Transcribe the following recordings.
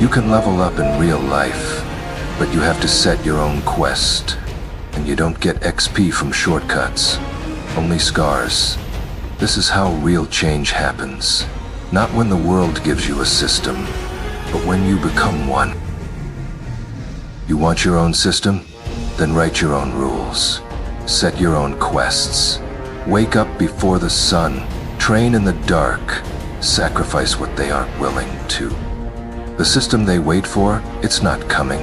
You can level up in real life, but you have to set your own quest. And you don't get XP from shortcuts, only scars. This is how real change happens. Not when the world gives you a system, but when you become one. You want your own system? Then write your own rules. Set your own quests. Wake up before the sun. Train in the dark. Sacrifice what they aren't willing to. The system they wait for, it's not coming.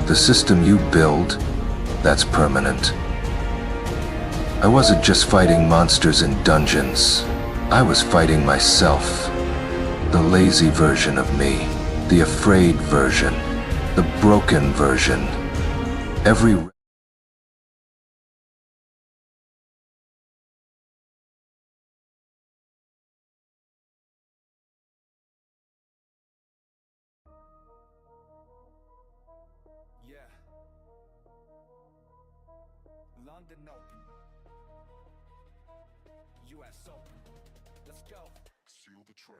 The system you build, that's permanent. I wasn't just fighting monsters in dungeons. I was fighting myself. The lazy version of me. The afraid version. The broken version. Every Yeah. London Open. US Open. Let's go. Seal the trade.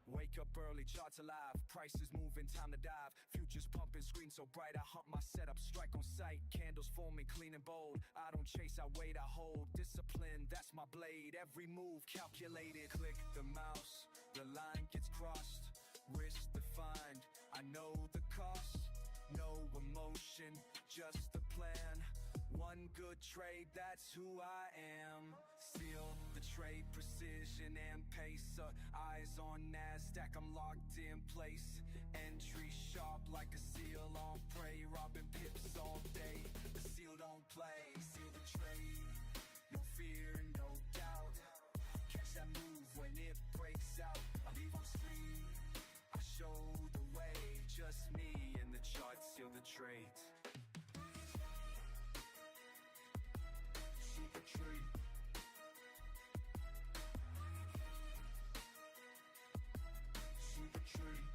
Wake up early, charts alive, prices moving, time to dive. Futures pumping, screen so bright, I hump my setup, strike on sight. Candles forming, clean and bold. I don't chase, I wait, I hold. Discipline, that's my blade. Every move calculated. Click the mouse, the line gets crossed. Risk defined, I know the cost. No emotion, just the plan. One good trade, that's who I am. Seal the trade, precision and pace. Eyes on NASDAQ, I'm locked in place. Entry sharp like a seal on prey. Robbing pips all day, the seal don't play. Seal the trade, no fear, no doubt. Catch that move when it breaks out. I leave on screen, I show the way. Just me and the chart, seal the trades. Seal the trade. Seal the trade.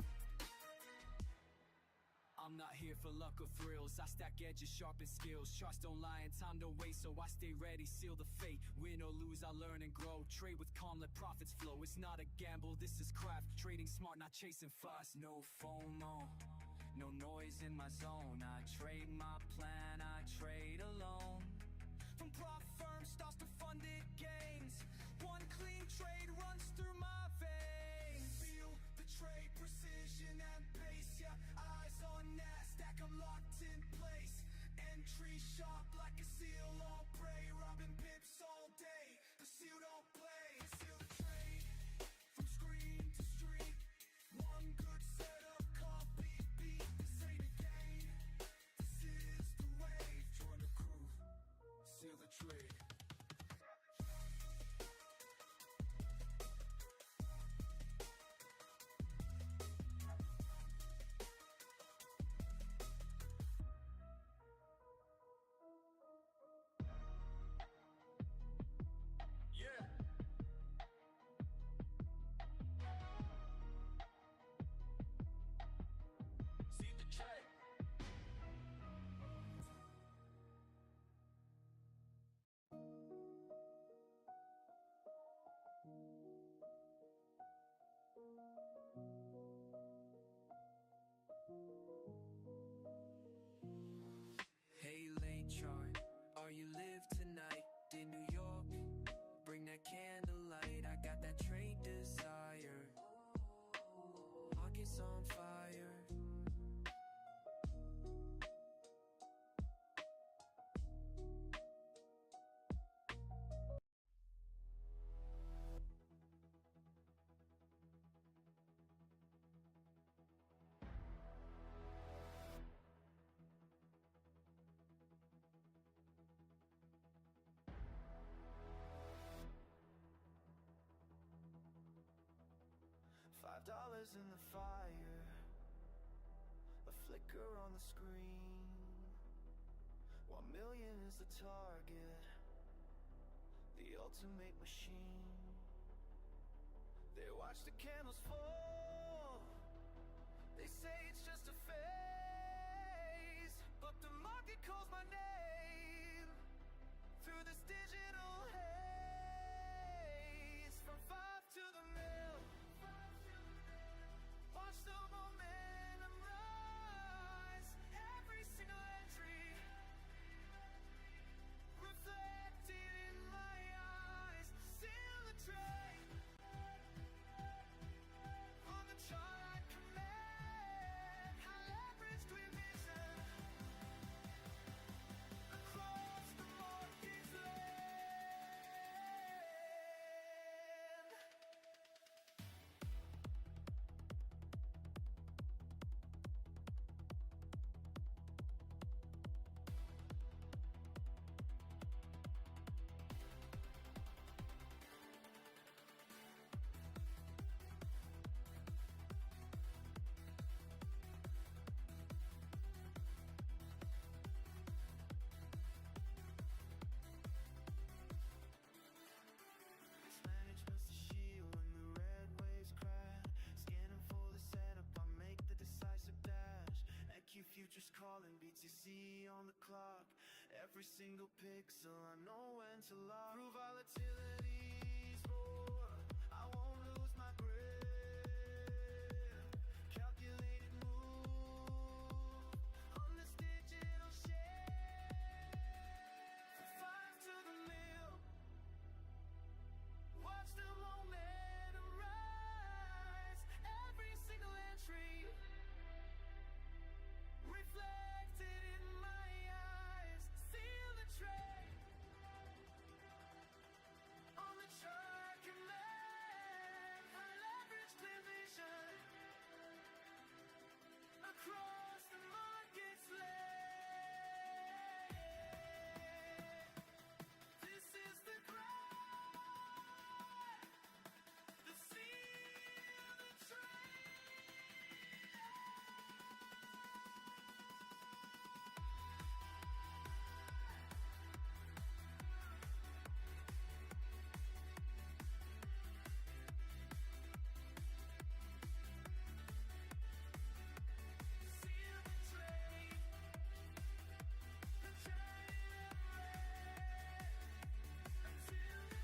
I'm not here for luck or thrills. I stack edges, sharpen skills. Charts don't lie and time don't waste, so I stay ready, seal the fate. Win or lose, I learn and grow. Trade with calm, let profits flow. It's not a gamble, this is craft. Trading smart, not chasing fast. No FOMO, no noise in my zone. I trade my plan, I trade alone. From prop firm starts to funded gains, one clean trade runs through my veins. Feel the trade, precision and pace. Yeah, eyes on NASDAQ, I'm locked in place. Entry sharp like a seal on prey. Robbing pips all day, the seal don't play. Seal the trade, from screen to street. One good setup, copy, beat. This ain't a game, this is the wave. Join the crew, seal the trade. Yeah. See the trade. Hey lane chart, are you live tonight in New York? Bring that candlelight, I got that trade desire. Pockets on fire. $5 in the fire, a flicker on the screen. 1 million is the target, the ultimate machine. They watch the candles fall, they say it's just a phase. easy on the clock. Every single pixel I know when to lock. Through volatility's roar, I won't lose my grip. Calculated move on this digital ship. Five to the mill. Watch the momentum rise. Every single entry reflected in my eyes. Seal the trade on the chart command. High leverage clear vision across the market's land. This is the grind, the seal, the trade. Seal the trade, the giant red, until the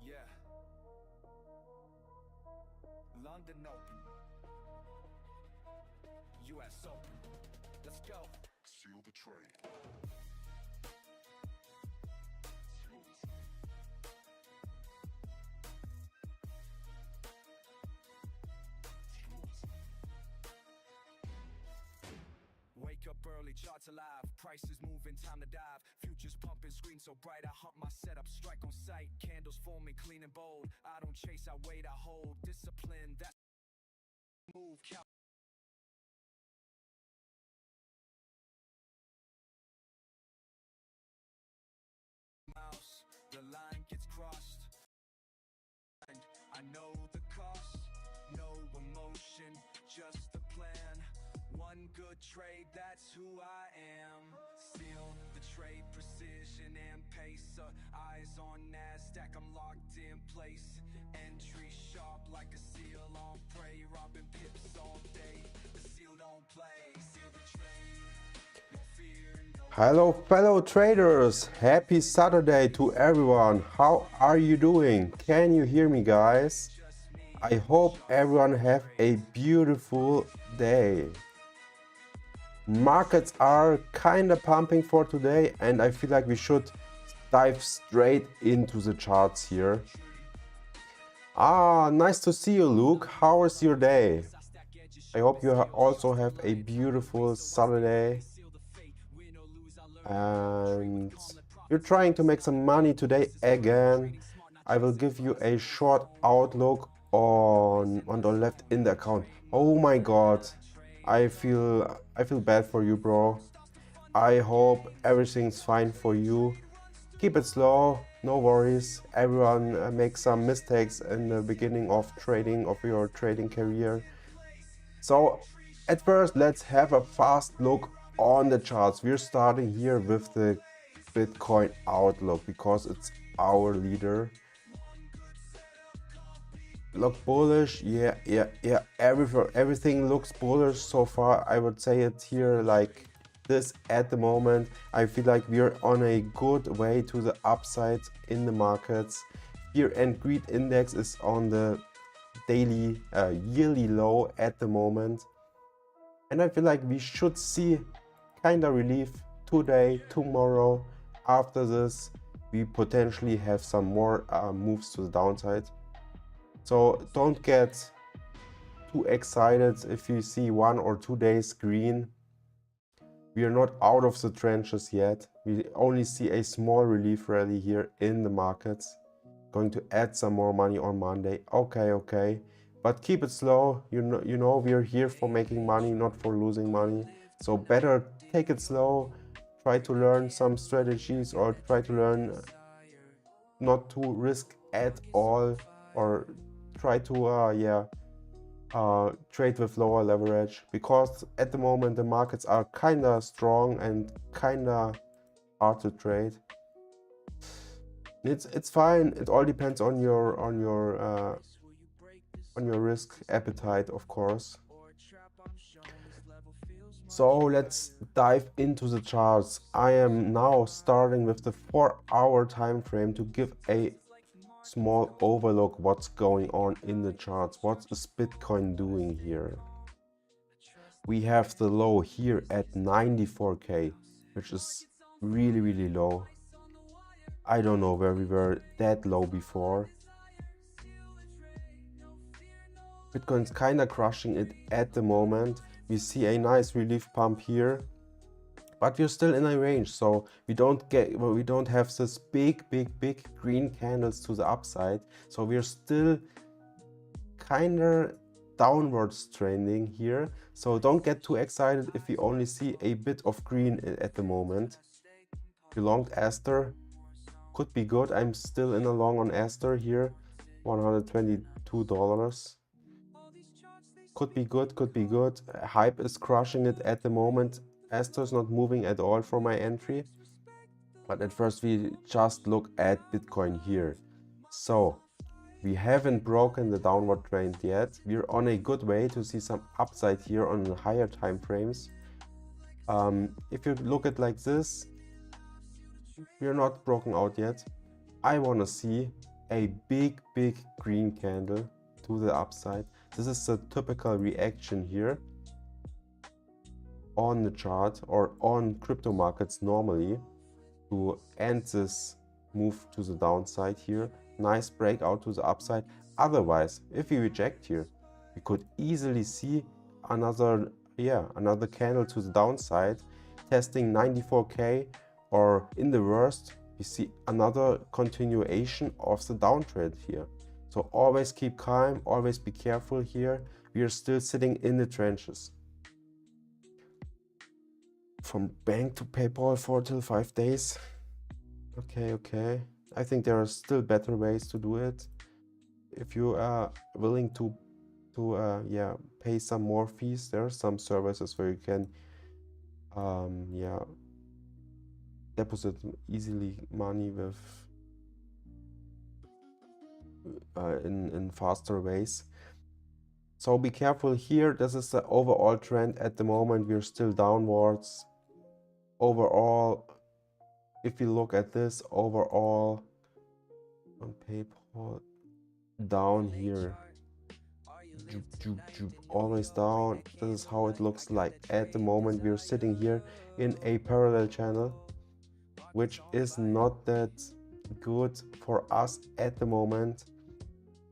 Yeah. London Open. US Open. Let's go. Seal the trade. Wake up early, charts alive, prices moving, time to dive. Futures pumping, screen so bright, I hump my setup, strike on sight. Candles forming, clean and bold. I don't chase, I wait, I hold. Discipline, that's move. Mouse, the line gets crossed. I know the cost, no emotion, just the plan. One good trade, that's who I am. Seal the trade, precision and pace. Eyes on NASDAQ, I'm locked in place. Entry sharp like a seal on prey. Robbing pips all day, the seal don't play. Seal the trade, no fear, no. Hello fellow traders, happy Saturday to everyone. How are you doing? Can you hear me guys? I hope everyone have a beautiful day. Markets are kinda pumping for today and I feel like we should dive straight into the charts here. Nice to see you, Luke. How was your day? I hope you also have a beautiful Saturday and you're trying to make some money today again. I will give you a short outlook on the left in the account. Oh my god, I feel bad for you, bro. I hope everything's fine for you. Keep it slow, no worries. Everyone makes some mistakes in the beginning of trading, of your trading career. So at first, let's have a fast look on the charts. We're starting here with the Bitcoin outlook because it's our leader. Look bullish, yeah. Everything looks bullish so far. I would say it here like this at the moment. I feel like we're on a good way to the upside in the markets. Fear and greed index is on the daily yearly low at the moment, and I feel like we should see kind of relief today, tomorrow. After this we potentially have some more moves to the downside, so don't get too excited if you see 1 or 2 days green. We are not out of the trenches yet. We only see a small relief rally here in the markets. Going to add some more money on Monday. Okay, but keep it slow. You know we are here for making money, not for losing money. So better take it slow. Try to learn some strategies, or try to learn not to risk at all, or try to trade with lower leverage, because at the moment the markets are kinda strong and kinda hard to trade. It's fine. It all depends on your risk appetite, of course. So let's dive into the charts. I am now starting with the 4-hour time frame to give a small overlook what's going on in the charts. What is Bitcoin doing here? We have the low here at 94k, which is really low. I don't know where we were that low before. Bitcoin's kinda crushing it at the moment. We see a nice relief pump here, but we're still in a range, so we don't have this big green candles to the upside. So we're still kinda downwards trending here. So don't get too excited if we only see a bit of green at the moment. We longed Aster, could be good. I'm still in a long on Aster here, $122. Could be good, could be good. Hype is crushing it at the moment. Aster is not moving at all for my entry. But at first we just look at Bitcoin here. So we haven't broken the downward trend yet. We're on a good way to see some upside here on the higher time frames. If you look at like this, we're not broken out yet. I want to see a big green candle to the upside. This is the typical reaction here on the chart or on crypto markets normally to end this move to the downside here. Nice breakout to the upside. Otherwise, if we reject here, we could easily see another candle to the downside, testing 94k, or in the worst, we see another continuation of the downtrend here. So always keep calm, always be careful here. We are still sitting in the trenches. From bank to PayPal 4 till 5 days. Okay. I think there are still better ways to do it. If you are willing to pay some more fees, there are some services where you can deposit easily money with in faster ways. So be careful here. This is the overall trend at the moment. We're still downwards. Overall, if you look at this overall on PayPal, down here, always down. This is how it looks like at the moment. We're sitting here in a parallel channel, which is not that good for us at the moment.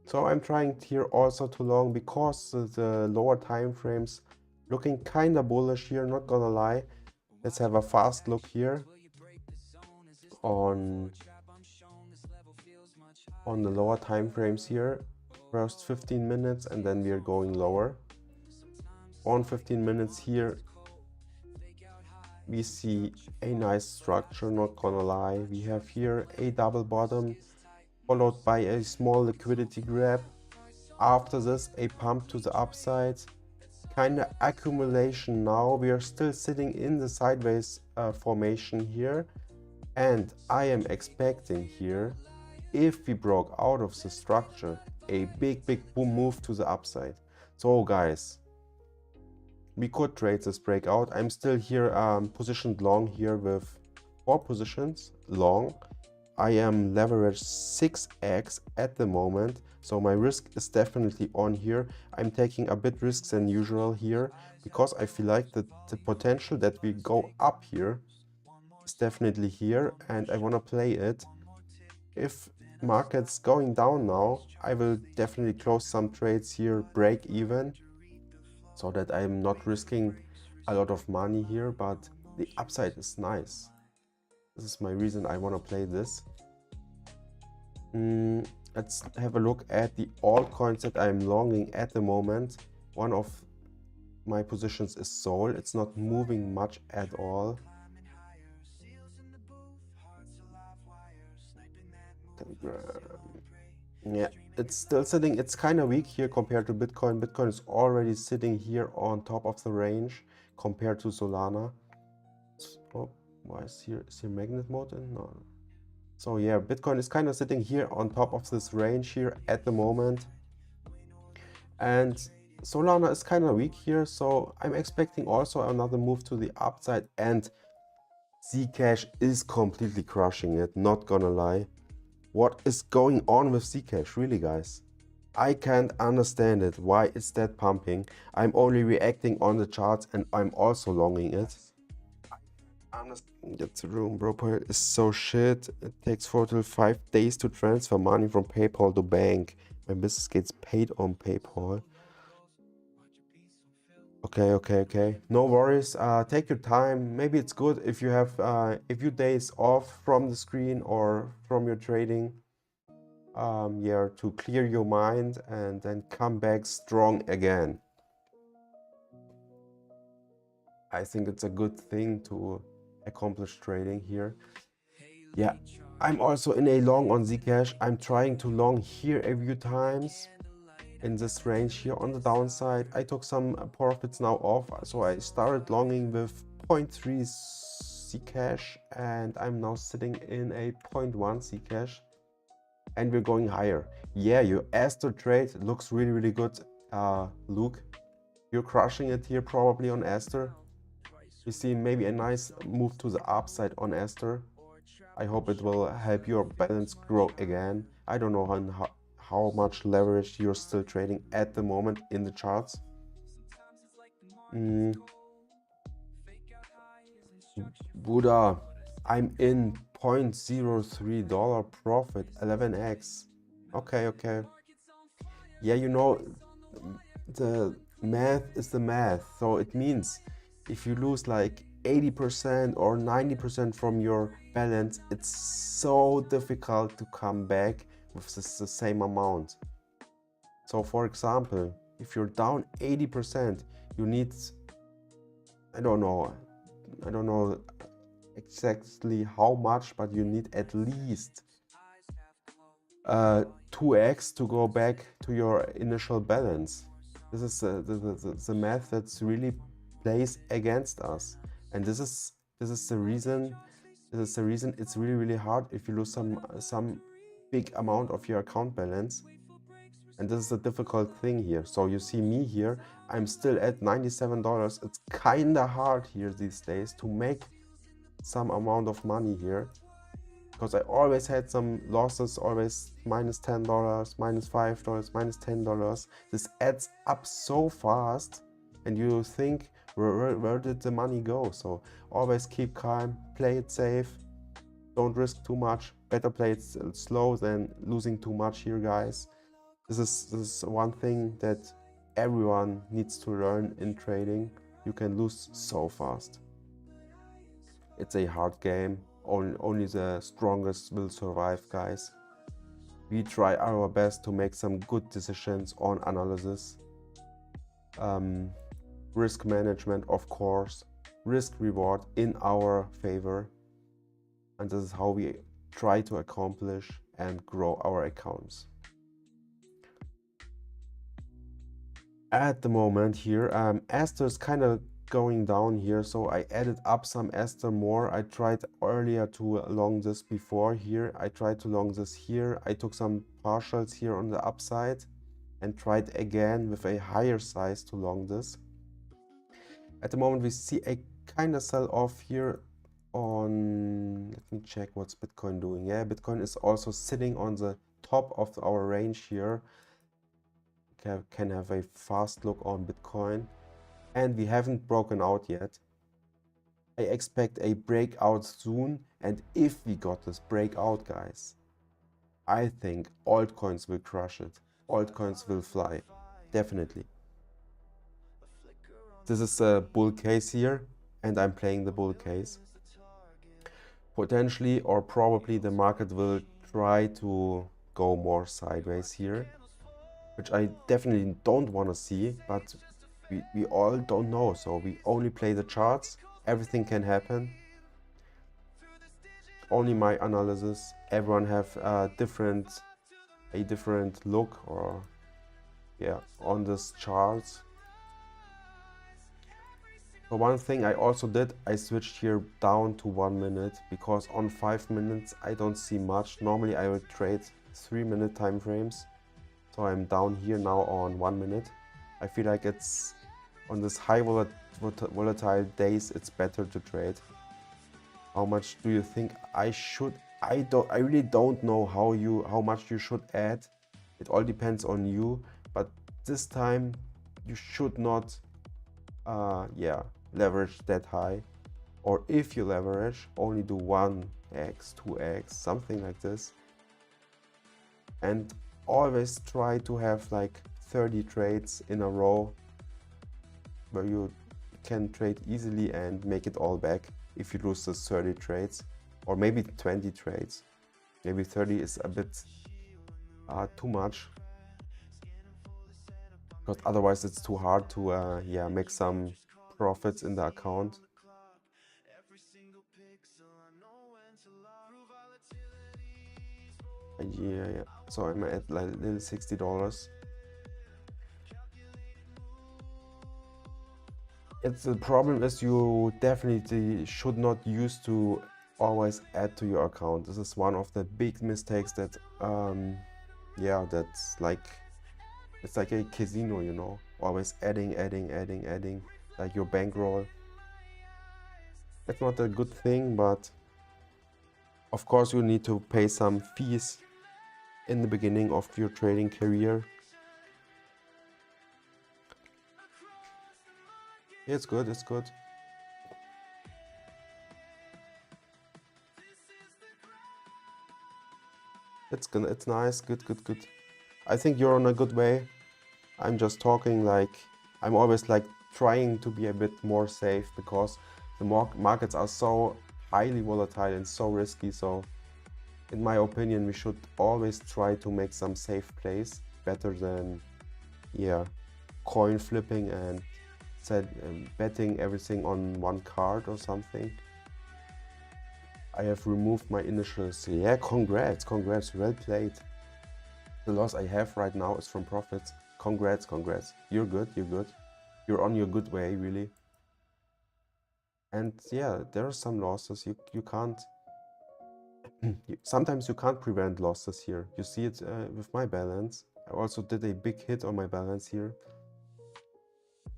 So I'm trying here also to long because the lower time frames looking kinda bullish here, not gonna lie. Let's have a fast look here on the lower time frames here. First 15 minutes and then we are going lower. On 15 minutes here, we see a nice structure, not gonna lie. We have here a double bottom followed by a small liquidity grab. After this, a pump to the upside. Kind of accumulation now. We are still sitting in the sideways formation here. And I am expecting here, if we broke out of the structure, a big boom move to the upside. So guys, we could trade this breakout. I'm still here positioned long here with 4 positions long. I am leveraged 6x at the moment, so my risk is definitely on here. I'm taking a bit risks than usual here because I feel like the potential that we go up here is definitely here and I want to play it. If market's going down now, I will definitely close some trades here, break even, so that I'm not risking a lot of money here, but the upside is nice. This is my reason I want to play this. Let's have a look at the altcoins that I'm longing at the moment. One of my positions is Sol. It's not moving much at all. Telegram. Yeah, it's still sitting, it's kind of weak here compared to Bitcoin. Bitcoin is already sitting here on top of the range compared to Solana. Oh, why is here magnet mode in? No. So yeah, Bitcoin is kind of sitting here on top of this range here at the moment. And Solana is kind of weak here, so I'm expecting also another move to the upside, and Zcash is completely crushing it, not gonna lie. What is going on with Zcash, really, guys? I can't understand it. Why is that pumping? I'm only reacting on the charts and I'm also longing it. Get the room, bro. Is so shit. It takes 4 to 5 days to transfer money from PayPal to bank. My business gets paid on PayPal. Okay. No worries. Take your time. Maybe it's good if you have a few days off from the screen or from your trading. Yeah, to clear your mind and then come back strong again. I think it's a good thing to accomplish trading here. Yeah, I'm also in a long on Zcash. I'm trying to long here a few times in this range here on the downside. I took some profits now off, so I started longing with 0.3 Zcash and I'm now sitting in a 0.1 Zcash and we're going higher. Yeah, your Aster trade looks really good. Luke, you're crushing it here probably on Aster. You see maybe a nice move to the upside on Aster. I hope it will help your balance grow again. I don't know how much leverage you're still trading at the moment in the charts. Buddha, I'm in $0.03 profit, 11x. Okay. Yeah, you know, the math is the math. So it means if you lose like 80% or 90% from your balance, it's so difficult to come back with the same amount. So for example, if you're down 80%, you need, I don't know exactly how much, but you need at least 2x to go back to your initial balance. This is the math that's really plays against us, and this is the reason it's really hard if you lose some big amount of your account balance. And this is a difficult thing here. So you see me here, I'm still at $97. It's kinda hard here these days to make some amount of money here, because I always had some losses, always -$10, -$5, -$10. This adds up so fast and you think, where did the money go? So always keep calm, play it safe, don't risk too much. Better play it slow than losing too much here, guys. This is one thing that everyone needs to learn in trading. You can lose so fast. It's a hard game. Only the strongest will survive, guys. We try our best to make some good decisions on analysis. Risk management, of course. Risk reward in our favor. And this is how we try to accomplish and grow our accounts. At the moment here, Aster is kind of going down here, so I added up some Aster more. I tried earlier to long this before here. I tried to long this here. I took some partials here on the upside and tried again with a higher size to long this. At the moment we see a kind of sell off here on, let me check what's Bitcoin doing. Yeah, Bitcoin is also sitting on the top of our range here. Can have a fast look on Bitcoin, and we haven't broken out yet. I expect a breakout soon, and if we got this breakout, guys, I think altcoins will crush it. Altcoins will fly, definitely. This is a bull case here, and I'm playing the bull case. Potentially or probably the market will try to go more sideways here, which I definitely don't want to see, but we all don't know, so we only play the charts. Everything can happen. Only my analysis. Everyone have different a different look, or yeah, on this chart. So one thing I also did, I switched here down to 1 minute, because on 5 minutes I don't see much. Normally I would trade 3-minute time frames. So I'm down here now on 1 minute. I feel like it's on this high volatile days, it's better to trade. How much do you think I should? I really don't know how much you should add. It all depends on you, but this time you should not yeah, leverage that high, or if you leverage, only do 1x, 2x, something like this, and always try to have like 30 trades in a row where you can trade easily and make it all back if you lose those 30 trades, or maybe 20 trades. Maybe 30 is a bit too much, because otherwise it's too hard to yeah, make some profits in the account. Yeah, so I'm at like little $60. The problem is you definitely should not use to always add to your account. This is one of the big mistakes that yeah, that's like, it's like a casino, you know, always adding like your bankroll. That's not a good thing, but of course you need to pay some fees in the beginning of your trading career. It's good, it's good. It's nice, good. I think you're on a good way. I'm just talking like, I'm always like trying to be a bit more safe, because the markets are so highly volatile and so risky. So in my opinion, we should always try to make some safe plays, better than, yeah, coin flipping and betting everything on one card or something. I have removed my initials. Yeah, congrats, well played. The loss I have right now is from profits. Congrats. You're good. You're on your good way, really. And yeah, there are some losses. You can't sometimes you can't prevent losses here. You see it with my balance. I also did a big hit on my balance here.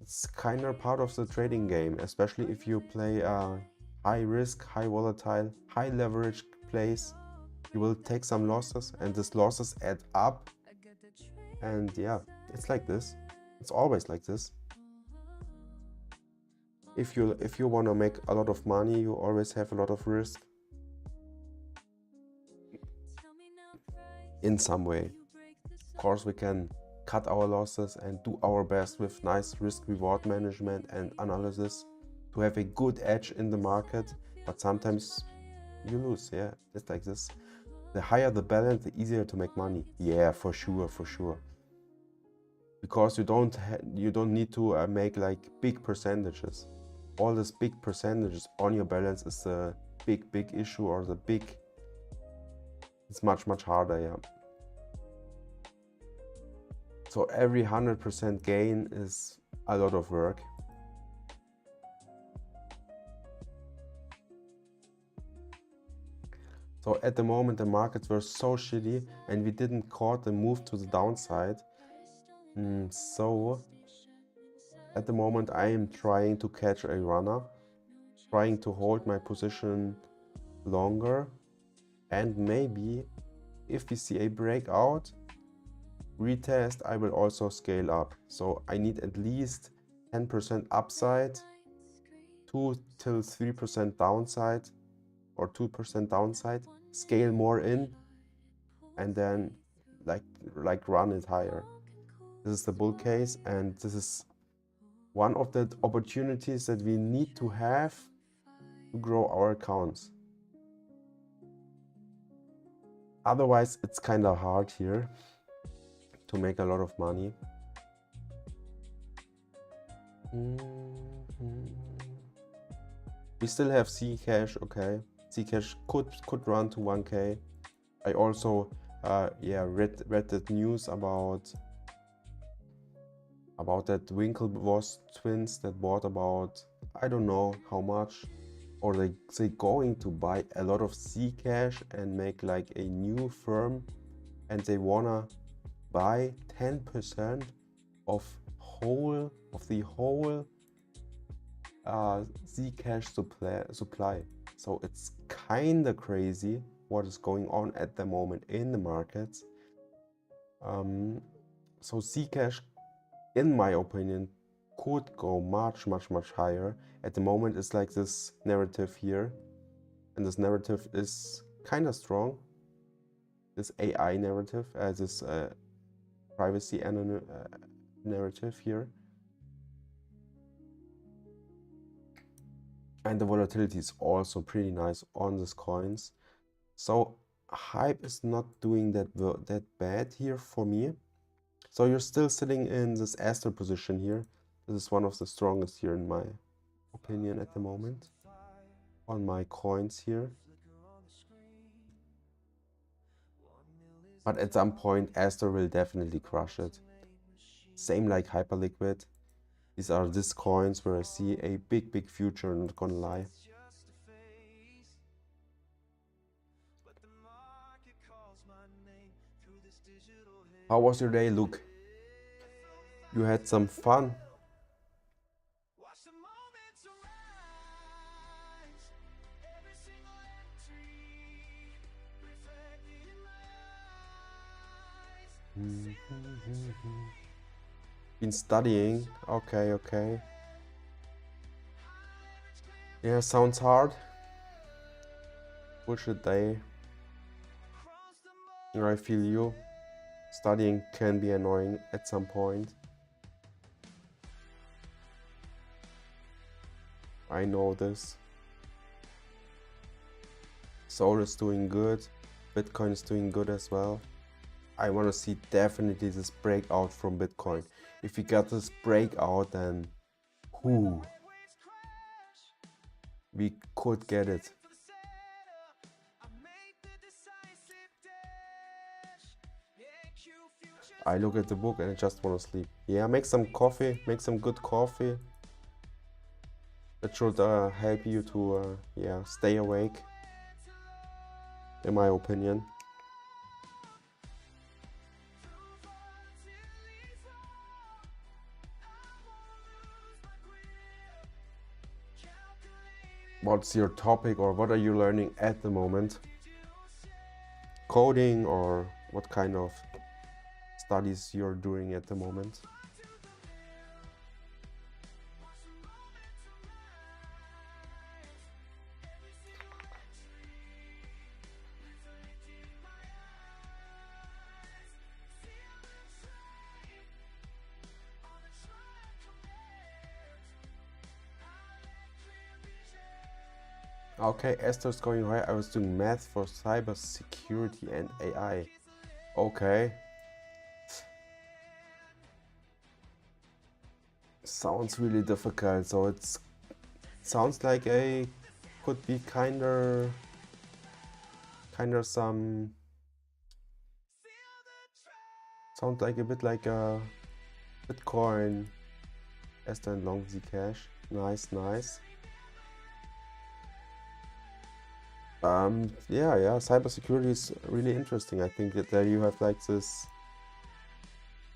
It's kind of part of the trading game, especially if you play high risk, high volatile, high leverage plays. You will take some losses, and these losses add up. And yeah, it's like this. It's always like this. If you want to make a lot of money, you always have a lot of risk in some way. Of course, we can cut our losses and do our best with nice risk-reward management and analysis to have a good edge in the market, but sometimes you lose. Yeah, it's like this. The higher the balance, the easier to make money. Yeah, for sure. Because you don't need to make like big percentages. All these big percentages on your balance is the big issue, or the big. It's much harder. Yeah. So every 100% gain is a lot of work. So at the moment the markets were so shitty and we didn't caught the move to the downside. So at the moment I am trying to catch a runner, trying to hold my position longer, and maybe if we see a breakout, retest, I will also scale up. So I need at least 10% upside, 2 till 3% downside, or 2% downside, scale more in, and then like run it higher. This is the bull case, and this is one of the opportunities that we need to have to grow our accounts. Otherwise, it's kind of hard here to make a lot of money. We still have Zcash, okay. Zcash could run to 1K. I also yeah, read that news about that Winklevoss twins that bought about, I don't know how much, or they going to buy a lot of Zcash and make like a new firm, and they wanna buy 10% of the whole Zcash supply. So it's kinda crazy what is going on at the moment in the markets. So Zcash, in my opinion, could go much higher. At the moment, it's like this narrative here, and this narrative is kind of strong. This AI narrative, this privacy narrative here, and the volatility is also pretty nice on these coins. So hype is not doing that bad here for me. So you're still sitting in this Aster position here. This is one of the strongest here in my opinion at the moment on my coins here. But at some point Aster will definitely crush it. Same like Hyperliquid. These are these coins where I see a big future, not gonna lie. How was your day, Luke? You had some fun? Been studying? Okay. Yeah, sounds hard. Bullshit day. I feel you. Studying can be annoying at some point. I know this. Sol is doing good. Bitcoin is doing good as well. I want to see definitely this breakout from Bitcoin. If we got this breakout, then we could get it. I look at the book and I just want to sleep. Yeah, make some coffee, make some good coffee. That should help you to yeah, stay awake, in my opinion. What's your topic, or what are you learning at the moment? Coding, or what kind of studies you're doing at the moment? Okay, Esther's going high. I was doing math for cyber security and AI. Okay. Sounds really difficult. So it sounds like could be kinda some. Sounds like a bit like a Bitcoin. Esther and long Zcash. Nice. Yeah, cybersecurity is really interesting. I think that there you have like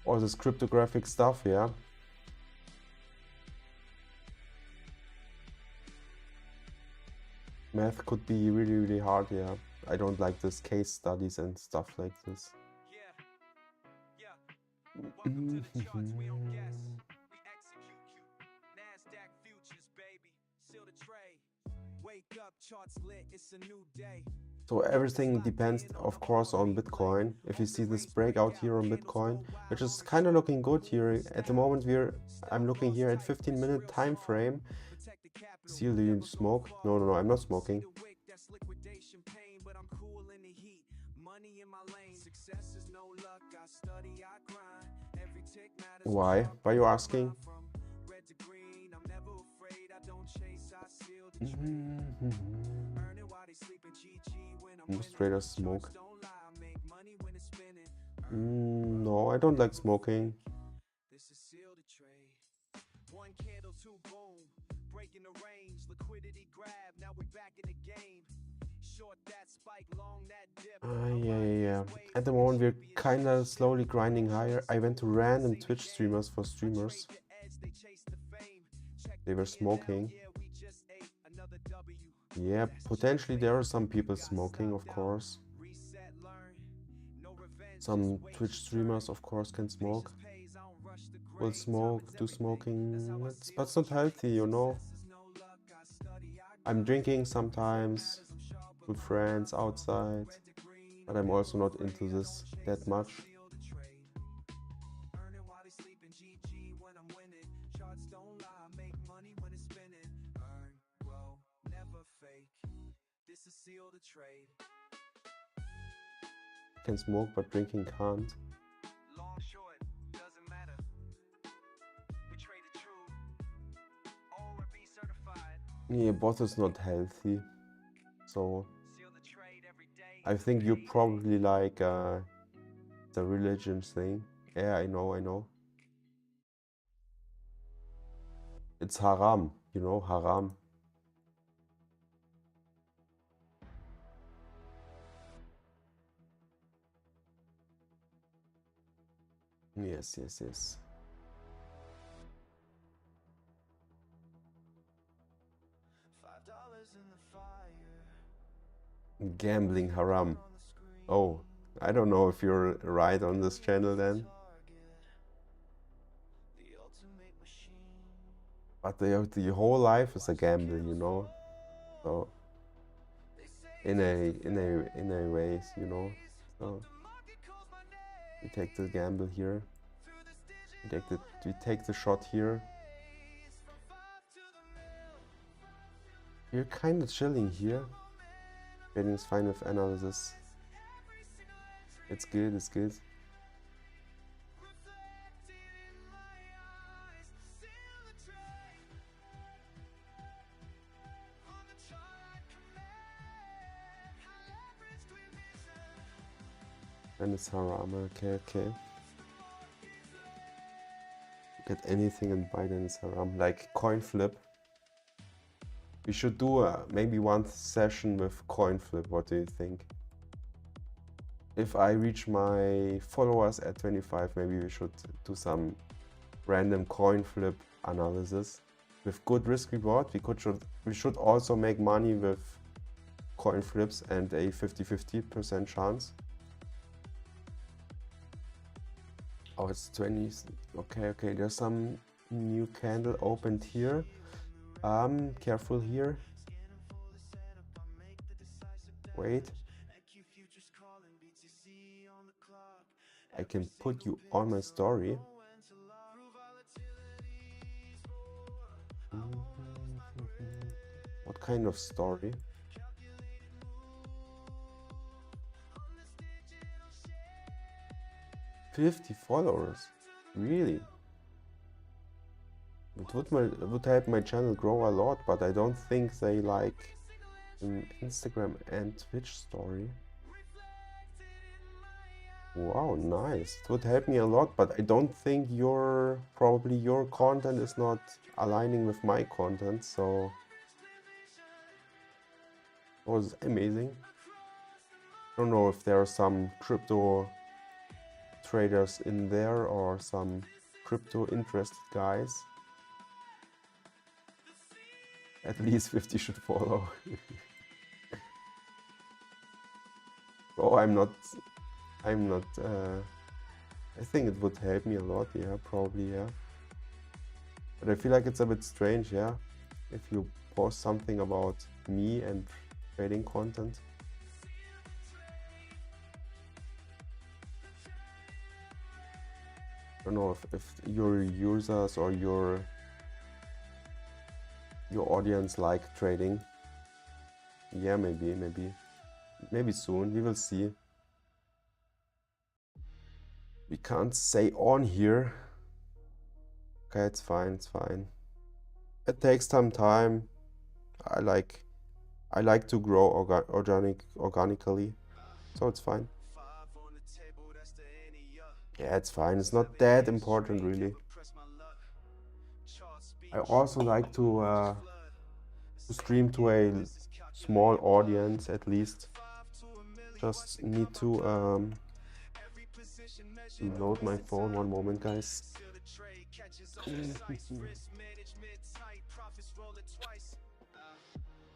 all this cryptographic stuff, yeah. Math could be really hard, yeah. I don't like this case studies and stuff like this. So everything depends, of course, on Bitcoin. If you see this breakout here on Bitcoin, which is kind of looking good here at the moment, I'm looking here at 15-minute time frame. Seal, do you smoke? No, I'm not smoking. Why are you asking? Most traders smoke. No, I don't like smoking. This is seal the trade. One candle, two boom. Breaking the range. Liquidity grab. Now we're back in the game. Short that spike, long that dip. Yeah. At the moment, we're kinda slowly grinding higher. I went to random Twitch streamers for streamers. They were smoking. Yeah, potentially there are some people smoking, of course. Some Twitch streamers, of course, can smoke. Will smoke, do smoking, but it's not healthy, you know. I'm drinking sometimes with friends outside, but I'm also not into this that much. Can smoke, but drinking can't. Long, short, doesn't matter. We trade the truth. O or B certified. Yeah, both is not healthy. So Seal the trade every day. I think you probably like the religion thing. Yeah, I know. It's haram, you know, haram. Yes. $5 in the fire. Gambling haram. Oh, I don't know if you're right on this channel then. The ultimate machine. But the whole life is a gamble, you know. So in a ways, you know. So we take the gamble here. We take the shot here. We're kind of chilling here. Trading is fine with analysis. It's good. And it's haram, okay. Get anything and buy then it's haram, like coin flip. We should do maybe one session with coin flip, what do you think? If I reach my followers at 25, maybe we should do some random coin flip analysis. With good risk reward, we should also make money with coin flips and a 50-50% chance. Oh, it's 20. Okay, there's some new candle opened here. Careful here. Wait. I can put you on my story. What kind of story? $50 followers, really? It would help my channel grow a lot, but I don't think they like an Instagram and Twitch story. Wow, nice. It would help me a lot, but I don't think probably your content is not aligning with my content, so it was amazing. I don't know if there are some crypto traders in there or some crypto interested guys. At least 50 should follow. Oh, I'm not I think it would help me a lot, yeah, probably, yeah. But I feel like it's a bit strange, yeah, if you post something about me and trading content. I don't know if your users or your audience like trading. Yeah, maybe soon, we will see. We can't say on here. Okay, it's fine. It takes some time. I like to grow organically, so it's fine. Yeah, it's fine. It's not that important, really. I also like to stream to a small audience at least. Just need to load my phone. One moment, guys.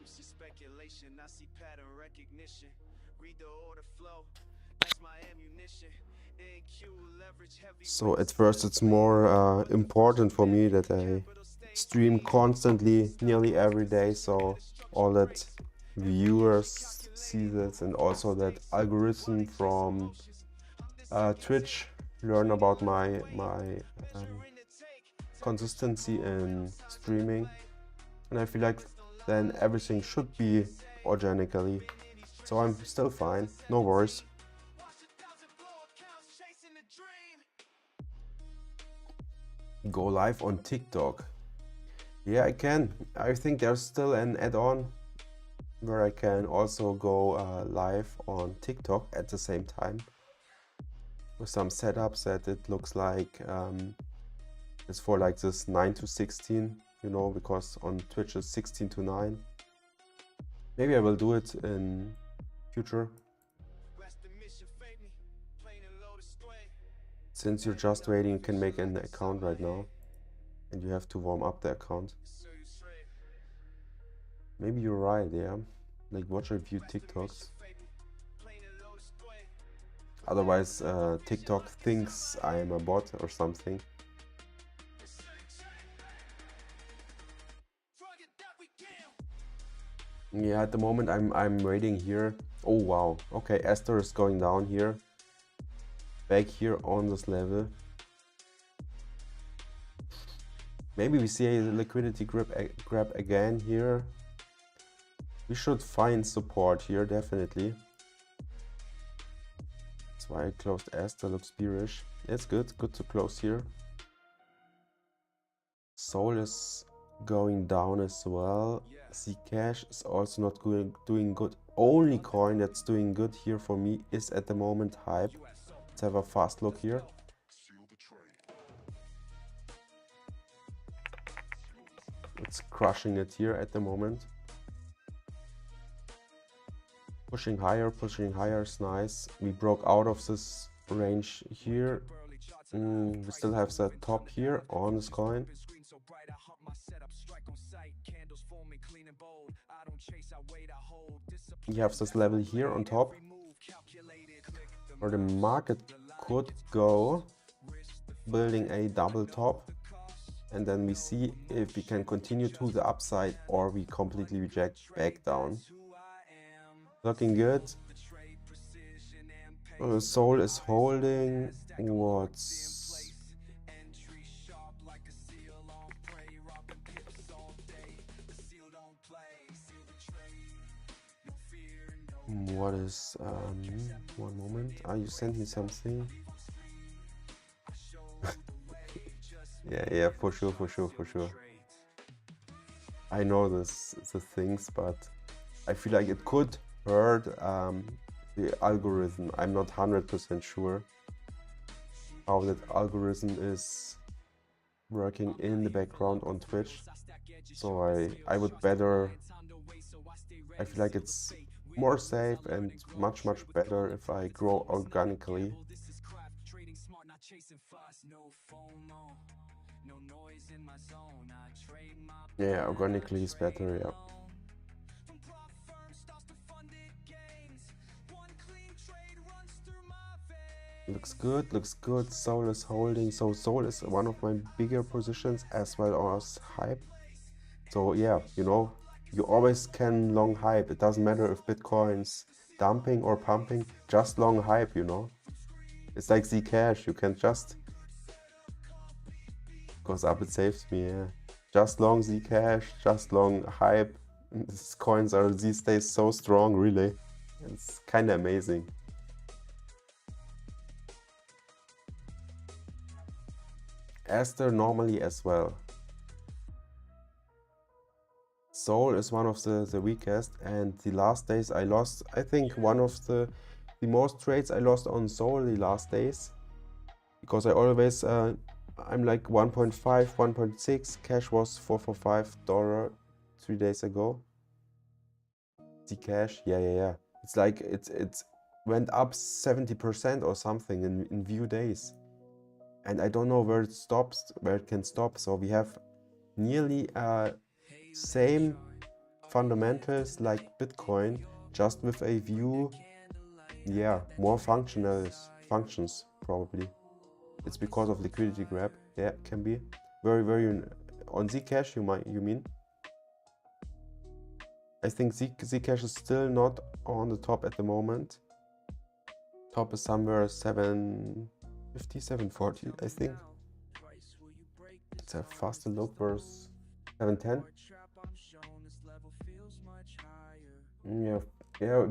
Speculation, I see pattern recognition. Read the order flow. That's my ammunition. So at first it's more important for me that I stream constantly, nearly every day, so all that viewers see this, and also that algorithm from Twitch learn about my consistency in streaming, and I feel like then everything should be organically, so I'm still fine, no worries. Go live on TikTok. Yeah, I can. I think there's still an add-on where I can also go live on TikTok at the same time with some setups that it looks like it's for like this 9 to 16, you know, because on Twitch it's 16 to 9. Maybe I will do it in future. Since you're just waiting, you can make an account right now and you have to warm up the account. Maybe you're right, yeah. Like watch a few TikToks. Otherwise TikTok thinks I am a bot or something. Yeah, at the moment I'm waiting here. Oh wow, okay, Esther is going down here. Back here on this level. Maybe we see a liquidity grab again here. We should find support here, definitely. That's why I closed Esther, looks bearish. It's good to close here. Soul is going down as well. Zcash is also not doing good. Only coin that's doing good here for me is at the moment Hype. Let's have a fast look here. It's crushing it here at the moment. Pushing higher is nice. We broke out of this range here. We still have the top here on this coin. You have this level here on top, where the market could go, building a double top, and then we see if we can continue to the upside or we completely reject back down. Looking good. Soul is holding. What's what is one moment. You sent me something. yeah, for sure. I know the things, but I feel like it could hurt the algorithm. I'm not 100% sure how that algorithm is working in the background on Twitch. So I would better, I feel like it's more safe and much better if I grow organically. Yeah, organically is better, yeah. Looks good. Soul is holding. So Soul is one of my bigger positions as well as Hype. So yeah, you know, you always can long Hype. It doesn't matter if Bitcoin's dumping or pumping, just long Hype, you know. It's like Zcash, you can just goes up, it saves me, yeah. Just long Zcash, just long Hype. These coins are these days so strong, really. It's kinda amazing. Esther normally as well. Soul is one of the weakest, and the last days I lost, I think one of the most trades I lost on Soul the last days. because I always I'm like 1.5, 1.6. Cash was $445 3 days ago. Zcash, yeah. It's like it's went up 70% or something in few days, and I don't know where it stops, where it can stop. So we have nearly same fundamentals like Bitcoin, just with a view, yeah, more functions probably. It's because of liquidity grab. Yeah, can be very on Zcash. You mean? I think Zcash is still not on the top at the moment. Top is somewhere 750, 740, I think. Let's have faster look versus 710. Yeah,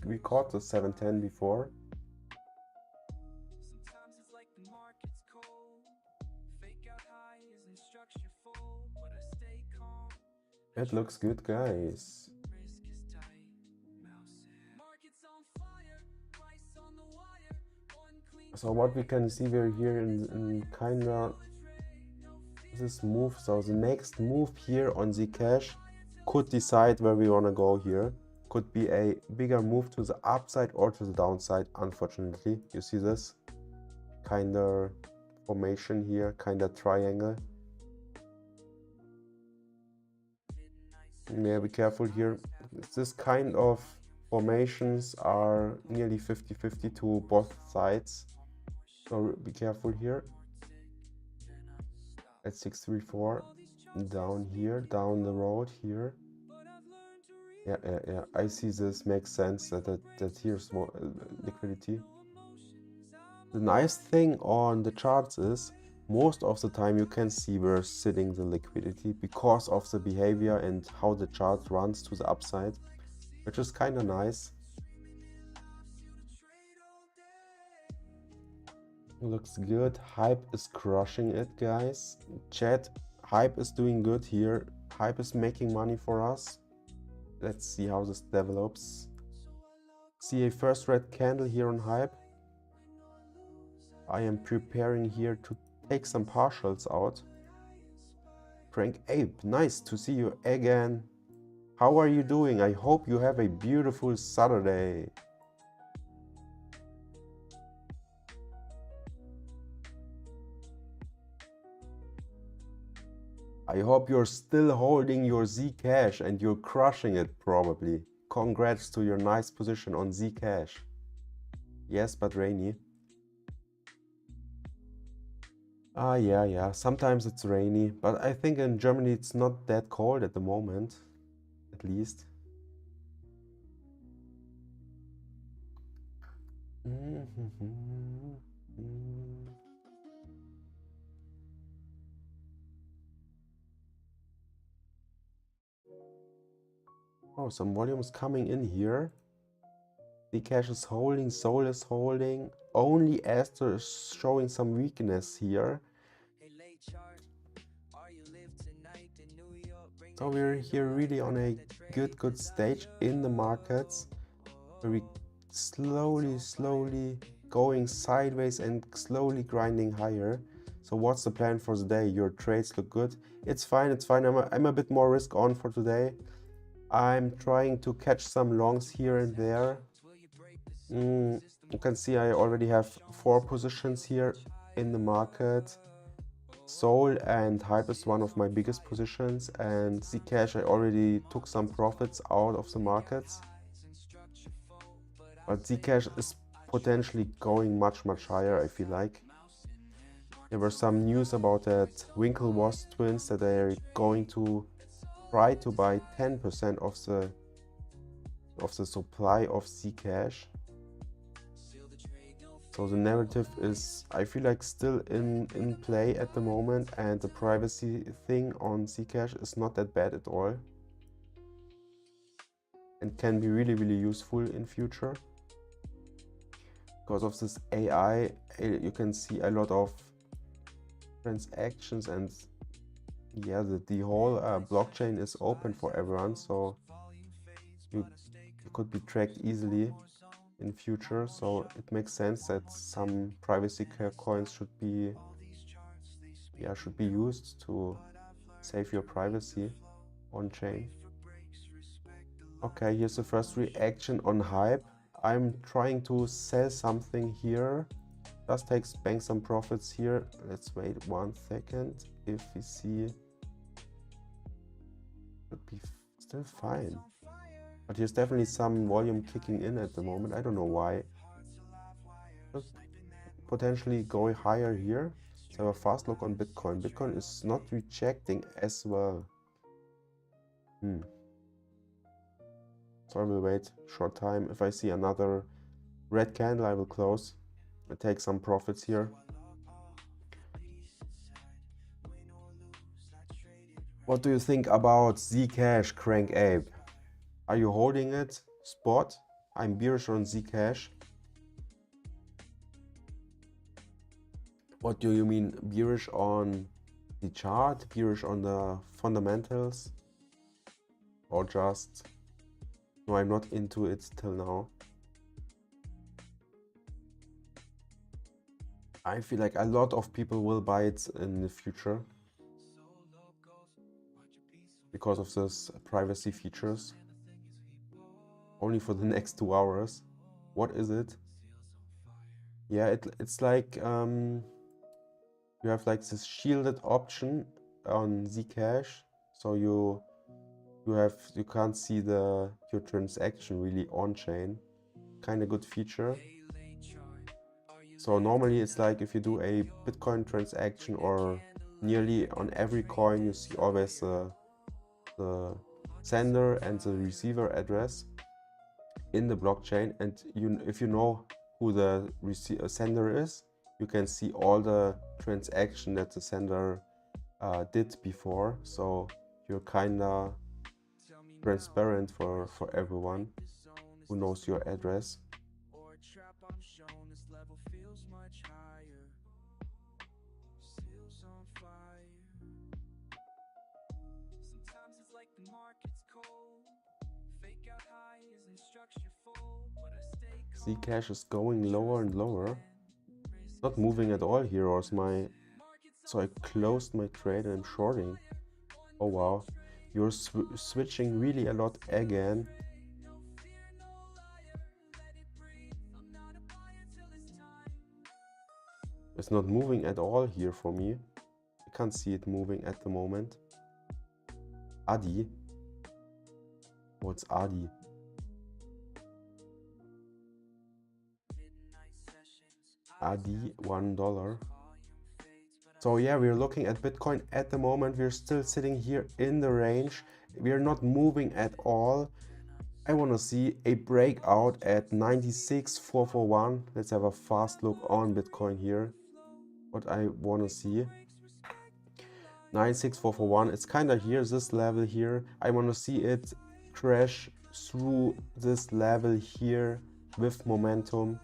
we caught the 710 before. It looks good, guys. So what we can see, we're here in kinda this move. So the next move here on Zcash could decide where we wanna go here. Could be a bigger move to the upside or to the downside, unfortunately. You see this kinda formation here, kinda triangle. Yeah, be careful here. This kind of formations are nearly 50-50 to both sides, so be careful here. At 634, down here, down the road here. Yeah, I see this makes sense that here's more liquidity. The nice thing on the charts is most of the time you can see where sitting the liquidity because of the behavior and how the chart runs to the upside, which is kind of nice. Looks good. Hype is crushing it, guys. Chat, Hype is doing good here. Hype is making money for us. Let's see how this develops. See a first red candle here on Hype. I am preparing here to take some partials out. Frank Ape, nice to see you again. How are you doing? I hope you have a beautiful Saturday. I hope you're still holding your Zcash and you're crushing it probably. Congrats to your nice position on Zcash. Yes, but rainy. Yeah, sometimes it's rainy, but I think in Germany it's not that cold at the moment, at least. Oh, some volume is coming in here. Zcash is holding, Sol is holding. Only Aster is showing some weakness here. So we're here really on a good stage in the markets, where we slowly going sideways and slowly grinding higher. So what's the plan for the day? Your trades look good. It's fine. I'm a bit more risk on for today. I'm trying to catch some longs here and there. You can see I already have 4 positions here in the market. Sol and Hype is one of my biggest positions, and Zcash I already took some profits out of the markets. But Zcash is potentially going much higher, I feel like. There were some news about that Winklevoss twins that they're going to try to buy 10% of the supply of Zcash. So the narrative is, I feel like, still in play at the moment, and the privacy thing on Zcash is not that bad at all, and can be really useful in future. Because of this AI, you can see a lot of transactions, and yeah, the whole blockchain is open for everyone, so you could be tracked easily in future, so it makes sense that some privacy coins should be used to save your privacy on chain. Okay, here's the first reaction on Hype. I'm trying to sell something here. Just bank some profits here. Let's wait 1 second. If we see, should be still fine. But here's definitely some volume kicking in at the moment. I don't know why. But potentially going higher here. Let's have a fast look on Bitcoin. Bitcoin is not rejecting as well. So I will wait short time. If I see another red candle, I will close. I take some profits here. What do you think about Zcash, Crank Ape? Are you holding it? Spot? I'm bearish on Zcash. What do you mean bearish on the chart? Bearish on the fundamentals? Or just... No, I'm not into it till now. I feel like a lot of people will buy it in the future because of this privacy features. Only for the next 2 hours. What is it? Yeah, it's like you have like this shielded option on Zcash, so you can't see your transaction really on chain. Kind of good feature. So normally it's like if you do a Bitcoin transaction or nearly on every coin, you see always the sender and the receiver address in the blockchain, and if you know who the sender is, you can see all the transaction that the sender did before, so you're kinda transparent for everyone who knows your address. Zcash is going lower and lower. Not moving at all here, or so I closed my trade and I'm shorting. Oh wow, you're switching really a lot again. It's not moving at all here for me. I can't see it moving at the moment. Adi. What's Adi? Adi, $1. So yeah, we're looking at Bitcoin at the moment. We're still sitting here in the range. We're not moving at all. I want to see a breakout at 96,441. Let's have a fast look on Bitcoin here. What I want to see. 96,441. It's kind of here, this level here. I want to see it crash through this level here with momentum.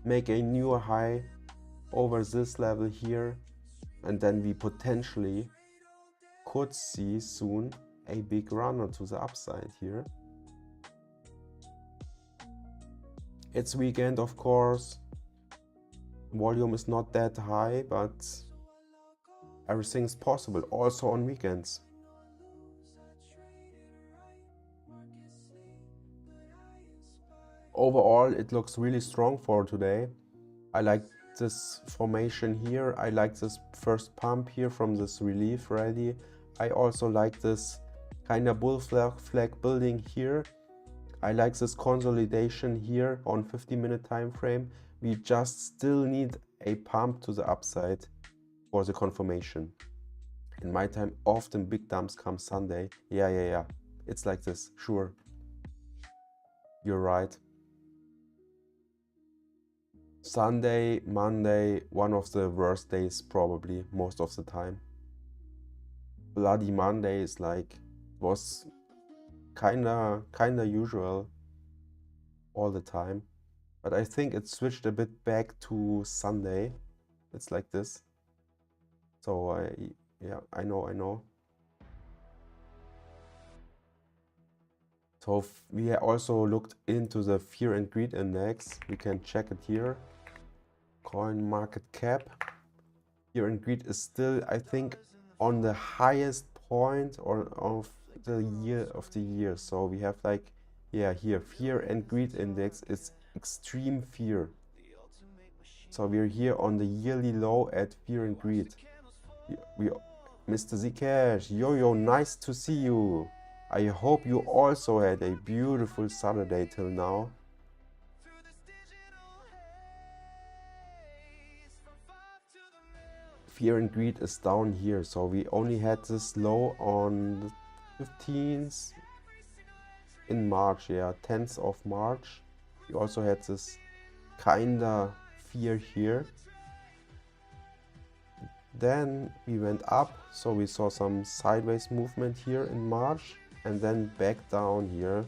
Make a new high over this level here, and then we potentially could see soon a big runner to the upside here. It's weekend, of course. Volume is not that high, but everything is possible also on weekends. Overall, it looks really strong for today. I like this formation here. I like this first pump here from this relief rally. I also like this kind of bull flag building here. I like this consolidation here on 50-minute time frame. We just still need a pump to the upside for the confirmation. In my time, often big dumps come Sunday. Yeah. It's like this, sure. You're right. Sunday, Monday, one of the worst days probably, most of the time. Bloody Monday is was kinda usual all the time. But I think it switched a bit back to Sunday. It's like this. So I know. So we also looked into the Fear and Greed Index. We can check it here. Coin market cap. Fear and Greed is still, I think, on the highest point of the year. So we have like, yeah, here Fear and Greed Index is extreme fear. So we're here on the yearly low at Fear and Greed. Mr. Zcash, yo, nice to see you. I hope you also had a beautiful Saturday till now. Fear and Greed is down here, so we only had this low on the 15th in March, yeah, 10th of March. We also had this kinda fear here. Then we went up, so we saw some sideways movement here in March, and then back down here,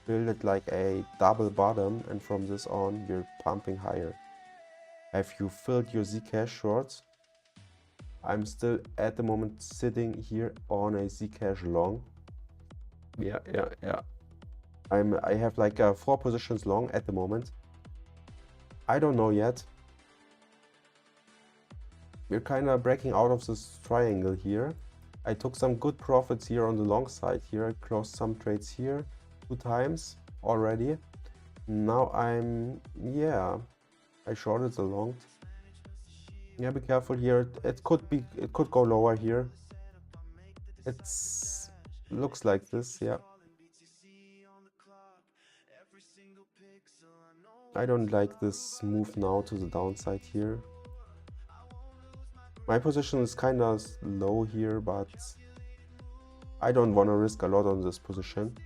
build it like a double bottom, and from this on we're pumping higher. Have you filled your Zcash shorts? I'm still at the moment sitting here on a Zcash long. Yeah. I have like 4 positions long at the moment. I don't know yet. We're kind of breaking out of this triangle here. I took some good profits here on the long side here. I closed some trades here 2 times already. Now I shorted the long. Yeah, be careful here. It could go lower here. Looks like this, yeah. I don't like this move now to the downside here. My position is kind of low here, but I don't want to risk a lot on this position.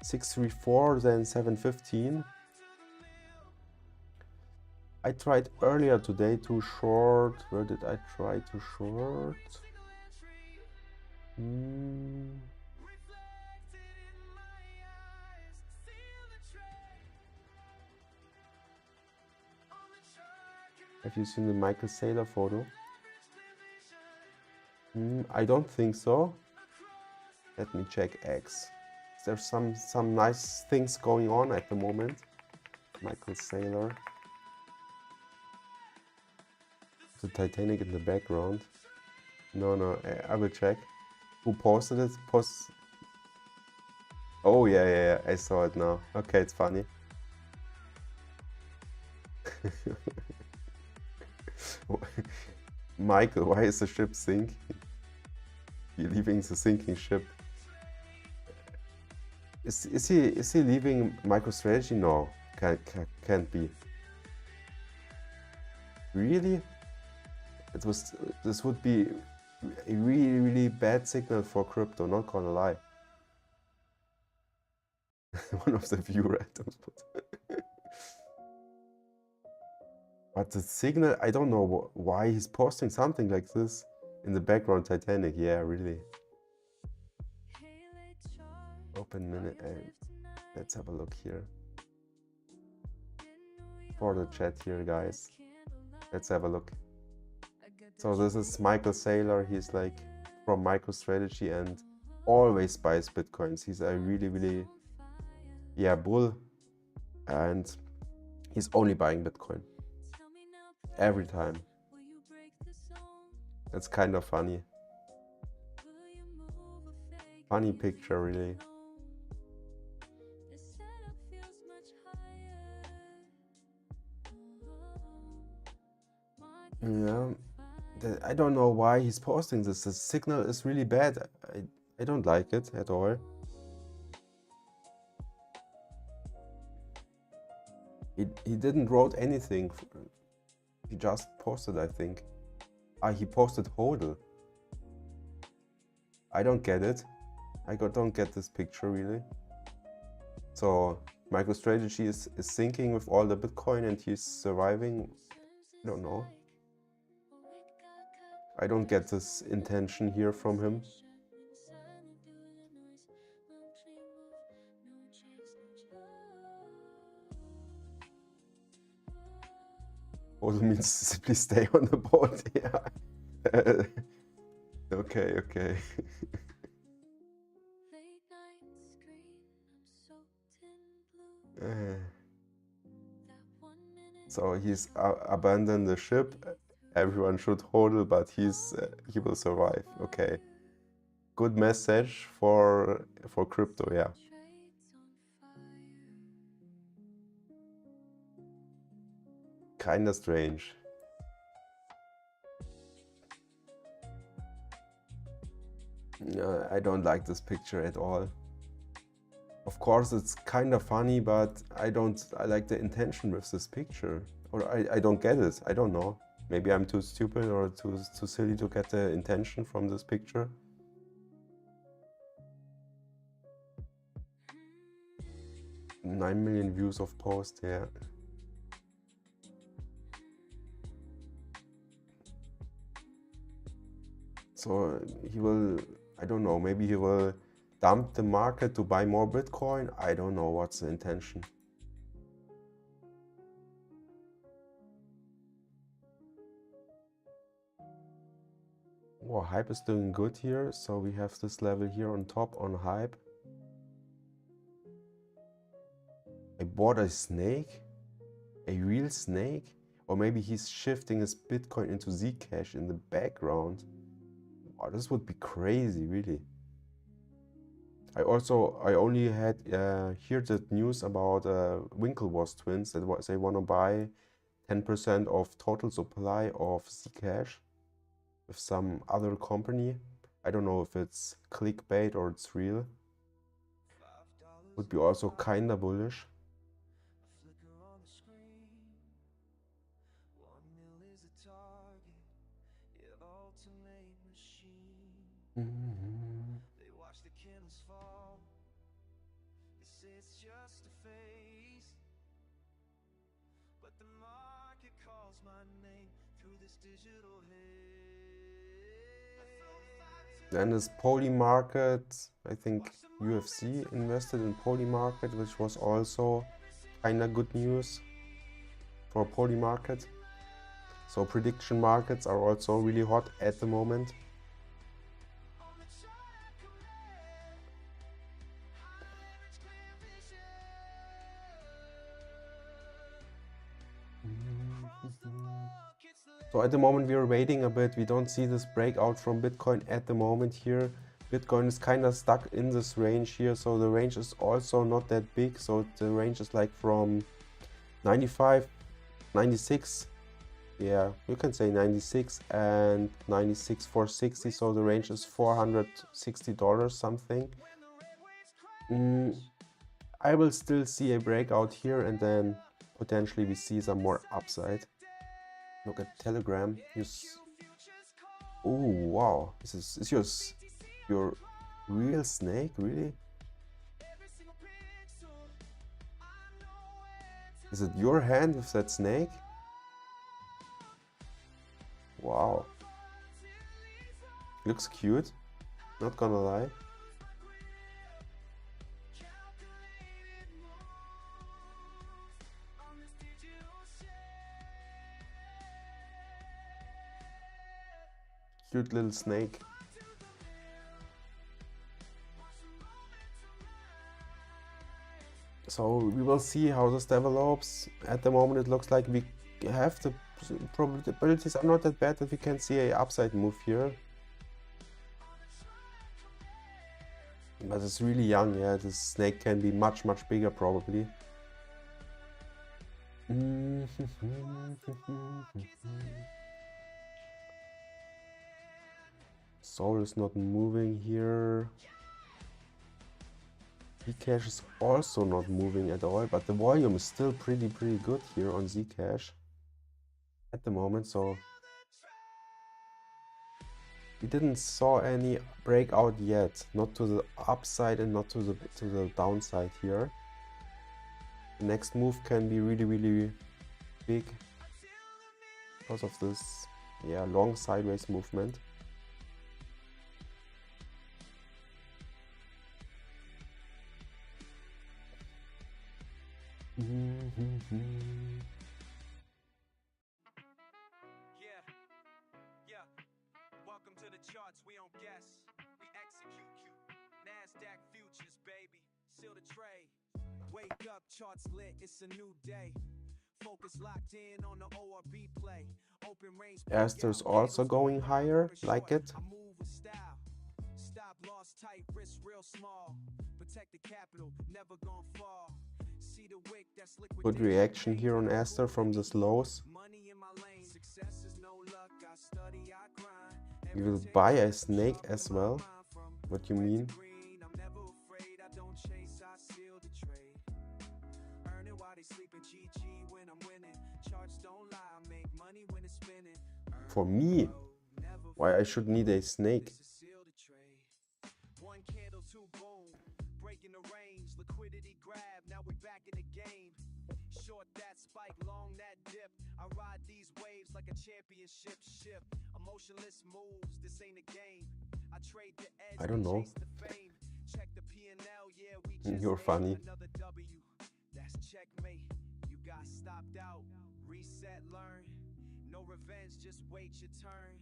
634, then 715. I tried earlier today to short. Where did I try to short? Have you seen the Michael Saylor photo? I don't think so. Let me check X. There's some nice things going on at the moment. Michael Saylor. The Titanic in the background. No, I will check. Who posted it? Oh yeah, I saw it now. Okay, it's funny. Michael, why is the ship sinking? You're leaving the sinking ship. Is he leaving MicroStrategy? No, can't be. Really? This would be a really bad signal for crypto, not gonna lie. One of the viewer items. But the signal, I don't know why he's posting something like this in the background. Titanic, yeah, really. Open minute, let's have a look here. For the chat here, guys. Let's have a look. So this is Michael Saylor. He's like from MicroStrategy and always buys Bitcoins. He's a really bull, and he's only buying Bitcoin. Every time. It's kind of funny. Funny picture, really. Yeah, I don't know why he's posting this. The signal is really bad. I don't like it at all. He didn't wrote anything. He just posted, I think. He posted HODL. I don't get it. Don't get this picture really. So MicroStrategy is sinking with all the Bitcoin and he's surviving. I don't know. I don't get this intention here from him. Also means simply stay on the boat. Yeah. Okay. So he's abandoned the ship. Everyone should hodl, but he will survive. Okay, good message for crypto. Yeah. Kinda strange. I don't like this picture at all. Of course, it's kind of funny, but I like the intention with this picture. Or I don't get it. I don't know. Maybe I'm too stupid or too silly to get the intention from this picture. Nine million views of post, yeah. So he will, I don't know, maybe he will dump the market to buy more Bitcoin. I don't know what's the intention. Oh, Hype is doing good here. So we have this level here on top on Hype. I bought a snake, a real snake, or maybe he's shifting his Bitcoin into Zcash in the background. Oh, this would be crazy, really. I only had heard the news about Winklevoss twins that they want to buy 10% of total supply of Zcash with some other company. I don't know if it's clickbait or it's real. Would be also kinda bullish. They watch the candles fall. They say it's just a phase, but the market calls my name through this digital haze. And this Polymarket, I think UFC invested in Polymarket, which was also kinda good news for Polymarket. So prediction markets are also really hot at the moment. So at the moment we are waiting a bit. We don't see this breakout from Bitcoin at the moment here. Bitcoin is kind of stuck in this range here, so the range is also not that big. So the range is like from 95, 96, yeah, you can say 96 and 96 460. So the range is $460 something. I will still see a breakout here, and then potentially we see some more upside. Look at Telegram. Oh wow! Is your real snake, really? Is it your hand with that snake? Wow. Looks cute. Not gonna lie. Cute little snake. So we will see how this develops. At the moment it looks like we have the probabilities are not that bad that we can see a upside move here. But it's really young, yeah, this snake can be much bigger probably. Soul is not moving here. Zcash is also not moving at all, but the volume is still pretty good here on Zcash at the moment. So we didn't saw any breakout yet, not to the upside and not to the downside here. The next move can be really big because of this, yeah, long sideways movement. Yeah. Welcome to the charts, we don't guess, we execute. NASDAQ futures, baby, seal the trade. Wake up, charts lit, it's a new day. focus locked in on the ORB play. Open range. Aster's also going higher, like it. I move with style. Stop loss tight, risk real small. Protect the capital, never gonna fall. See the wick that's liquid. Good reaction here on Aster from this lows. Money in my lane. Success is no luck. I study, I grind. We will buy a snake as well. What you mean? I'm never afraid. I don't chase, I seal the trade. Earn it while they sleeping. GG when I'm winning. Charts don't lie. I make money when it's spinning. For me, why I should need a snake? One candle, two boom. Breaking the range. Liquidity grab. Now we back in the game. Short that spike, long that dip. I ride these waves like a championship ship. Emotionless moves. This ain't a game. I trade the edge. I don't know. chase the fame. Check the P&L. Yeah, we just You're made funny. another W. That's checkmate. You got stopped out. Reset, learn. No revenge, just wait your turn.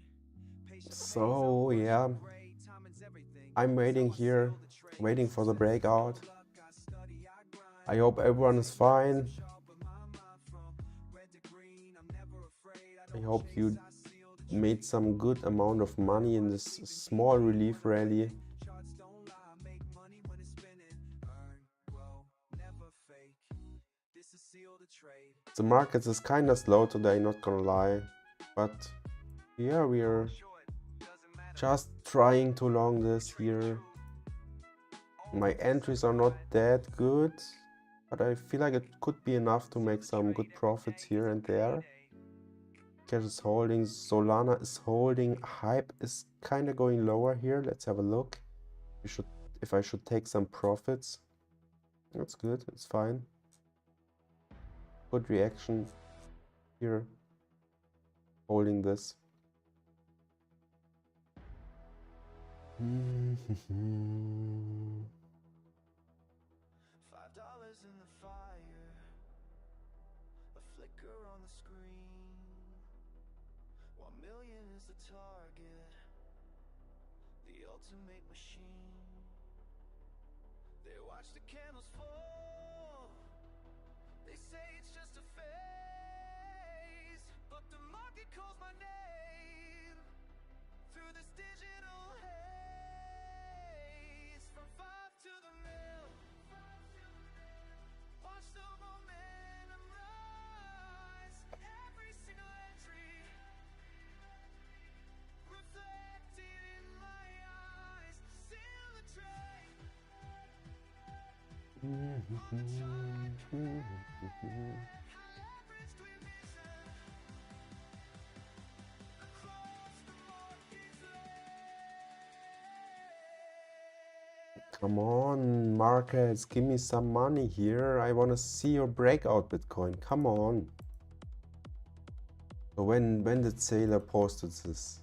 Patience So, pays off, yeah. grade, timing's everything. I'm waiting So I here, seal the trade. waiting for the breakout. Luck, I study, I grind. I hope everyone is fine. Sharp with my mind from red to green. I'm never afraid. I I don't hope chase, you I seal the made some good amount of money in this small relief rally. charts don't lie. Make money when it's spinning. Earn, grow, never fake. This is seal the trade. The market is kinda slow today, not gonna lie. But yeah, we are Short, doesn't matter. just trying to long this here. My entries are not that good, but I feel like it could be enough to make some good profits here and there. Cash is holding, Solana is holding, Hype is kinda going lower here. Let's have a look. If I should take some profits. That's good, it's fine. Good reaction here. Holding this. $5 in the fire, a flicker on the screen. 1 million is the target, the ultimate machine. They watch the candles fall, they say it's just a phase, but the market calls my name through this digital haze. From 5 to the mill, watch the momentum rise. Every single entry reflected in my eyes. Seal the trade. Average to vision across the market's Come on, markets, give me some money here. I want to see your breakout Bitcoin. Come on. So when did Sailor posted this?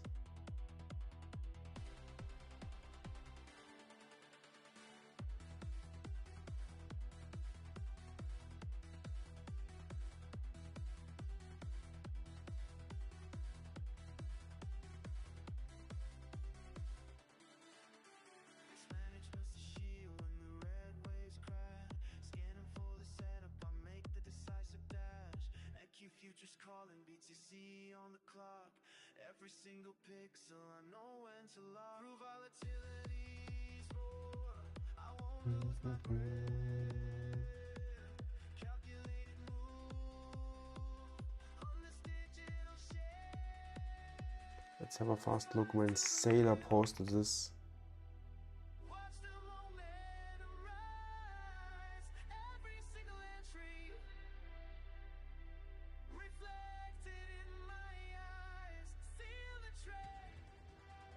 management's the shield when the red waves crash. Scanning for the setup, I make the decisive dash. EQ futures calling, BTC on the clock. Every single pixel, I know when to lock. Through volatility's roar, I won't lose my grip. Calculated move on this digital shit. Let's have a fast look when Sailor posted this. Watch the momentum rise. Every single entry reflected in my eyes. Seal the trade.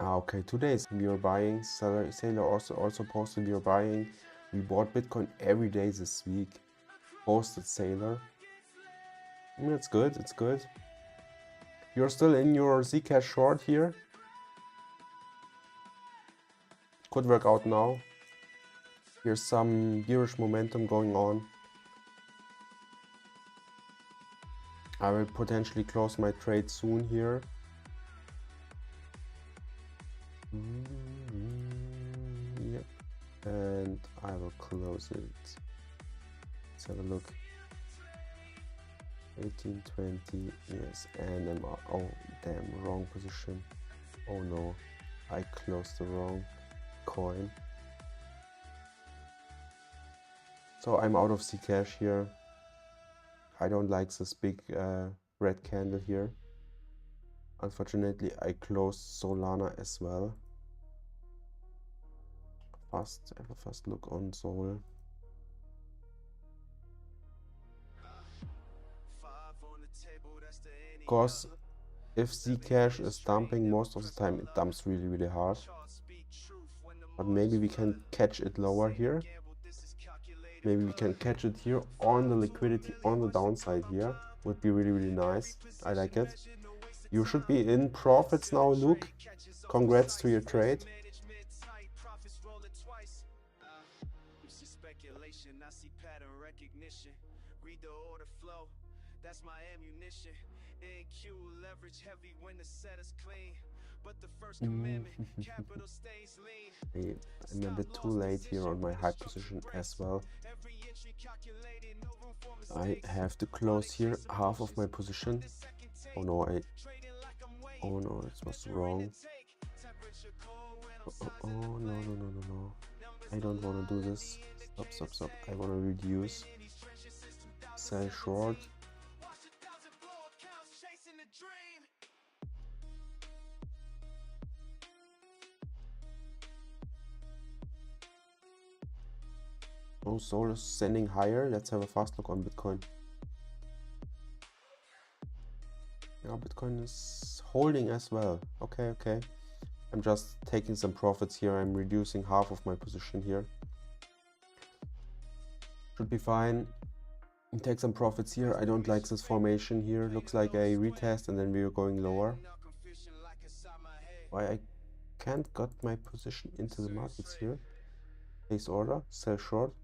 Okay, today is we are buying. Sailor also posted we are buying. We bought Bitcoin every day this week. Posted Sailor. It's good, it's good. You're still in your Zcash short here. Could work out now. Here's some bearish momentum going on. I will potentially close my trade soon here. Yep. And I will close it. Let's have a look. 1820, yes, and I'm oh damn, wrong position. Oh no, I closed the wrong coin. So I'm out of Zcash here. I don't like this big red candle here. Unfortunately, I closed Solana as well. Have a fast look on Sol. Because if Zcash is dumping, most of the time it dumps really hard. But maybe we can catch it lower here. Maybe we can catch it here on the liquidity on the downside here. Would be really nice. I like it. You should be in profits now, Luke. Congrats to your trade. That's my ammunition. NQ leverage heavy when the set is clean. But the first commandment, capital stays lean. I'm a bit too late here on my high position as well. I have to close here half of my position. Oh no, it was wrong. Oh no. I don't want to do this. Stop. I want to reduce. Sell short. Oh, Sol is sending higher. Let's have a fast look on Bitcoin. Yeah, Bitcoin is holding as well. Okay. I'm just taking some profits here. I'm reducing half of my position here. Should be fine. Take some profits here. I don't like this formation here. Looks like a retest and then we are going lower. Why I can't got my position into the markets here. Place order, sell short.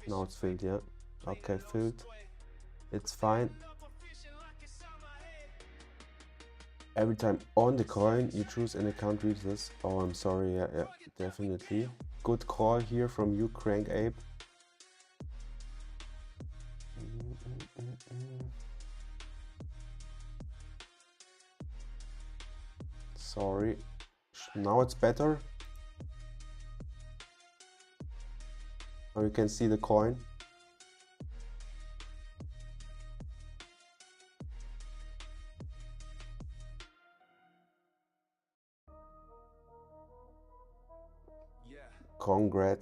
Now it's filled, yeah. Okay, filled. It's fine. Every time on the coin you choose and I can't read this. Oh, I'm sorry, yeah, definitely. Good call here from you, Crank Ape. Sorry. Now it's better. Now you can see the coin.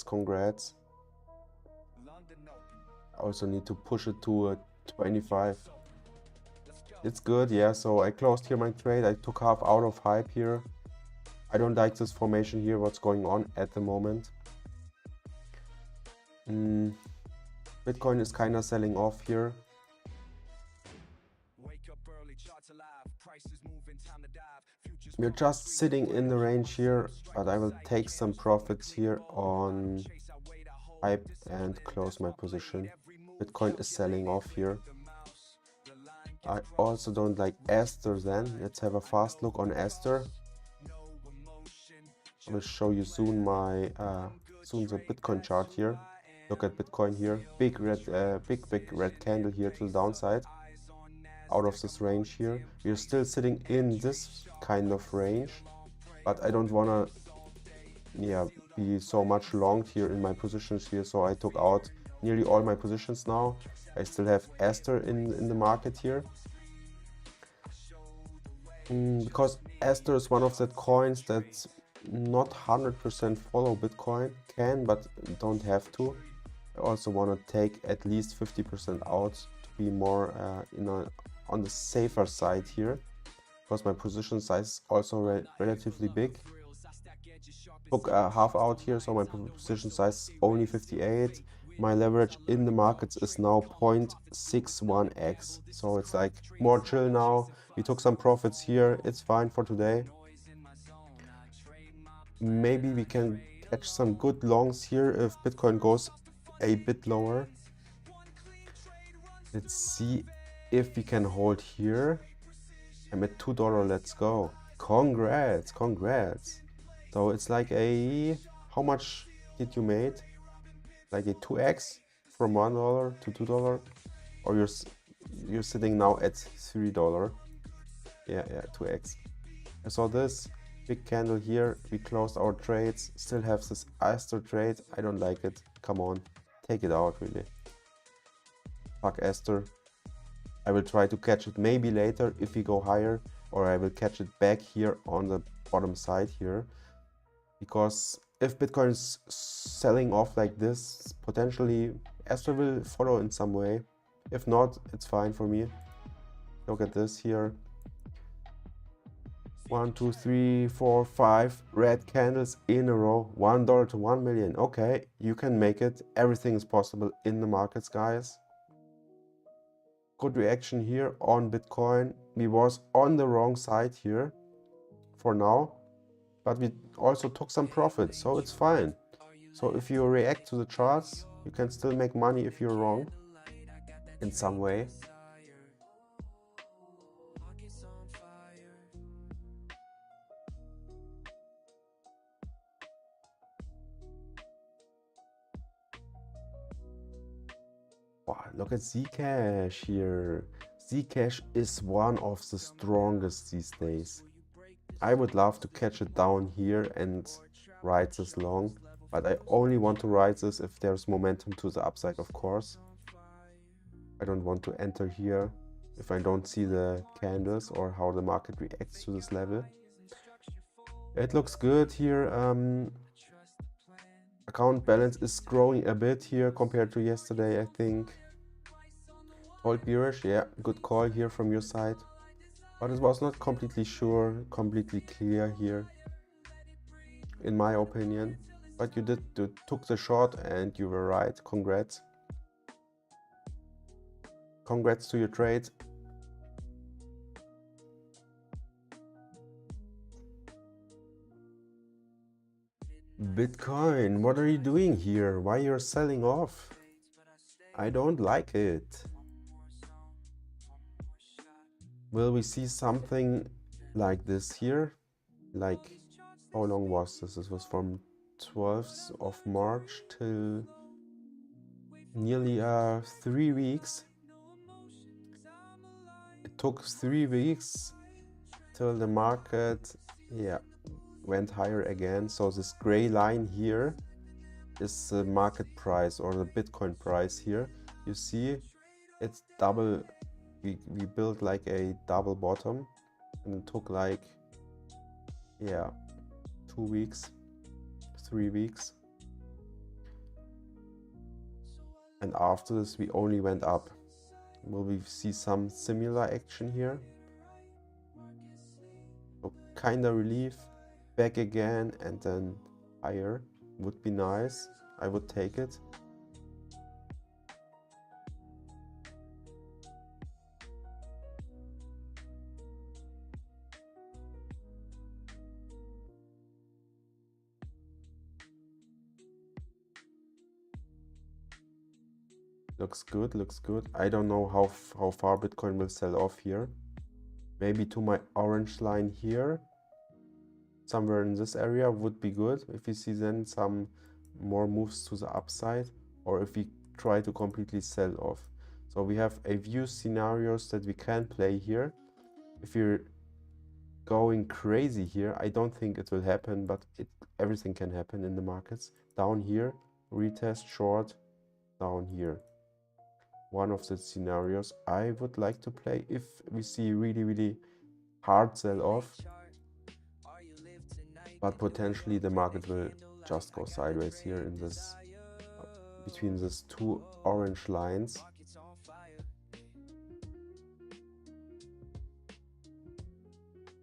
Congrats. I also need to push it to a 25. It's good, yeah. So I closed here my trade. I took half out of hype here. I don't like this formation here, what's going on at the moment. Bitcoin is kind of selling off here. We're just sitting in the range here, but I will take some profits here on hype and close my position. Bitcoin is selling off here. I also don't like Aster then. Let's have a fast look on Aster. I will show you soon my the Bitcoin chart here. Look at Bitcoin here. Big red candle here to the downside. Out of this range here. We're still sitting in this kind of range, but I don't wanna be so much long here in my positions here, so I took out nearly all my positions now. I still have Aster in the market here. Because Aster is one of the coins that's not 100% follow Bitcoin, can but don't have to. I also want to take at least 50% out to be more on the safer side here, because my position size is also relatively big. Took half out here, so my position size is only 58. My leverage in the markets is now 0.61x, so it's like more chill now. We took some profits here, it's fine for today. Maybe we can catch some good longs here if Bitcoin goes a bit lower. Let's see if we can hold here. I'm at $2, let's go. Congrats. So it's like a, how much did you made? Like a 2x from $1 to $2. or you're sitting now at $3. Yeah, 2x. I saw this big candle here. We closed our trades. Still have this Aster trade. I don't like it. Come on, take it out, really. Fuck Aster. I will try to catch it maybe later if we go higher, or I will catch it back here on the bottom side here. Because if Bitcoin is selling off like this, potentially Aster will follow in some way. If not, it's fine for me. Look at this here. 1, 2, 3, 4, 5 red candles in a row. $1 to 1 million. Okay, you can make it. Everything is possible in the markets, guys. Good reaction here on Bitcoin. We was on the wrong side here for now, but we also took some profit, so it's fine. So if you react to the charts, you can still make money if you're wrong in some way. Wow, look at Zcash here. Zcash is one of the strongest these days. I would love to catch it down here and ride this long, but I only want to ride this if there's momentum to the upside, of course. I don't want to enter here if I don't see the candles or how the market reacts to this level. It looks good here. Account balance is growing a bit here compared to yesterday, I think. Hold bearish, yeah, good call here from your side. But it was not completely completely clear here, in my opinion. But you took the shot and you were right. Congrats. Congrats to your trade. Bitcoin, what are you doing here? Why you're selling off? I don't like it. Will we see something like this here? Like, how long was this? This was from 12th of March till nearly 3 weeks. It took 3 weeks till the market, yeah, went higher again. So this gray line here is the market price or the Bitcoin price here. You see, it's double. We built like a double bottom, and it took like, yeah, 2 weeks, 3 weeks. And after this, we only went up. Will we see some similar action here? So kind of relief, back again, and then higher would be nice. I would take it. Looks good, looks good. I don't know how far Bitcoin will sell off here. Maybe to my orange line here. Somewhere in this area would be good if we see then some more moves to the upside, or if we try to completely sell off. So we have a few scenarios that we can play here. If you're going crazy here, I don't think it will happen, but everything can happen in the markets. Down here, retest short, down here. One of the scenarios I would like to play if we see really hard sell off, but potentially the market will just go sideways here in this between these two orange lines.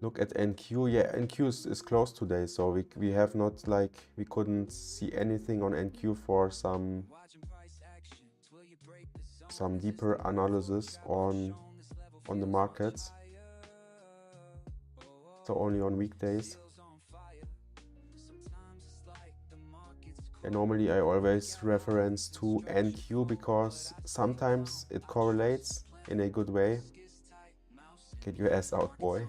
Look at NQ. Yeah, NQ is closed today, so we have not, like, we couldn't see anything on NQ for some deeper analysis on the markets. So only on weekdays. And normally I always reference to NQ because sometimes it correlates in a good way. Get your ass out, boy.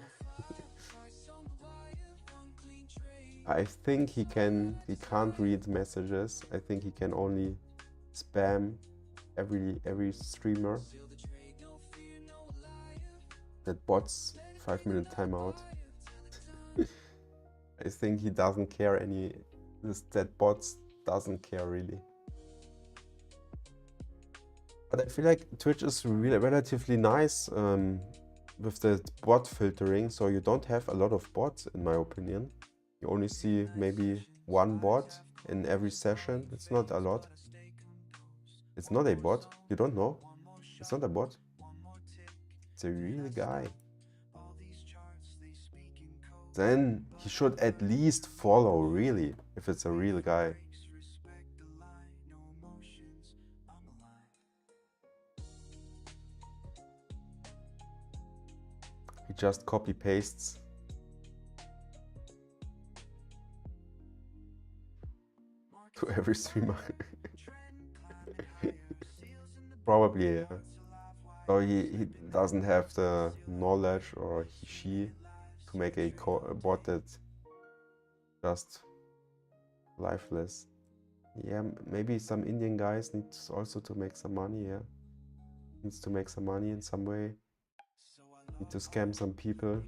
I think he can't read messages. I think he can only spam every streamer that bots 5-minute timeout. I think he doesn't care that bots doesn't care really. But I feel like Twitch is really relatively nice with the bot filtering, so you don't have a lot of bots in my opinion. You only see maybe one bot in every session. It's not a lot. It's not a bot. You don't know. It's not a bot. It's a real guy. Then he should at least follow, really, if it's a real guy. He just copy pastes. To every streamer. Probably, yeah. So he doesn't have the knowledge, or she, to make a bot that's just lifeless. Yeah, maybe some Indian guys need also to make some money, yeah. Needs to make some money in some way. Need to scam some people.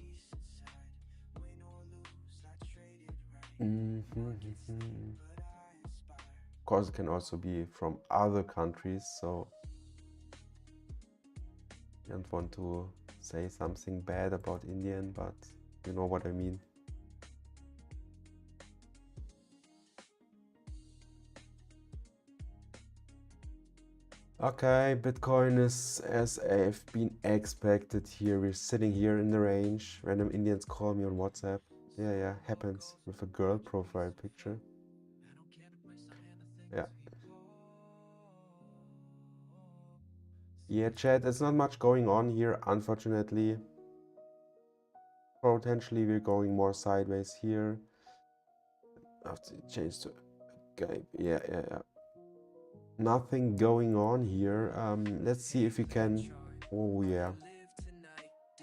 Of course, it can also be from other countries, so I don't want to say something bad about Indian, but you know what I mean. Okay, Bitcoin is as I've been expected here. We're sitting here in the range. Random Indians call me on WhatsApp. Yeah, happens with a girl profile picture. Yeah, chat, there's not much going on here, unfortunately. Potentially we're going more sideways here. I have to change to okay, yeah. Nothing going on here. Let's see if we can. Oh yeah.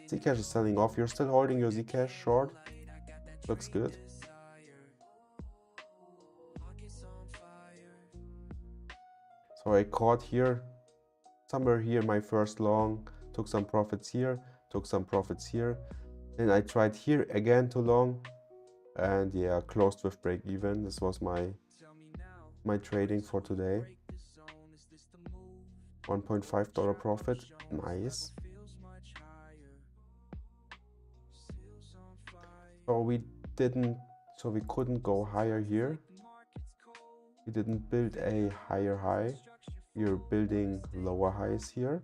Zcash is selling off. You're still holding your Zcash short. Looks good. So I caught here, somewhere here, my first long, took some profits here, took some profits here. Then I tried here again to long, and yeah, closed with break even. This was my trading for today. $1.5 profit, nice. So we couldn't go higher here. We didn't build a higher high. We're building lower highs here.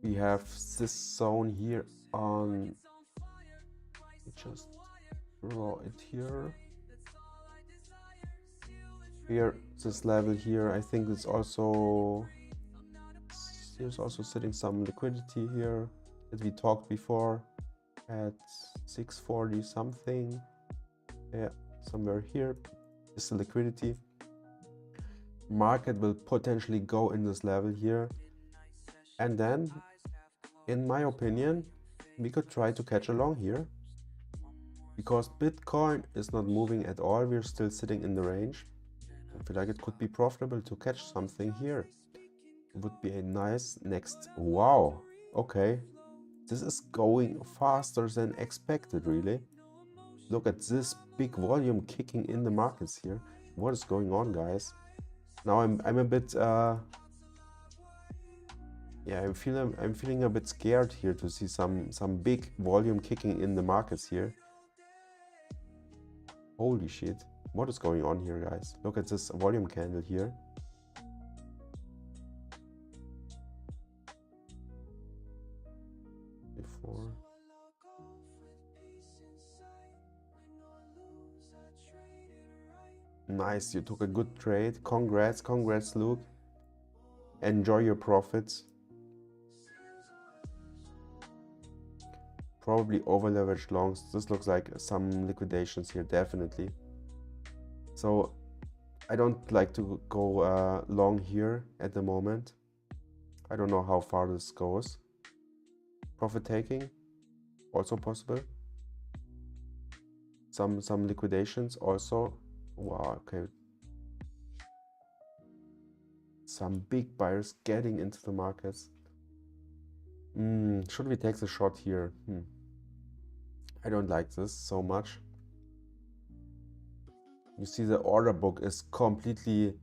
We have this zone here on, just draw it here. Here, this level here, I think there's also sitting some liquidity here that we talked before at 640 something. Yeah, somewhere here is the liquidity. Market will potentially go in this level here, and then in my opinion we could try to catch along here, because Bitcoin is not moving at all. We're still sitting in the range. I feel like it could be profitable to catch something here. It would be a nice next. Wow, okay, this is going faster than expected, really. Look at this big volume kicking in the markets here. What is going on, guys? Now I'm a bit yeah, I'm feeling a bit scared here to see some big volume kicking in the markets here. Holy shit, what is going on here, guys? Look at this volume candle here. Before. Nice, you took a good trade. Congrats, Luke. Enjoy your profits. Probably over leveraged longs. This looks like some liquidations here, definitely. So I don't like to go long here at the moment. I don't know how far this goes. Profit taking, also possible. Some liquidations also. Wow, okay. some big buyers getting into the markets. Should we take the short here? I don't like this so much. You see the order book is completely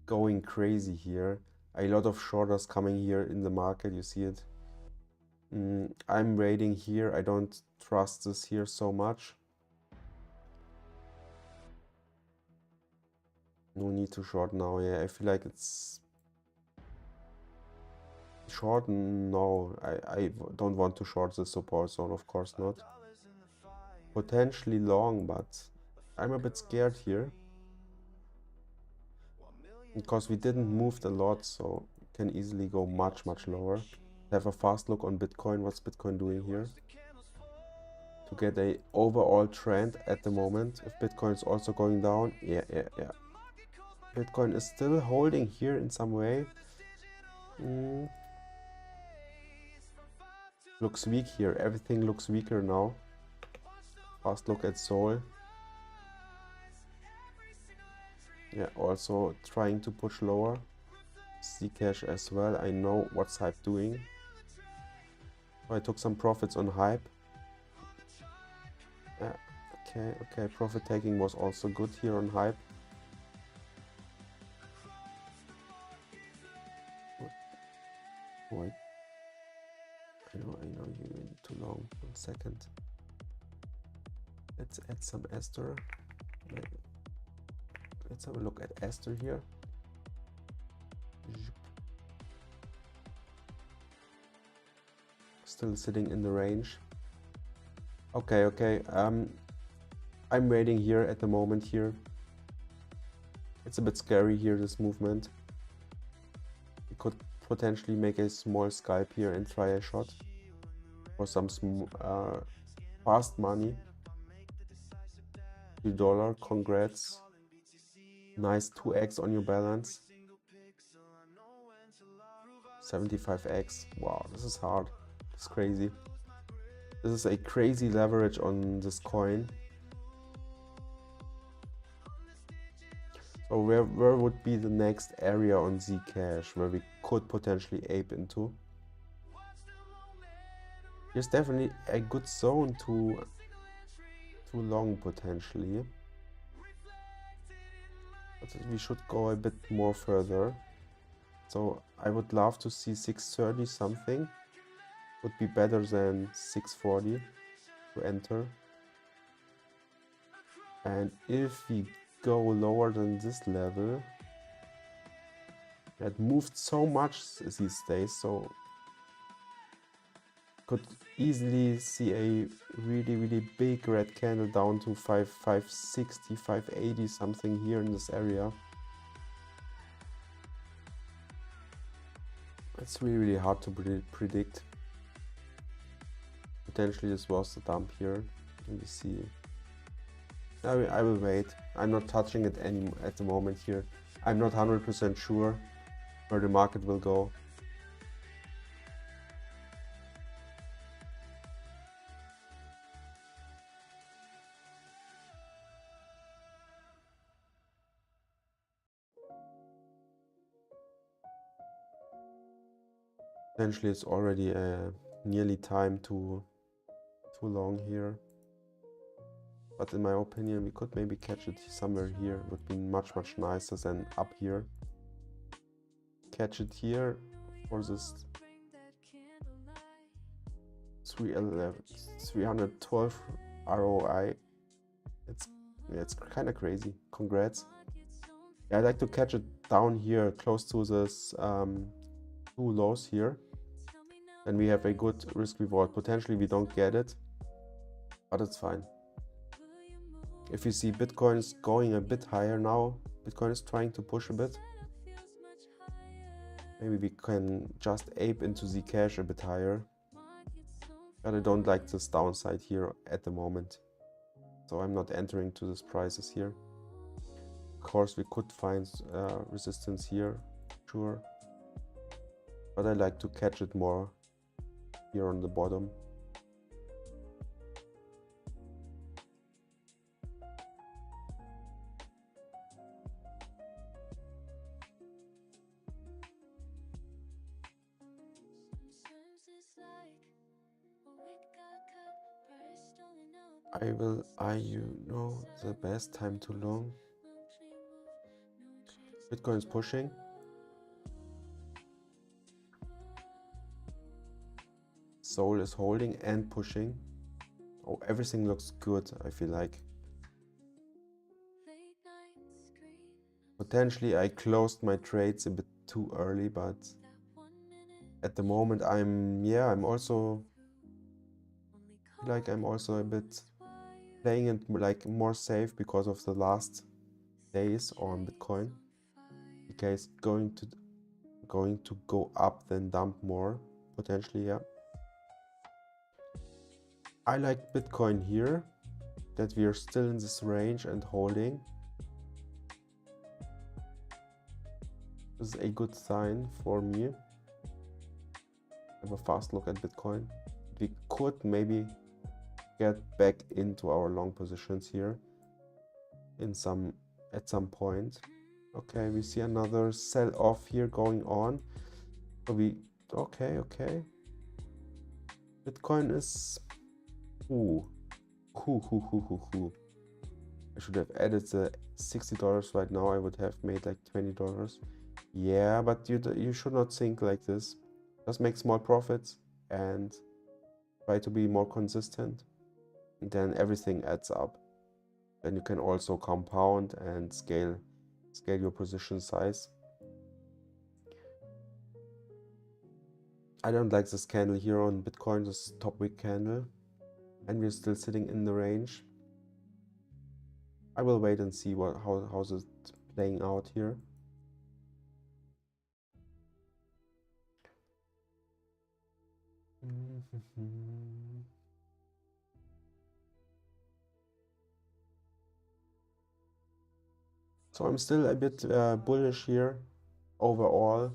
going crazy here. A lot of shorters coming here in the market, you see it. I'm waiting here. I don't trust this here so much. No need to short now. Yeah, I feel like it's short. No, I don't want to short the support zone, of course not. Potentially long, but I'm a bit scared here because we didn't move a lot, so it can easily go much lower. Have a fast look on Bitcoin. What's Bitcoin doing here? To get a overall trend at the moment. If Bitcoin is also going down, yeah. Bitcoin is still holding here in some way. Looks weak here. Everything looks weaker now. Fast look at Sol. Yeah, also trying to push lower. Zcash as well. I know what's Hype doing. So I took some profits on Hype. Yeah, okay. Profit taking was also good here on Hype. Wait. I know you went too long. 1 second. Let's add some Ester. Let's have a look at Ester here. Still sitting in the range. Okay. I'm waiting here at the moment here. It's a bit scary here, this movement. We could potentially make a small scalp here and try a shot for some fast money. $3, congrats. Nice 2x on your balance. 75x. Wow, this is hard. It's crazy. This is a crazy leverage on this coin. So where would be the next area on Zcash where we could potentially ape into? Here's definitely a good zone to long potentially. But we should go a bit more further. So I would love to see 630 something. Would be better than 640 to enter. And if we go lower than this level, it moved so much these days, so could easily see a really big red candle down to 560, 580 something here in this area. It's really hard to predict. Potentially this was the dump here. Let me see. I will wait. I'm not touching it at the moment here. I'm not 100% sure where the market will go. Potentially it's already nearly time to too long here. But in my opinion, we could maybe catch it somewhere here. It would be much nicer than up here. Catch it here for this 312 ROI. It's kind of crazy. Congrats. Yeah, I'd like to catch it down here, close to this two lows here. Then we have a good risk reward. Potentially we don't get it, but it's fine. If you see Bitcoin is going a bit higher now, Bitcoin is trying to push a bit. Maybe we can just ape into Zcash a bit higher. But I don't like this downside here at the moment. So I'm not entering to these prices here. Of course we could find resistance here, sure. But I like to catch it more here on the bottom. you know the best time to long. Bitcoin is pushing. Soul is holding and pushing. Oh, everything looks good, I feel like. Potentially I closed my trades a bit too early, but at the moment I'm also I'm also a bit playing it like more safe because of the last days on Bitcoin. In case going to go up then dump more potentially, yeah. I like Bitcoin here, that we are still in this range and holding. This is a good sign for me. Have a fast look at Bitcoin. We could maybe get back into our long positions here at some point. Okay, we see another sell-off here going on. So okay. Bitcoin is I should have added the $60 right now. I would have made like $20. Yeah, but you should not think like this. Just make small profits and try to be more consistent. And then everything adds up. Then you can also compound and scale your position size. I don't like this candle here on Bitcoin, this top wick candle. And we're still sitting in the range. I will wait and see how's it playing out here. So I'm still a bit bullish here overall.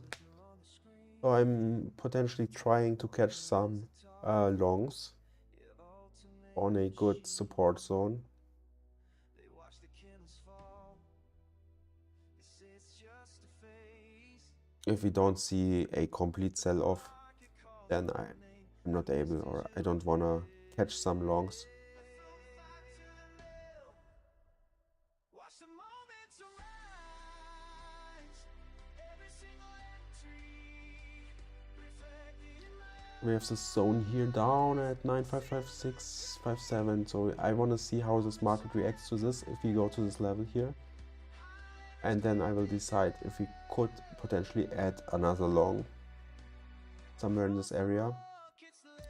So I'm potentially trying to catch some longs on a good support zone. If we don't see a complete sell-off, then I'm not able, or I don't want to catch some longs. We have this zone here down at 9.55657, so I want to see how this market reacts to this if we go to this level here. And then I will decide if we could potentially add another long somewhere in this area.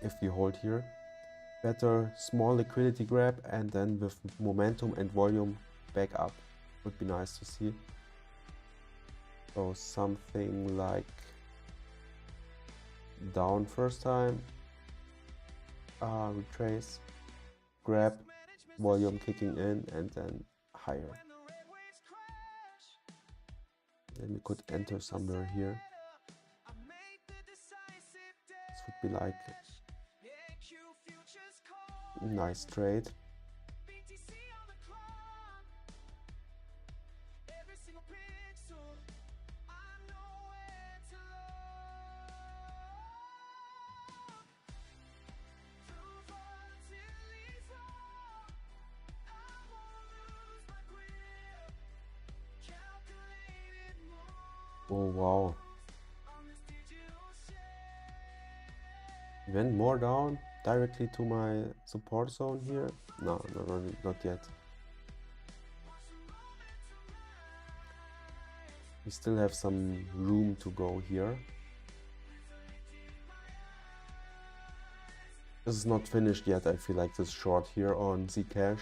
If we hold here, better small liquidity grab and then with momentum and volume back up would be nice to see. So something like down first time, retrace, grab, volume kicking in, and then higher. Then we could enter somewhere here. This would be like a nice trade. Oh wow. Went more down directly to my support zone here. No, not yet. We still have some room to go here. This is not finished yet, I feel like, this short here on Zcash.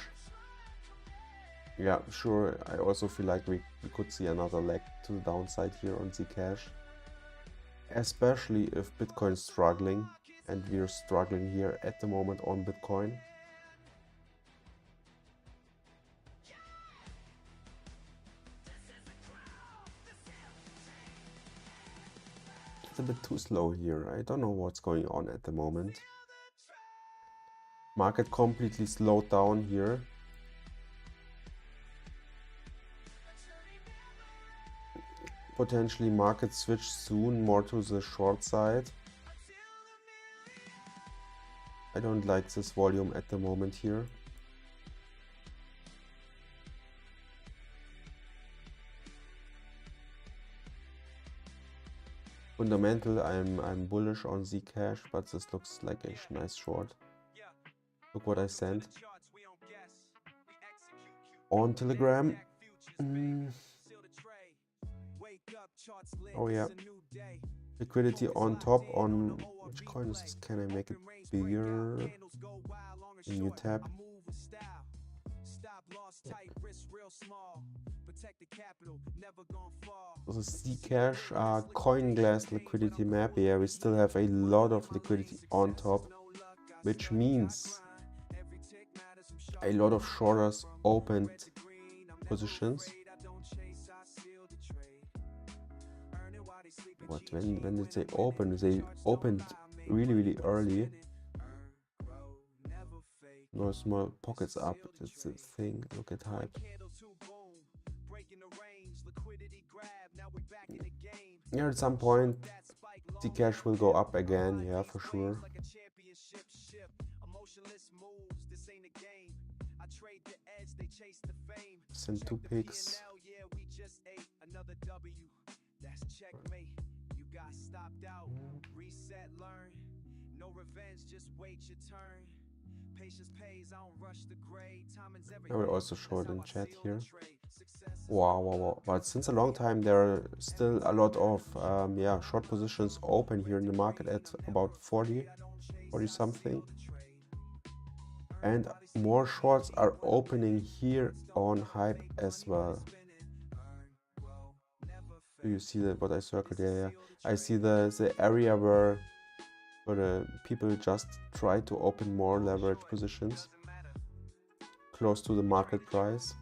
Yeah, sure, I also feel like we could see another leg to the downside here on Zcash. Especially if Bitcoin is struggling, and we're struggling here at the moment on Bitcoin. It's a bit too slow here. I don't know what's going on at the moment. Market completely slowed down here. Potentially market switch soon more to the short side. I don't like this volume at the moment here. Fundamental, I'm bullish on Zcash, but this looks like a nice short. Look what I sent. On Telegram. Oh yeah. Liquidity on top. On which coin is this? Can I make it bigger? A new tab. This is Zcash CoinGlass liquidity map. Yeah, we still have a lot of liquidity on top, which means a lot of shorters opened positions. What, when did they open? They opened really early. No small pockets up. That's the thing. Look at hype. Yeah, at some point Zcash will go up again, yeah, for sure. Send 2 picks. I will also show it in chat here. Wow. But since a long time there are still a lot of short positions open here in the market at about 40 something. And more shorts are opening here on hype as well. Do you see that what I circled? Yeah. I see the area where the people just try to open more leverage positions close to the market price.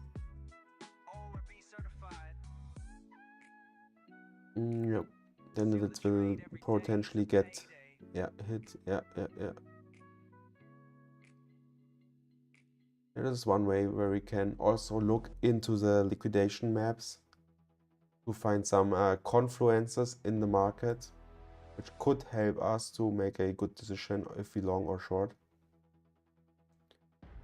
Yeah, then it will potentially get hit. Yeah. There is one way where we can also look into the liquidation maps to find some confluences in the market, which could help us to make a good decision if we long or short.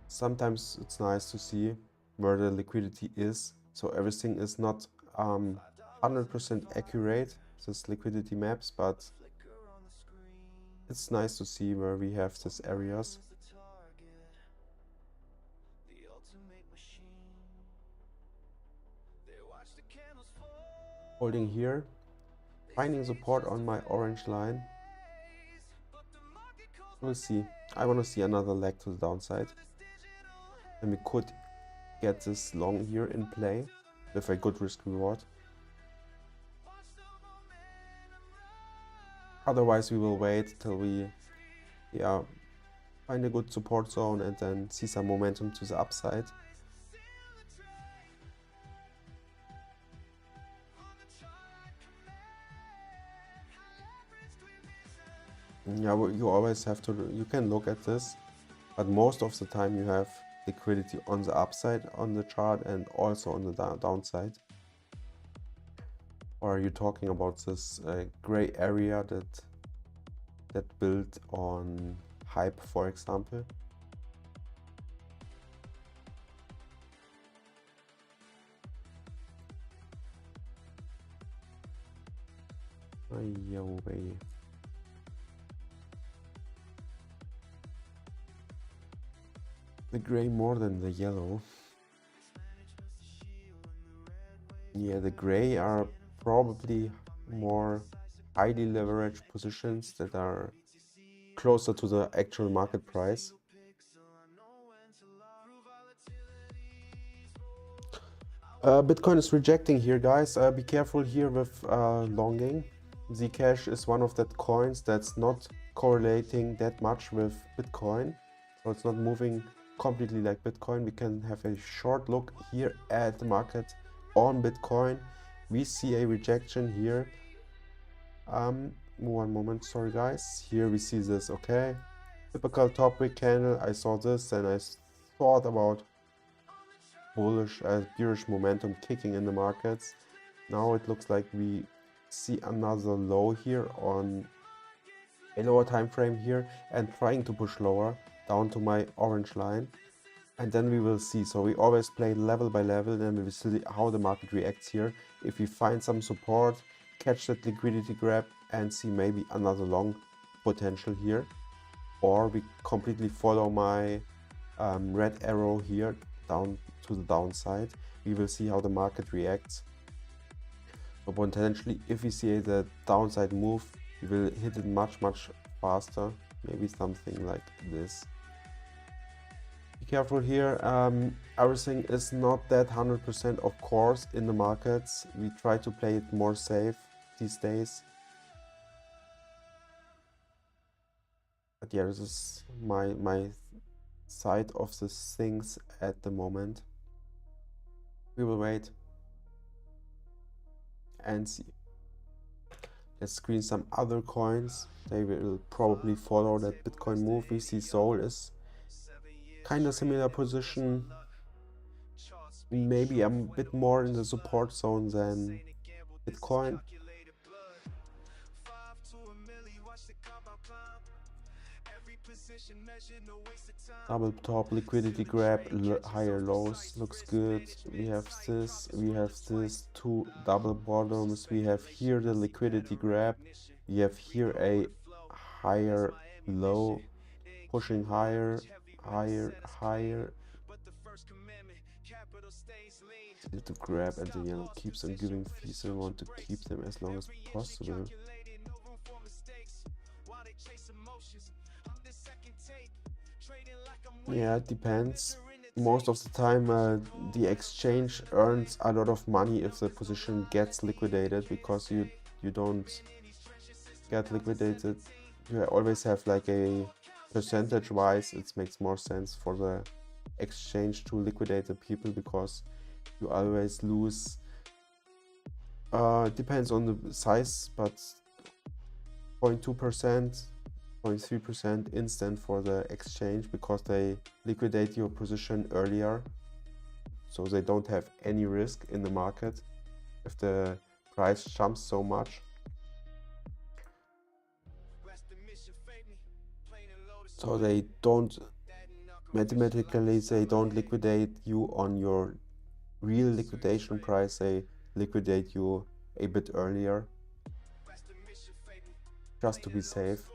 Sometimes it's nice to see where the liquidity is, so everything is not 100% accurate, this liquidity maps, but it's nice to see where we have these areas. Holding here, finding support on my orange line. We'll see. I want to see another leg to the downside. And we could get this long here in play with a good risk reward. Otherwise we will wait till we find a good support zone and then see some momentum to the upside. Yeah, you always have to, you can look at this, but most of the time you have liquidity on the upside on the chart and also on the downside. Or are you talking about this gray area that built on hype, for example? Way. The gray more than the yellow. Yeah, the gray are probably more highly leveraged positions that are closer to the actual market price. Bitcoin is rejecting here, guys. Be careful here with longing. Zcash is one of that coins that's not correlating that much with Bitcoin, so it's not moving completely like Bitcoin. We can have a short look here at the market on Bitcoin. We see a rejection here. One moment, sorry guys. Here we see this, okay? Typical top wick candle. I saw this and I thought about bullish, bearish momentum kicking in the markets. Now it looks like we see another low here on a lower time frame here and trying to push lower down to my orange line, and then we will see. So we always play level by level, then we will see how the market reacts here. If we find some support catch that liquidity grab and see maybe another long potential here, or we completely follow my red arrow here down to the downside. We will see how the market reacts. So potentially, if we see the downside move, we will hit it much faster, maybe something like this. Be careful here, everything is not that 100% of course in the markets. We try to play it more safe these days. But yeah, this is my side of the things at the moment. We will wait and see. Let's screen some other coins. They will probably follow that Bitcoin move. We see Sol is kind of similar position. Maybe I'm a bit more in the support zone than Bitcoin. Double top, liquidity grab, higher lows, looks good. We have this, two double bottoms. We have here the liquidity grab. We have here a higher low, pushing higher. To grab, and the yellow keeps on giving fees, so we want to keep them as long as possible. Yeah, it depends. Most of the time the exchange earns a lot of money if the position gets liquidated, because you don't get liquidated. You always have like a percentage wise, it makes more sense for the exchange to liquidate the people, because you always lose, depends on the size, but 0.2%, 0.3% instant for the exchange, because they liquidate your position earlier, so they don't have any risk in the market if the price jumps so much. So they don't, mathematically, they don't liquidate you on your real liquidation price, they liquidate you a bit earlier, just to be safe.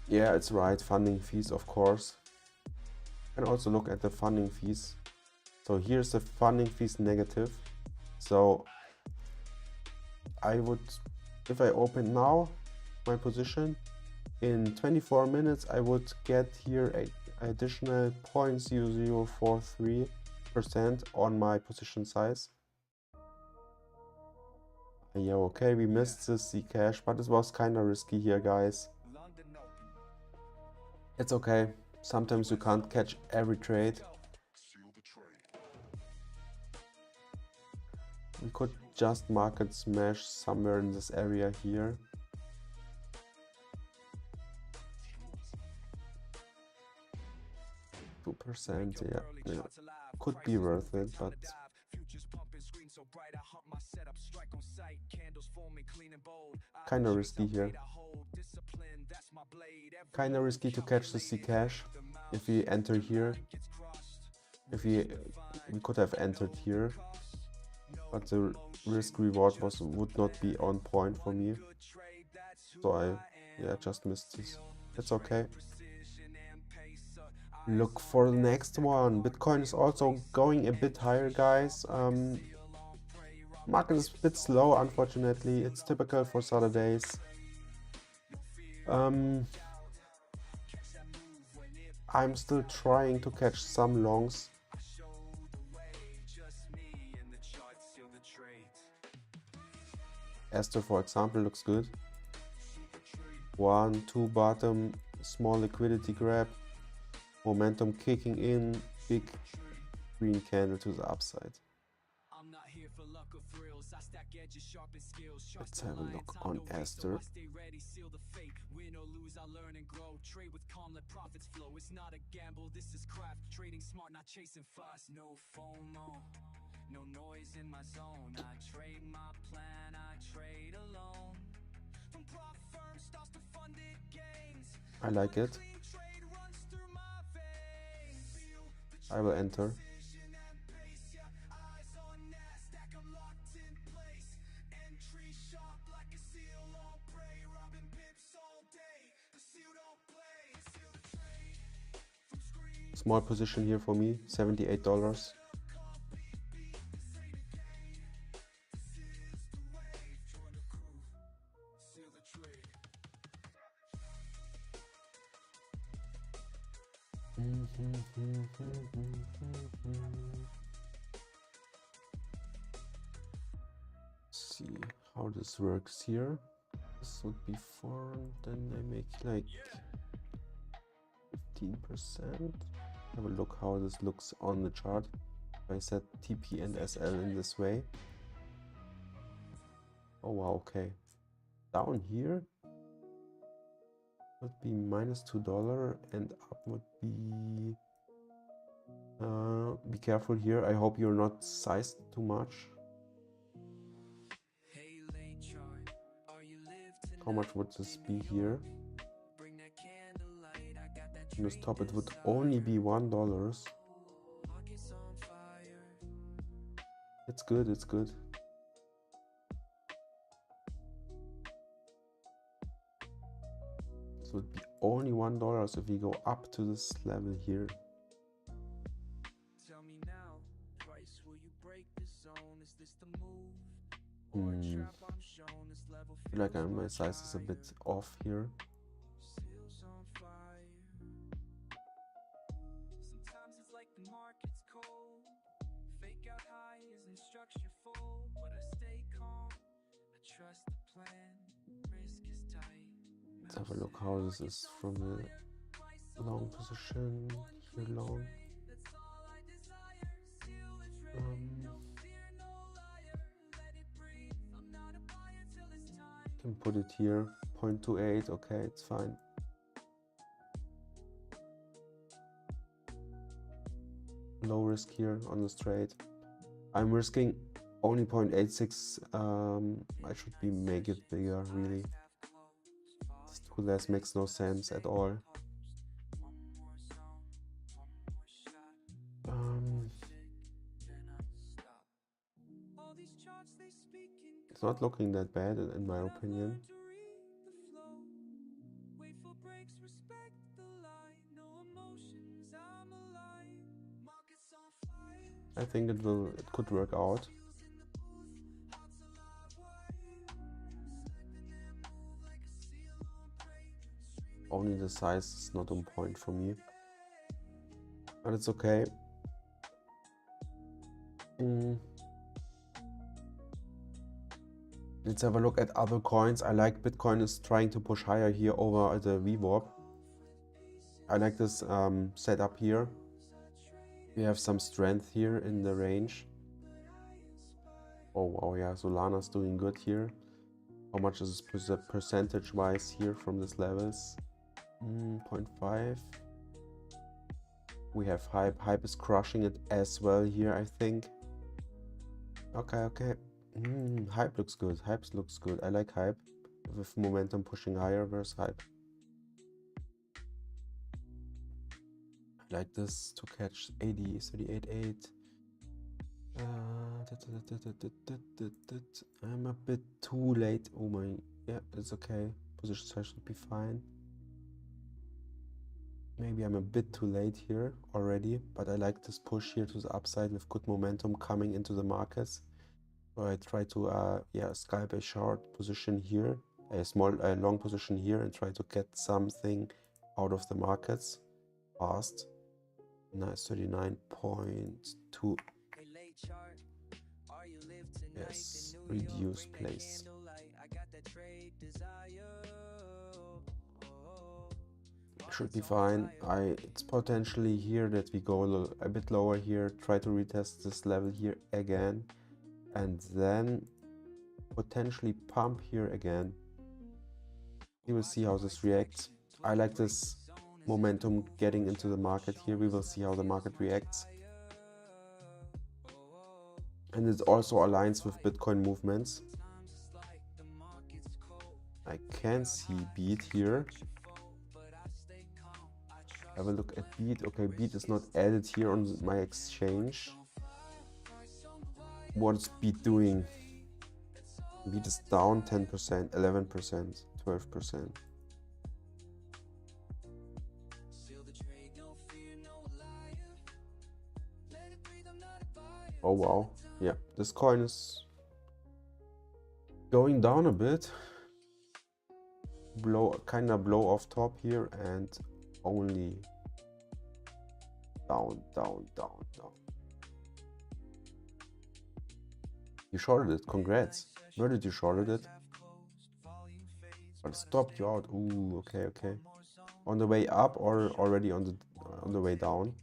Yeah, it's right, funding fees, of course. You can also look at the funding fees. So here's the funding fees negative. So I would, if I open now my position, in 24 minutes I would get here a additional 0.0043% on my position size. Yeah, okay, we missed the Zcash, but it was kind of risky here, guys. It's okay, sometimes you can't catch every trade. We could just market smash somewhere in this area here. %, yeah, could be worth it, but kind of risky here. Kind of risky to catch the Zcash if we enter here. If we could have entered here, but the risk reward would not be on point for me, so I just missed this. It's okay. Look for the next one. Bitcoin is also going a bit higher, guys. Market is a bit slow, unfortunately. It's typical for Saturdays. I'm still trying to catch some longs. Aster, for example, looks good. 1, 2 bottom, small liquidity grab, momentum kicking in, big green candle to the upside. Let's have a look on Aster. I learn and grow, trade with calm, let profits flow. It's not a gamble, this is craft. Trading smart, not chasing fast. No FOMO, no noise in my zone. I trade my plan, I trade alone. From prop firms I like it. I will enter. Small position here for me, $78. See how this works here. This would be 4, and then I make like 15%. Have a look how this looks on the chart. I set TP and SL in this way. Oh wow, okay. Down here would be -$2 and up would be careful here. I hope you're not sized too much. How much would this be here? On this top it would only be $1. It's good, it's good. This would be only $1 if we go up to this level here. I feel like my size is a bit off here. Let's have a look how this is from the long position. Here long. Can put it here, 0.28, okay, it's fine. Low risk here on the straight. I'm risking only 0.86. I should make it bigger, really. This 2 less makes no sense at all. It's not looking that bad in my opinion. I think it could work out. Only the size is not on point for me, but it's okay. Let's have a look at other coins. I like Bitcoin is trying to push higher here over the VWAP. I like this setup here. We have some strength here in the range. Oh wow, yeah, Solana's doing good here. How much is this percentage wise here from these levels? 0.5. We have Hype. Hype is crushing it as well here, I think. Okay. Hype looks good. Hype looks good. I like Hype. With momentum pushing higher versus Hype. I like this to catch 80, 38.8. I'm a bit too late. Oh my, yeah, it's okay. Position size should be fine. Maybe I'm a bit too late here already, but I like this push here to the upside with good momentum coming into the markets. So I try to scalp a short position here, a long position here, and try to get something out of the markets fast. Nice, 39.2. Yes, reduce place. Should be fine. It's potentially here that we go a bit lower here, try to retest this level here again, and then potentially pump here again. We will see how this reacts. I like this momentum getting into the market here. We will see how the market reacts. And it also aligns with Bitcoin movements. I can see beat here. Have a look at beat. Okay, beat is not added here on my exchange. What is beat doing? Beat is down 10%, 11%, 12%. Oh wow, yeah, this coin is going down a bit. Kind of blow off top here and only down, down, down, down. You shorted it, congrats. Where did you shorted it? But it stopped you out. Ooh, okay, okay. On the way up or already on the way down?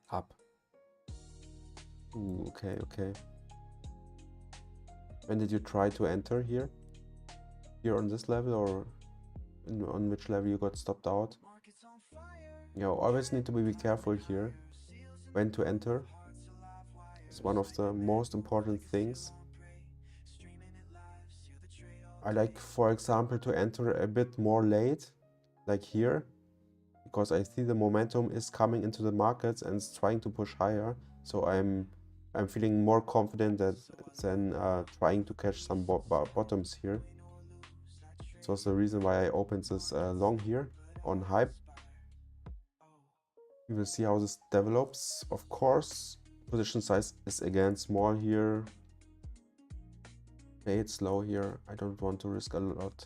Up. Ooh, okay, okay. When did you try to enter here? Here on this level or on which level you got stopped out? You always need to be careful here when to enter. It's one of the most important things. I like, for example, to enter a bit more late, like here, because I see the momentum is coming into the markets and it's trying to push higher. So I'm feeling more confident than trying to catch some bottoms here. So that's the reason why I opened this long here on hype. We will see how this develops. Of course, position size is again small here. Okay, it's low here. I don't want to risk a lot.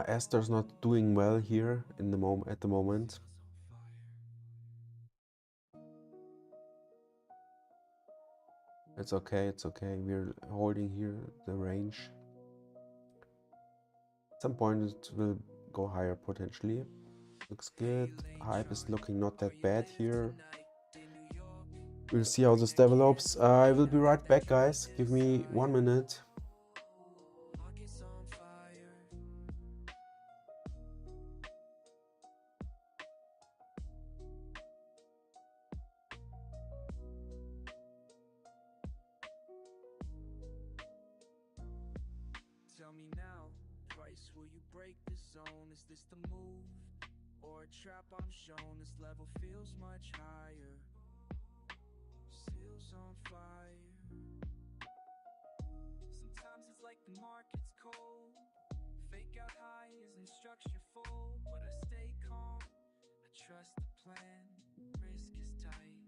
Esther's not doing well here at the moment. It's okay, it's okay. We're holding here the range. At some point it will go higher potentially. Looks good. Hype is looking not that bad here. We'll see how this develops. I will be right back, guys. Give me 1 minute. Tell me now, Price, will you break the zone? Is this the move or a trap I'm shown? This level feels much higher. Seals on fire. Sometimes it's like the market's cold. Fake out high isn't structureful, but I stay calm. I trust the plan. Risk is tight.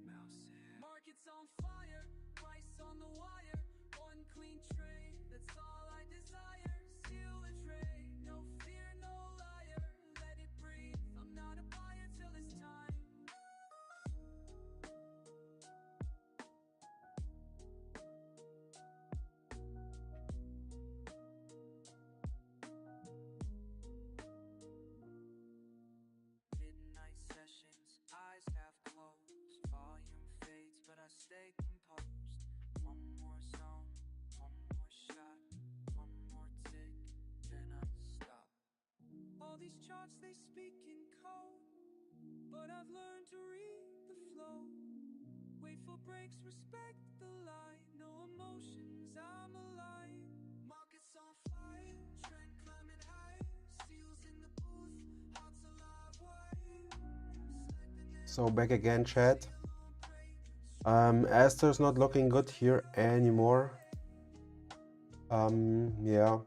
Mouse said. Market's on fire. Price on the wire. One clean trade. That's all I desire. Seal the trade. No fear, no liar. Let it breathe. I'm not a buyer till it's time. Midnight sessions, eyes half closed. Volume fades, but I stay composed. One more zone, one more shot, one more tick, then I stop. All these charts, they speak in code, but I've learned to read the flow. Wait for breaks, respect the light. No emotions, I'm alive. Markets on fire, trend climbing high. Seals in the booth, hearts alive wide. So back again, chat. Esther's not looking good here anymore. Yeah.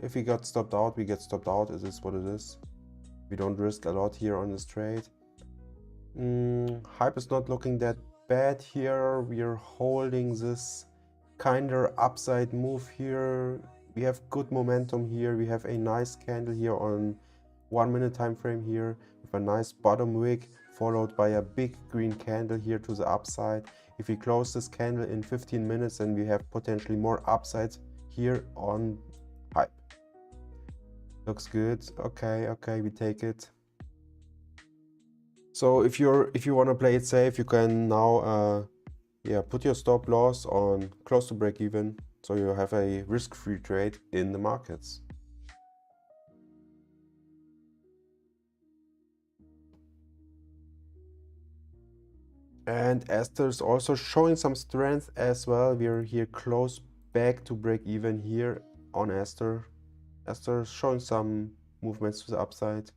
If we got stopped out, we get stopped out. It is what it is. We don't risk a lot here on this trade. Hype is not looking that bad here. We are holding this kind of upside move here. We have good momentum here. We have a nice candle here on 1 minute time frame here with a nice bottom wick followed by a big green candle here to the upside. If we close this candle in 15 minutes, then we have potentially more upsides here on hype. Looks good. Okay, okay, we take it. So if you want to play it safe, you can now yeah, put your stop loss on close to break even, so you have a risk-free trade in the markets. And Esther's also showing some strength as well. We're here close back to break even here on Esther. Esther's showing some movements to the upside.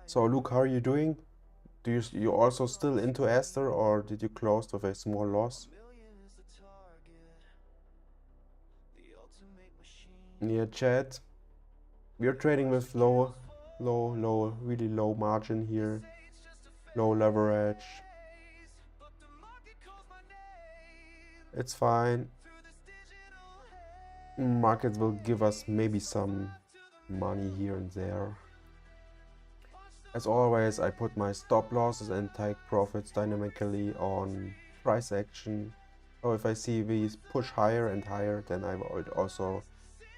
So Luke, how are you doing? Do you also still into Esther, or did you close with a small loss? Yeah, chat. We're trading with really low margin here, low leverage. It's fine. Markets will give us maybe some money here and there. As always, I put my stop losses and take profits dynamically on price action. So if I see these push higher and higher, then I would also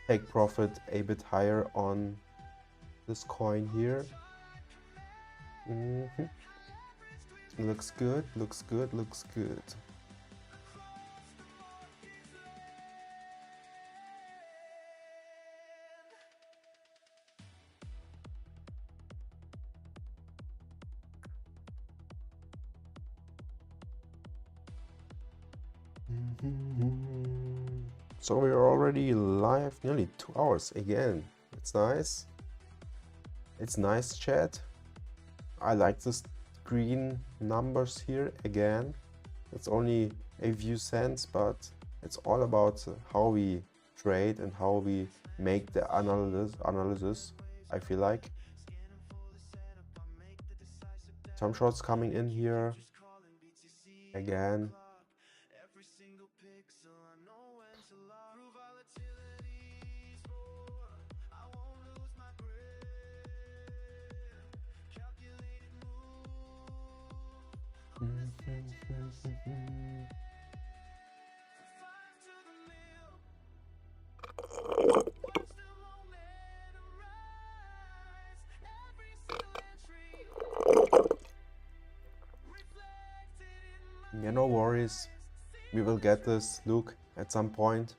take profit a bit higher on this coin here. Looks good, looks good, looks good. So we're already live nearly 2 hours again. It's nice. It's nice, chat. I like this green numbers here again. It's only a few cents, but it's all about how we trade and how we make the analysis, I feel like. Some shorts coming in here again. Yeah, no worries. We will get this, Luke, at some point.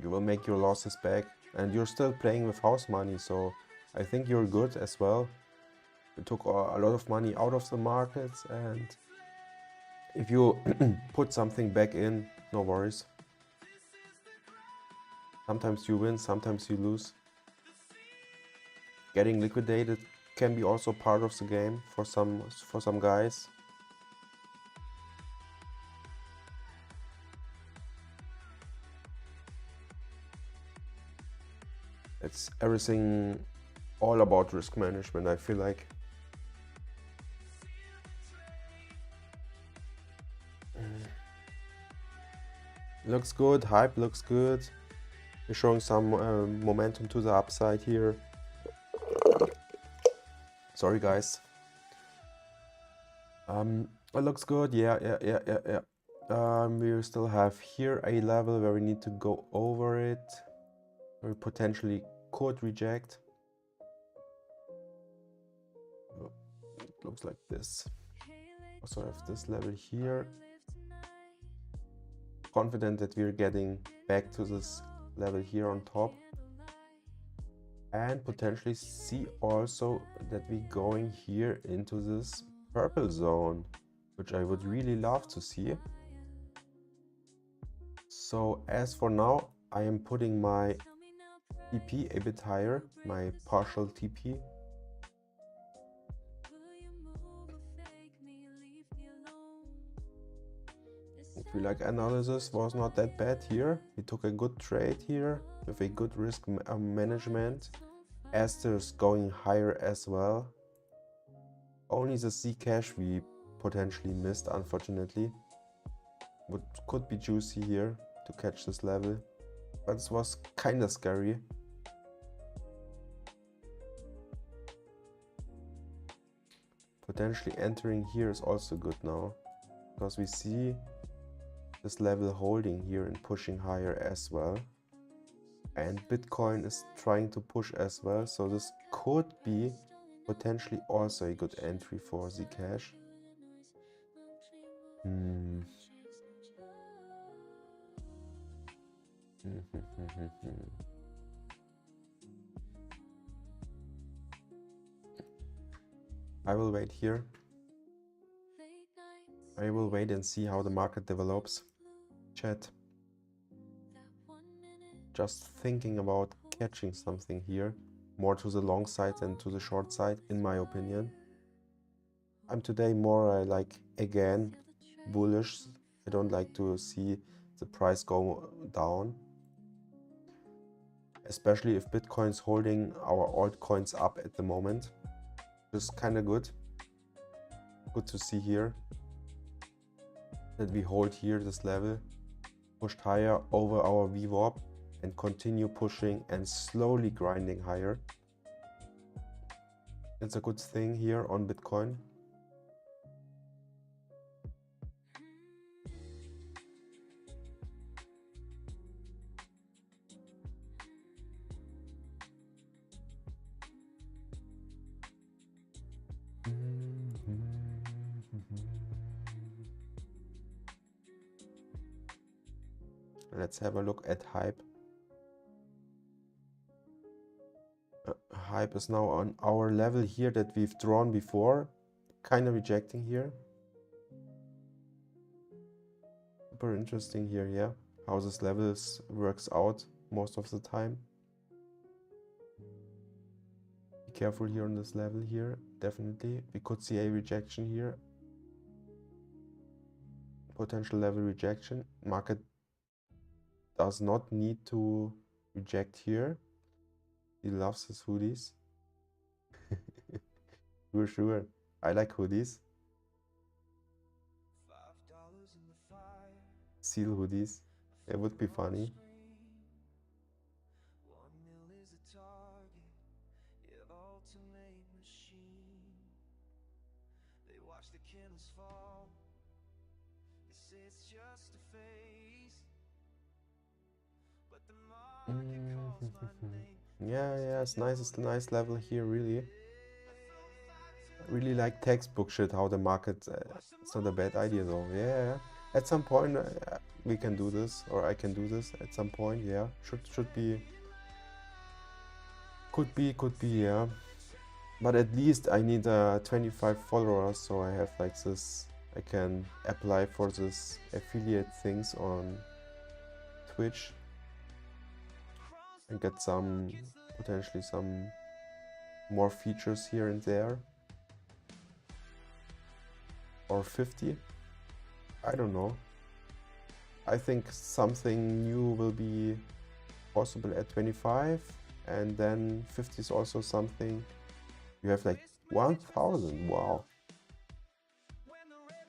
You will make your losses back, and you're still playing with house money, so I think you're good as well. You took a lot of money out of the markets, and if you put something back in, no worries. Sometimes you win, sometimes you lose. Getting liquidated can be also part of the game for some guys. It's everything all about risk management, I feel like. Looks good, hype looks good. We're showing some momentum to the upside here. Sorry guys. It looks good, yeah. We still have here a level where we need to go over it. We potentially could reject. It looks like this. Also have this level here. Confident that we're getting back to this level here on top. And potentially see also that we're going here into this purple zone, which I would really love to see. So as for now, I am putting my TP a bit higher, my partial TP. I feel like analysis was not that bad here. We took a good trade here with a good risk management. Esther's going higher as well. Only the Zcash we potentially missed, unfortunately. Could be juicy here to catch this level. This was kind of scary. Potentially entering here is also good now, because we see this level holding here and pushing higher as well. And Bitcoin is trying to push as well, so this could be potentially also a good entry for Zcash. I will wait here. I will wait and see how the market develops. Chat. Just thinking about catching something here, more to the long side than to the short side, in my opinion. I'm today more like, again, bullish. I don't like to see the price go down, especially if Bitcoin's holding our altcoins up at the moment. Just kind of good to see here that we hold here this level, pushed higher over our VWAP, and continue pushing and slowly grinding higher. It's a good thing here on Bitcoin. Let's have a look at Hype. Hype is now on our level here that we've drawn before, kind of rejecting here. Super interesting here, yeah, how this levels works out most of the time. Be careful here on this level here, definitely. We could see a rejection here. Potential level rejection. Market does not need to reject here. He loves his hoodies. For sure. I like hoodies. Seal hoodies. It would be funny. Yeah, it's nice. It's a nice level here, really. I really like textbook shit, how the market, it's not a bad idea though. Yeah, at some point we can do this, or I can do this at some point. Yeah, should be, could be, yeah. But at least I need 25 followers, so I have like this, I can apply for this affiliate things on Twitch and get some, potentially some more features here and there. Or 50, I don't know. I think something new will be possible at 25, and then 50 is also something. You have like 1000, wow.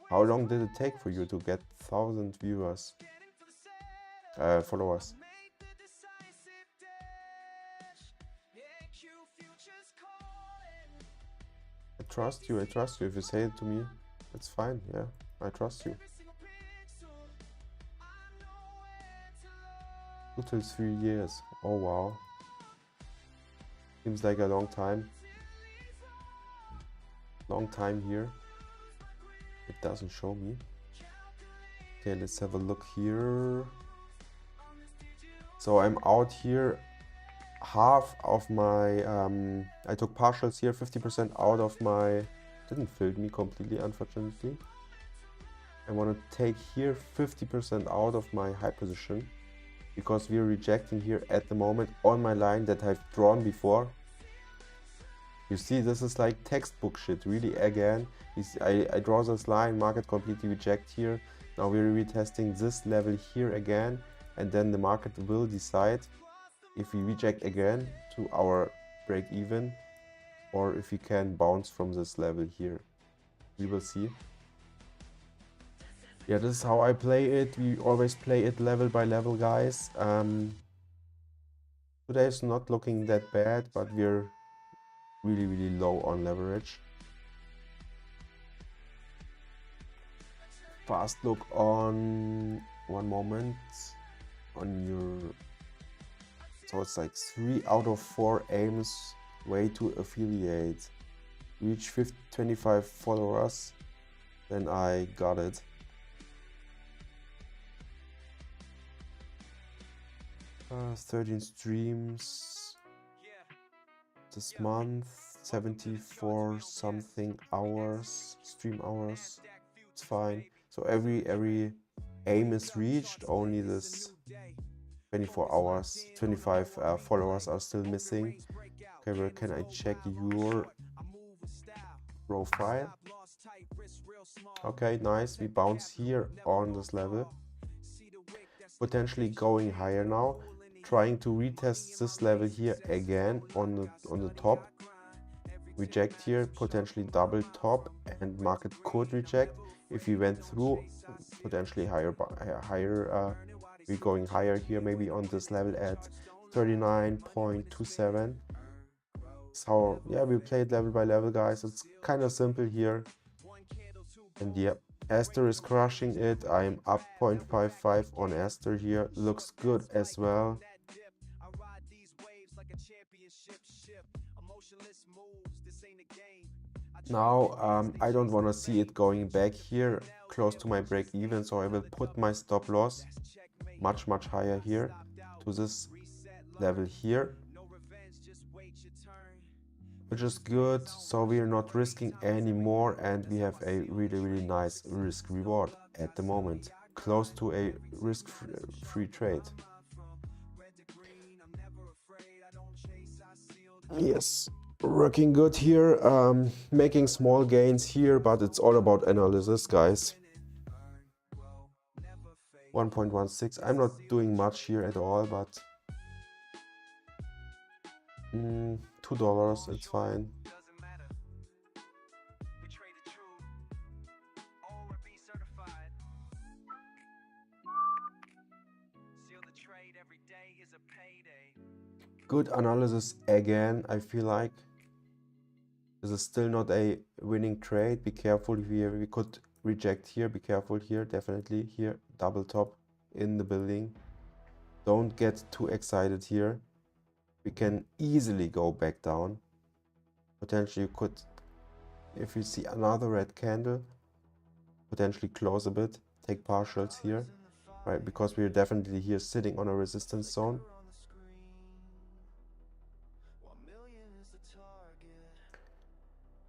How long did it take for you to get 1000 viewers, followers? I trust you. If you say it to me, it's fine, yeah, I trust you. 2 to 3 years, oh wow. Seems like a long time. Long time here. It doesn't show me. Okay, let's have a look here. So I'm out here. Half of my, I took partials here, 50% out of my, didn't fill me completely, unfortunately. I want to take here 50% out of my high position, because we're rejecting here at the moment on my line that I've drawn before. You see, this is like textbook shit, really. Again, I draw this line, market completely reject here. Now we're retesting this level here again, and then the market will decide if we reject again to our break even, or if we can bounce from this level here. We will see. Yeah, this is how I play it. We always play it level by level, guys. Today is not looking that bad, but we're really low on leverage. Fast look on, one moment, on your, so it's like 3 out of 4 aims, way to affiliate, reach 25 followers, then I got it. Uh, 13 streams this month, 74 something hours, stream hours, it's fine. So every aim is reached, only this 24 hours, 25 followers are still missing. Okay, where can I check your profile? Okay, nice, we bounce here on this level. Potentially going higher now, trying to retest this level here again on the top. Reject here, potentially double top, and market could reject. If we went through, potentially higher, we're going higher here, maybe on this level at 39.27. So yeah, we played level by level, guys. It's kind of simple here. And yeah, Aster is crushing it. I am up 0.55 on Aster here. Looks good as well. Now I don't want to see it going back here close to my break even, so I will put my stop loss much higher here to this level here, which is good. So we are not risking anymore, and we have a really nice risk reward at the moment, close to a risk-free trade. Yes, working good here, making small gains here, but it's all about analysis, guys. 1.16, I'm not doing much here at all, but $2, it's fine. Good analysis again, I feel like. This is still not a winning trade. Be careful here. We could reject here. Be careful here. Definitely here. Double top in the building. Don't get too excited here. We can easily go back down. Potentially you could, if you see another red candle, potentially close a bit. Take partials here. Right, because we're definitely here sitting on a resistance zone.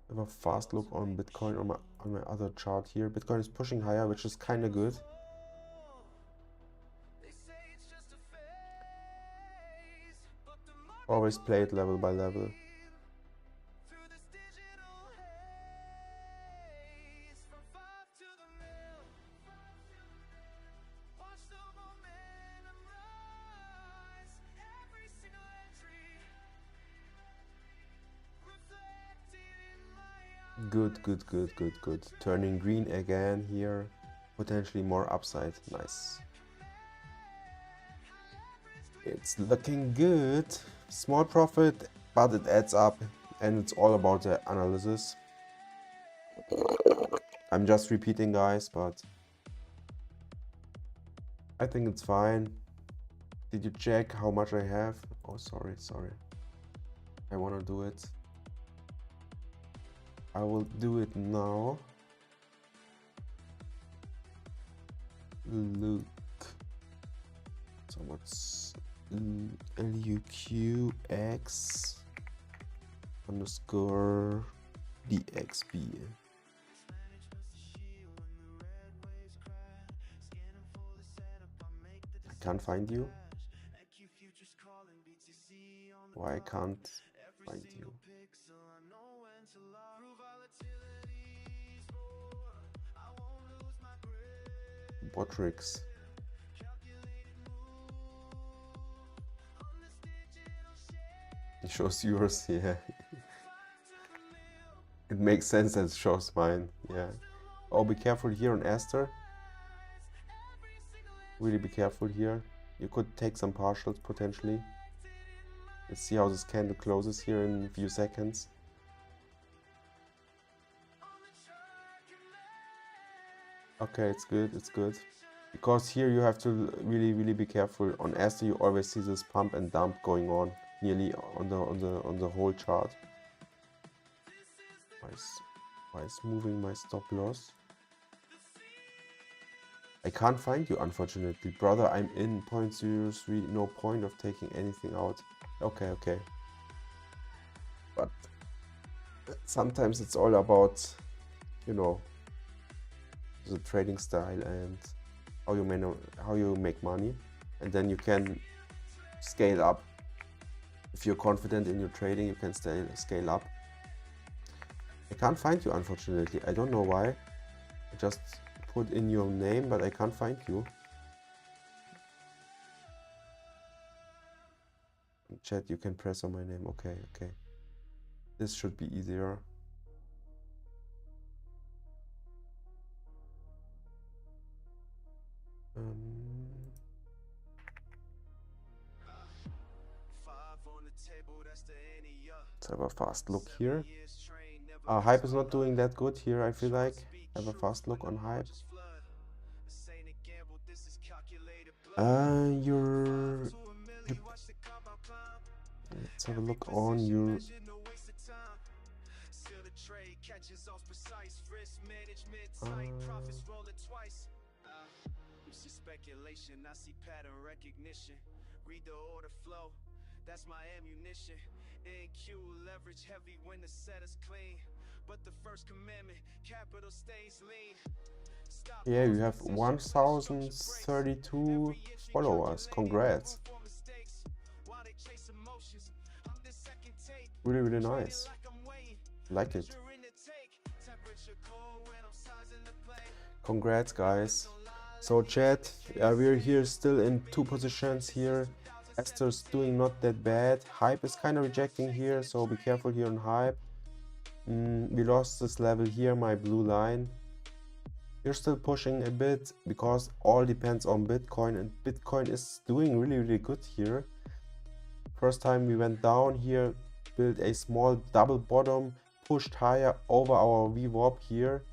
I have a fast look on Bitcoin on my other chart here. Bitcoin is pushing higher, which is kind of good. Always play it level by level. Good. Turning green again here. Potentially more upside. Nice. It's looking good. Small profit, but it adds up, and it's all about the analysis. I'm just repeating, guys, but I think it's fine. Did you check how much I have? Oh, sorry. I want to do it. I will do it now. Look. So what's LUQX underscore DXB. I can't find you. Why I can't find you? Botrix. It shows yours, yeah. It makes sense that it shows mine, yeah. Oh, be careful here on Aster. Really be careful here. You could take some partials potentially. Let's see how this candle closes here in a few seconds. Okay, it's good, it's good. Because here you have to really be careful. On Aster you always see this pump and dump going on nearly on the whole chart. Why is moving my stop loss? I can't find you, unfortunately. Brother, I'm in 0.03, no point of taking anything out. Okay. But sometimes it's all about, you know, the trading style and how you make money. And then you can scale up. If you're confident in your trading, you can scale up. I can't find you, unfortunately. I don't know why. I just put in your name, but I can't find you. In chat, you can press on my name. Okay. This should be easier. Let's have a fast look here. Hype is not doing that good here, I feel like. Have a fast look on Hype. Let's have a look on your... Speculation, I see pattern recognition. Read the order flow, that's my ammunition. NQ leverage heavy when the set is clean. But the first commandment, capital stays lean. Yeah, you have 1032 followers. Congrats. Really nice. Like it. Congrats, guys. So chat, we're here still in 2 positions here. Aster's doing not that bad. Hype is kind of rejecting here, so be careful here on Hype. We lost this level here, my blue line. We're still pushing a bit because all depends on Bitcoin, and Bitcoin is doing really good here. First time we went down here, built a small double bottom, pushed higher over our VWAP here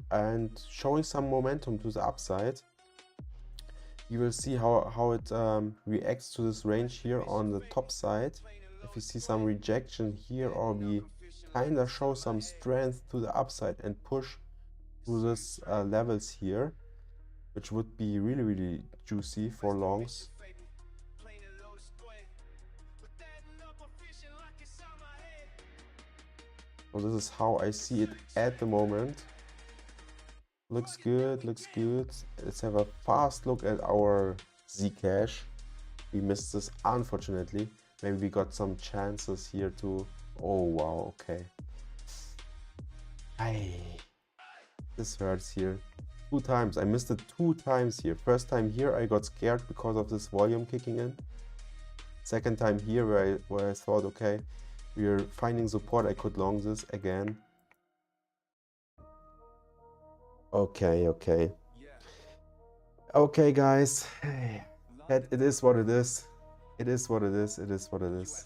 and showing some momentum to the upside. You will see how it reacts to this range here on the top side. If you see some rejection here, or we kind of show some strength to the upside and push to this levels here, which would be really juicy for longs. So this is how I see it at the moment. Looks good, looks good. Let's have a fast look at our Zcash. We missed this, unfortunately. Maybe we got some chances here to... Oh, wow, okay. This hurts here. 2 times. I missed it 2 times here. First time here, I got scared because of this volume kicking in. Second time here, where I thought, okay, we're finding support, I could long this again. Okay, guys. It is what it is. It is what it is. It is what it is.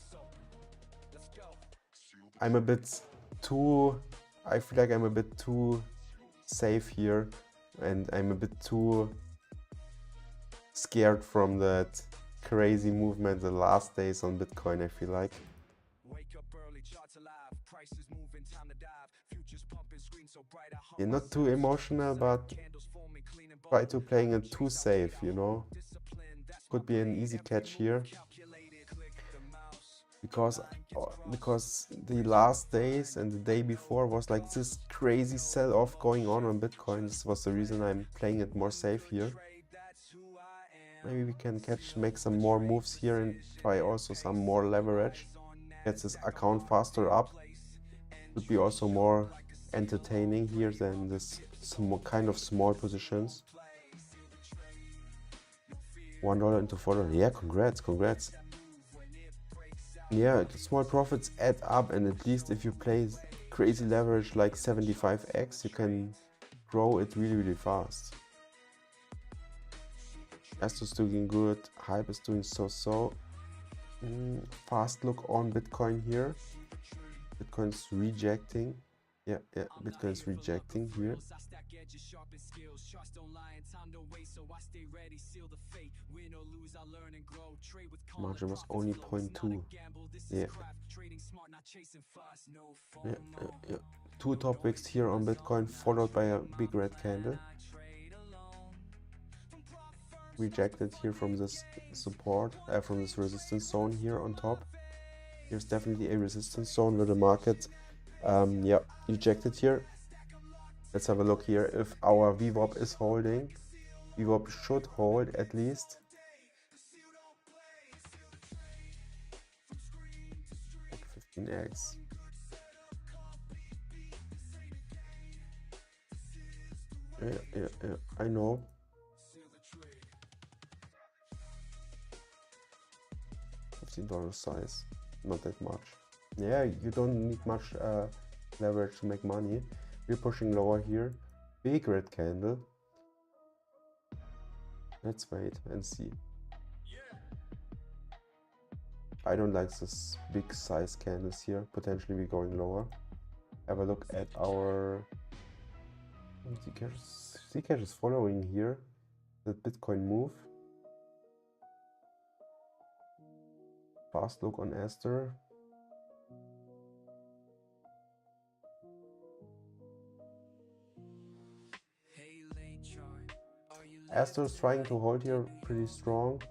I'm a bit too... I feel like I'm a bit too safe here, and I'm a bit too scared from that crazy movement the last days on Bitcoin, I feel like. You're not too emotional, but try to playing it too safe, you know. Could be an easy catch here. Because the last days and the day before was like this crazy sell-off going on Bitcoin. This was the reason I'm playing it more safe here. Maybe we can make some more moves here and try also some more leverage. Get this account faster up. Would be also more entertaining here than this kind of small positions. $1 into $4. Yeah, congrats. Yeah, small profits add up, and at least if you play crazy leverage like 75x, you can grow it really fast. Aster's doing good, Hype is doing so. Fast look on Bitcoin here. Bitcoin's rejecting. Yeah, Bitcoin's rejecting here. Margin was only 0.2. Yeah. Two top wicks here on Bitcoin, followed by a big red candle. Rejected here from this support, from this resistance zone here on top. Here's definitely a resistance zone where the market, rejected here. Let's have a look here if our VWAP is holding. VWAP should hold at least. Like 15x. Yeah, I know. $15 size, not that much. Yeah, you don't need much leverage to make money. We're pushing lower here. Big red candle. Let's wait and see. I don't like this big size candles here. Potentially we're going lower. Have a look at our Zcash. Zcash is following here the Bitcoin move. Fast look on Aster. Aster is trying to hold here pretty strong.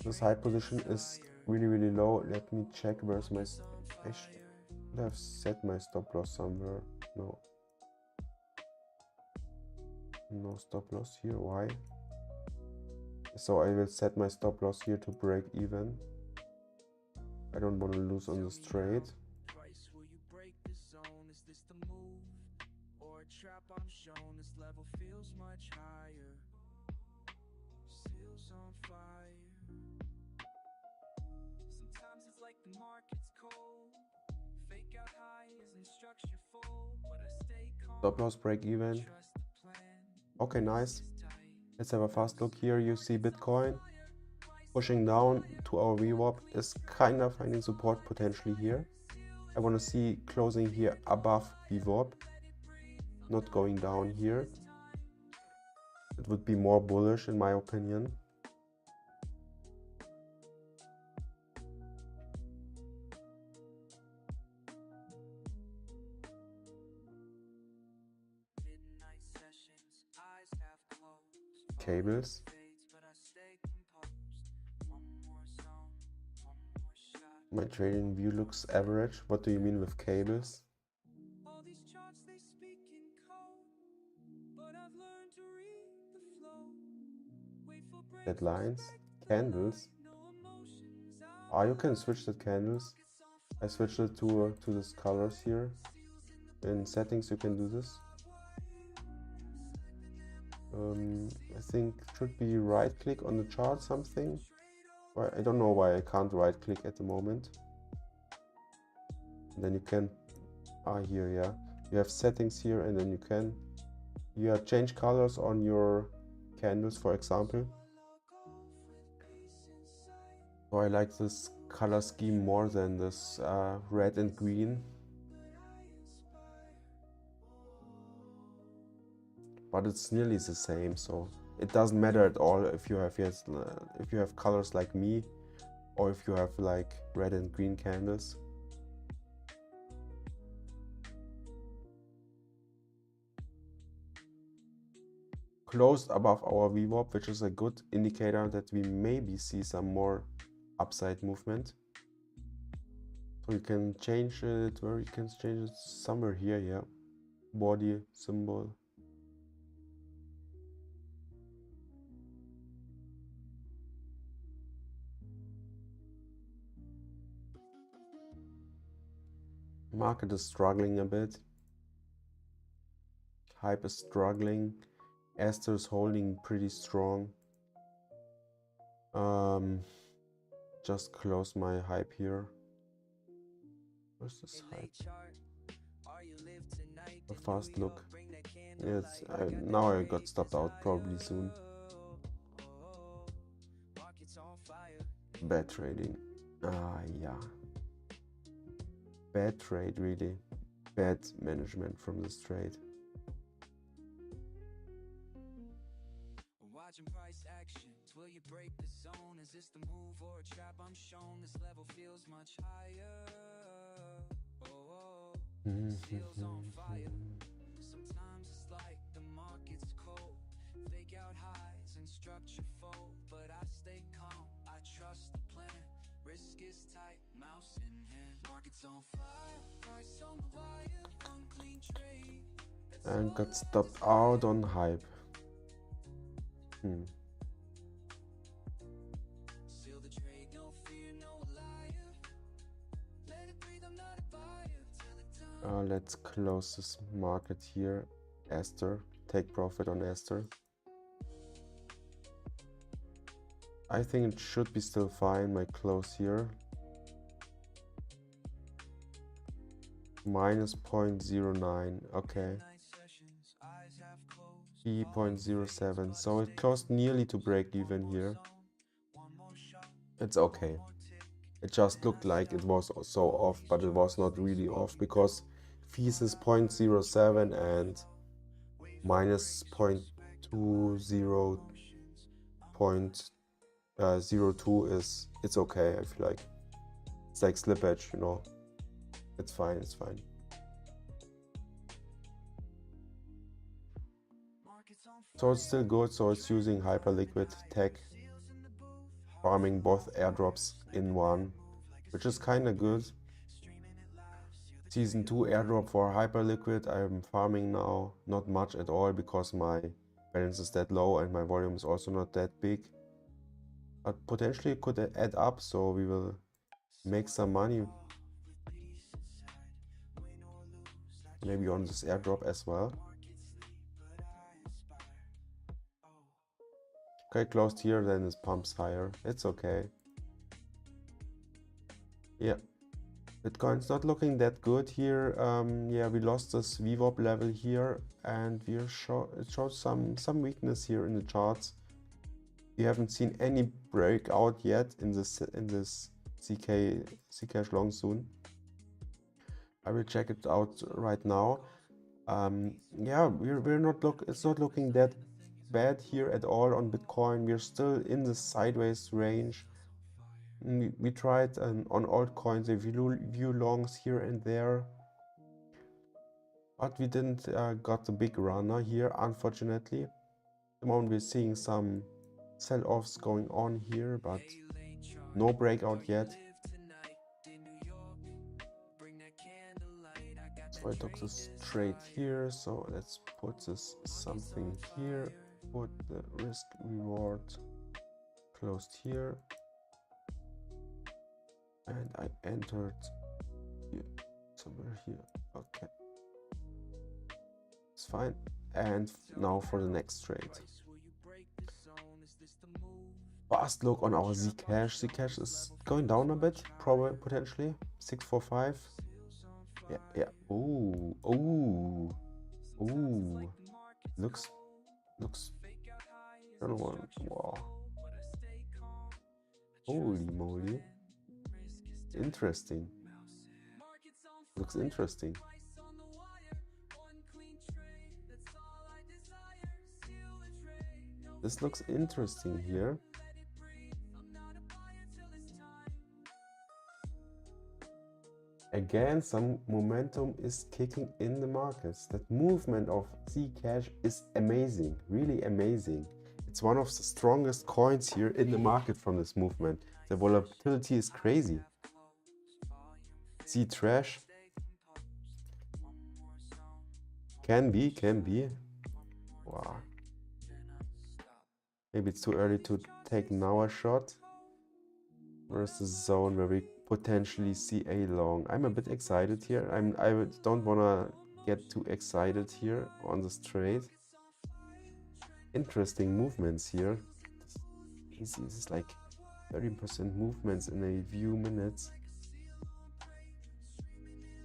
This high position is really low. Let me check where's my... I should have set my stop loss somewhere. No stop loss here. Why? So I will set my stop loss here to break even. I don't want to lose on this trade. Stop loss break even. Okay, nice. Let's have a fast look here. You see Bitcoin pushing down to our VWAP is kind of finding support potentially here. I want to see closing here above VWAP, not going down here. It would be more bullish in my opinion. Cables. My trading view looks average. What do you mean with cables? Deadlines, candles. You can switch the candles. I switched it to this colors here. In settings you can do this. I think it should be right click on the chart something. I don't know why I can't right click at the moment. And then you can here, yeah, you have settings here, and then you change colors on your candles, for example. So I like this color scheme more than this red and green. But it's nearly the same, so it doesn't matter at all if you have colors like me, or if you have like red and green candles. Closed above our VWAP, which is a good indicator that we maybe see some more upside movement. So you can change it where you can change it somewhere here, yeah. Body symbol. Market is struggling a bit. Hype is struggling. Aster is holding pretty strong. Just close my hype here. Where's this hype? A fast look. Yes, now I got stopped out probably soon. Bad trading. Yeah. Bad trade, really. Bad management from this trade. Watching price actions, will you break the zone? Is this the move or a trap? I'm shown this level feels much higher. Oh, feels on fire. Sometimes it's like the market's cold. Fake out highs and structure fold, but I stay calm. I trust the plan. Risk is tight, mouse in hand. Market's on fire, price on the wire. Unclean trade. And got stopped out on hype. Seal the trade, no fear, no liar. Let it breathe, I'm not a buyer. Till it done. Let's close this market here. Esther, take profit on Esther. I think it should be still fine. My close here. Minus 0.09. Okay. Night sessions, eyes half closed. E.07. So it closed nearly to break even here. One more shot, It's okay. It just looked like it was so off, but it was not really off because fees is 0.07 and minus 0.02 is, it's okay. I feel like it's like slippage, you know. It's fine, it's fine. So it's still good. So it's using Hyperliquid tech, farming both airdrops in one, which is kind of good. Season 2 airdrop for Hyperliquid I'm farming now, not much at all because my balance is that low and my volume is also not that big. But potentially it could add up, so we will make some money. Maybe on this airdrop as well. Okay, closed here, then it pumps higher. It's okay. Yeah. Bitcoin's not looking that good here. Yeah, we lost this VWAP level here, and it shows some weakness here in the charts. We haven't seen any breakout yet in this Zcash long soon. I will check it out right now. Yeah, it's not looking that bad here at all on Bitcoin. We're still in the sideways range. We tried on altcoins a view longs here and there, but we didn't got the big runner here, unfortunately. At the moment we're seeing some sell-offs going on here, but no breakout yet. So I took this trade here, so let's put this something here, put the risk reward closed here, and I entered here, somewhere here. Okay, it's fine. And now for the next trade. Fast look on our Zcash. Zcash is going down a bit, probably potentially 645. Yeah. Ooh. Looks. I don't want. Wow. Holy moly. Interesting. Looks interesting. This looks interesting here. Again, some momentum is kicking in the markets. That movement of Zcash is amazing, really amazing. It's one of the strongest coins here in the market from this movement. The volatility is crazy. Ztrash can be. Wow. Maybe it's too early to take now a shot. Where's the zone where we potentially see a long? I'm a bit excited here. I don't want to get too excited here on this trade. Interesting movements here. This is like 30% movements in a few minutes.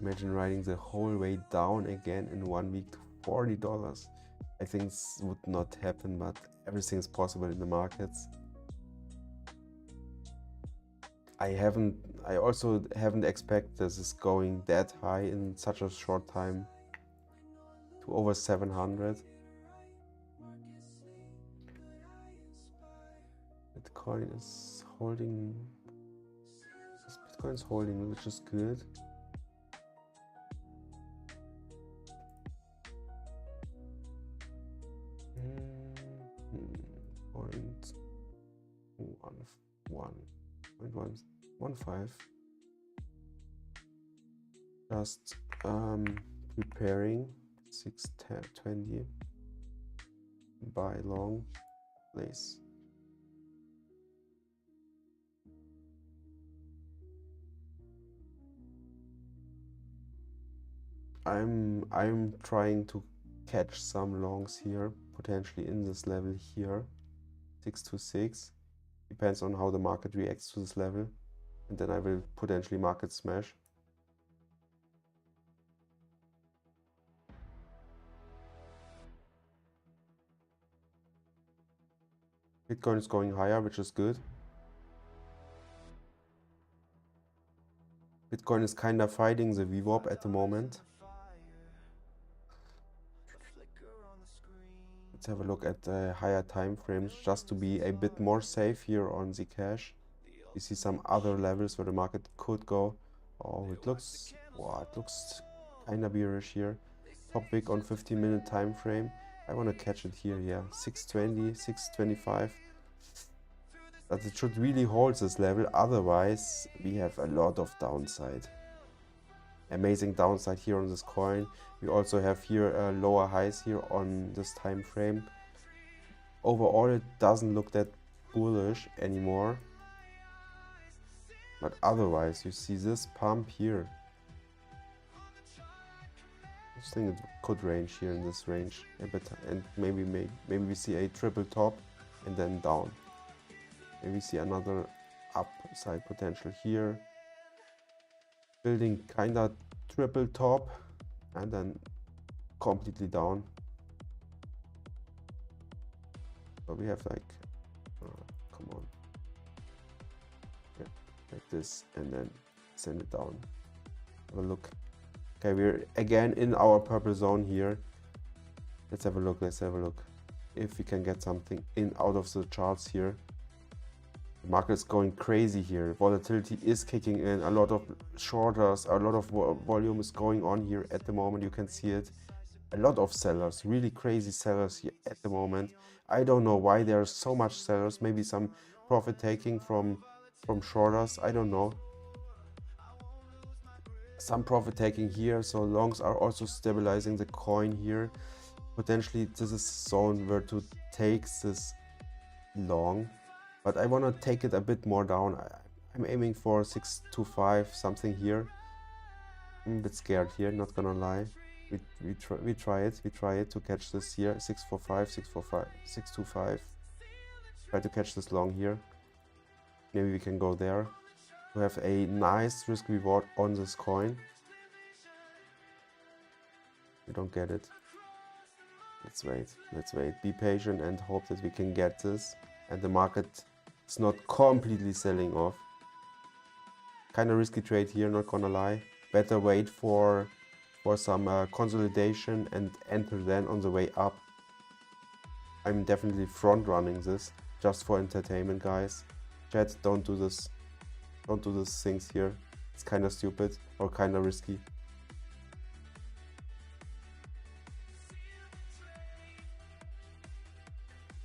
Imagine riding the whole way down again in 1 week to $40. I think this would not happen, but everything is possible in the markets. I also haven't expected this is going that high in such a short time to over 700. Bitcoin is holding. Bitcoin is holding, which is good. Point 1.15. Just preparing 620. Buy long, place. I'm trying to catch some longs here, potentially in this level here, 626. Depends on how the market reacts to this level, and then I will potentially market smash. Bitcoin is going higher, which is good. Bitcoin is kind of fighting the VWAP at the moment. Let's have a look at the higher time frames just to be a bit more safe here on Zcash. You see some other levels where the market could go. Oh, it looks kind of bearish here. Top wick on 15-minute time frame. I want to catch it here, yeah, 620, 625. But it should really hold this level, otherwise we have a lot of downside. Amazing downside here on this coin. We also have here lower highs here on this time frame. Overall, it doesn't look that bullish anymore. But otherwise, you see this pump here. I just think it could range here in this range a bit, and maybe we see a triple top and then down. Maybe we see another upside potential here. Building kinda triple top and then completely down. So we have like, come on, yeah, like this, and then send it down. Have a look. Okay, we're again in our purple zone here. Let's have a look. Let's have a look if we can get something in out of the charts here. The market is going crazy here. Volatility is kicking in. A lot of shorters, a lot of volume is going on here at the moment. You can see it. A lot of sellers, really crazy sellers here at the moment. I don't know why there are so much sellers. Maybe some profit taking from shorters. I don't know. Some profit taking here. So longs are also stabilizing the coin here. Potentially this is zone where to take this long. But I want to take it a bit more down. I'm aiming for 625 something here. I'm a bit scared here, not gonna lie. We try it to catch this here. 645, 645, 625. Try to catch this long here. Maybe we can go there to have a nice risk reward on this coin. We don't get it. Let's wait. Be patient and hope that we can get this. And the market is not completely selling off. Kind of risky trade here, not gonna lie. Better wait for some consolidation and enter then on the way up. I'm definitely front running this just for entertainment, guys. Chat, don't do this. Don't do these things here. It's kind of stupid or kind of risky.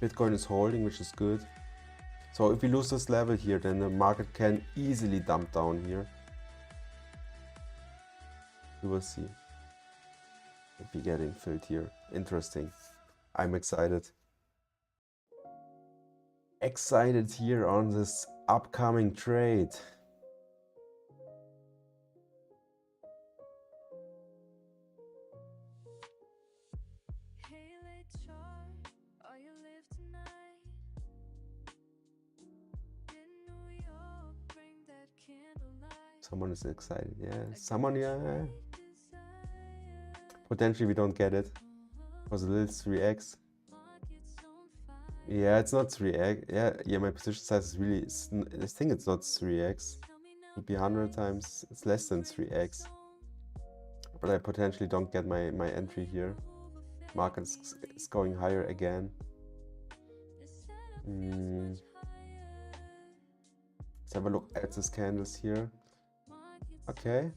Bitcoin is holding, which is good. So if we lose this level here, then the market can easily dump down here. We will see if we're getting filled here. Interesting. I'm excited. Excited here on this upcoming trade. Someone is excited, yeah. Someone, yeah. Potentially we don't get it. It was a little 3x. Yeah, it's not 3x. Yeah, my position size is really, I think it's not 3x. It would be 100 times, it's less than 3x. But I potentially don't get my entry here. Market is going higher again. Let's have a look at these candles here. Okay.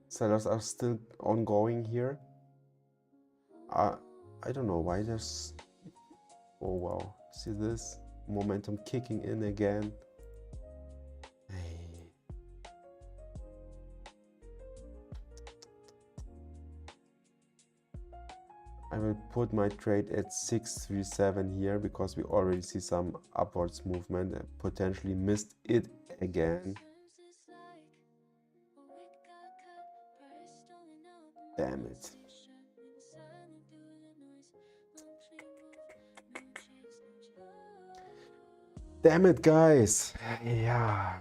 Sellers are still ongoing here. I don't know why there's... Oh wow, see this? Momentum kicking in again. Hey. I will put my trade at 637 here because we already see some upwards movement and potentially missed it again. Damn it. Damn it, guys. Yeah.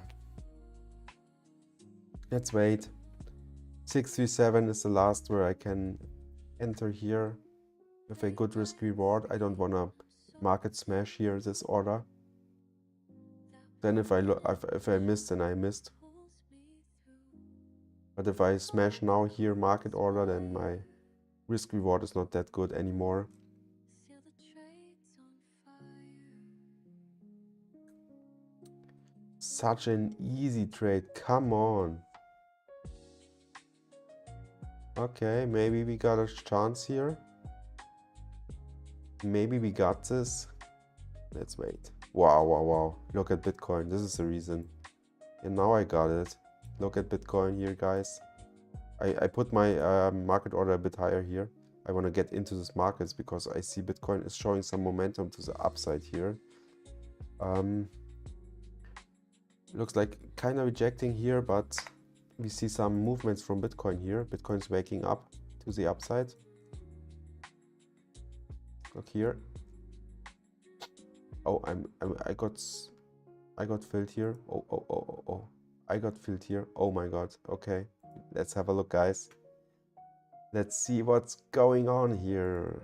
Let's wait. 637 is the last where I can enter here with a good risk reward. I don't want to market smash here this order. Then if I missed, then I missed. But if I smash now here market order, then my risk reward is not that good anymore. Such an easy trade, come on. Okay, maybe we got a chance here. Maybe we got this. Let's wait. Wow, wow, wow. Look at Bitcoin, this is the reason. And now I got it. Look at Bitcoin here, guys. I put my market order a bit higher here. I want to get into these markets because I see Bitcoin is showing some momentum to the upside here. Looks like kind of rejecting here, but we see some movements from Bitcoin here. Bitcoin's waking up to the upside. Look here. Oh, I got filled here. Oh. I got filled here. Oh my god. Okay. Let's have a look, guys. Let's see what's going on here.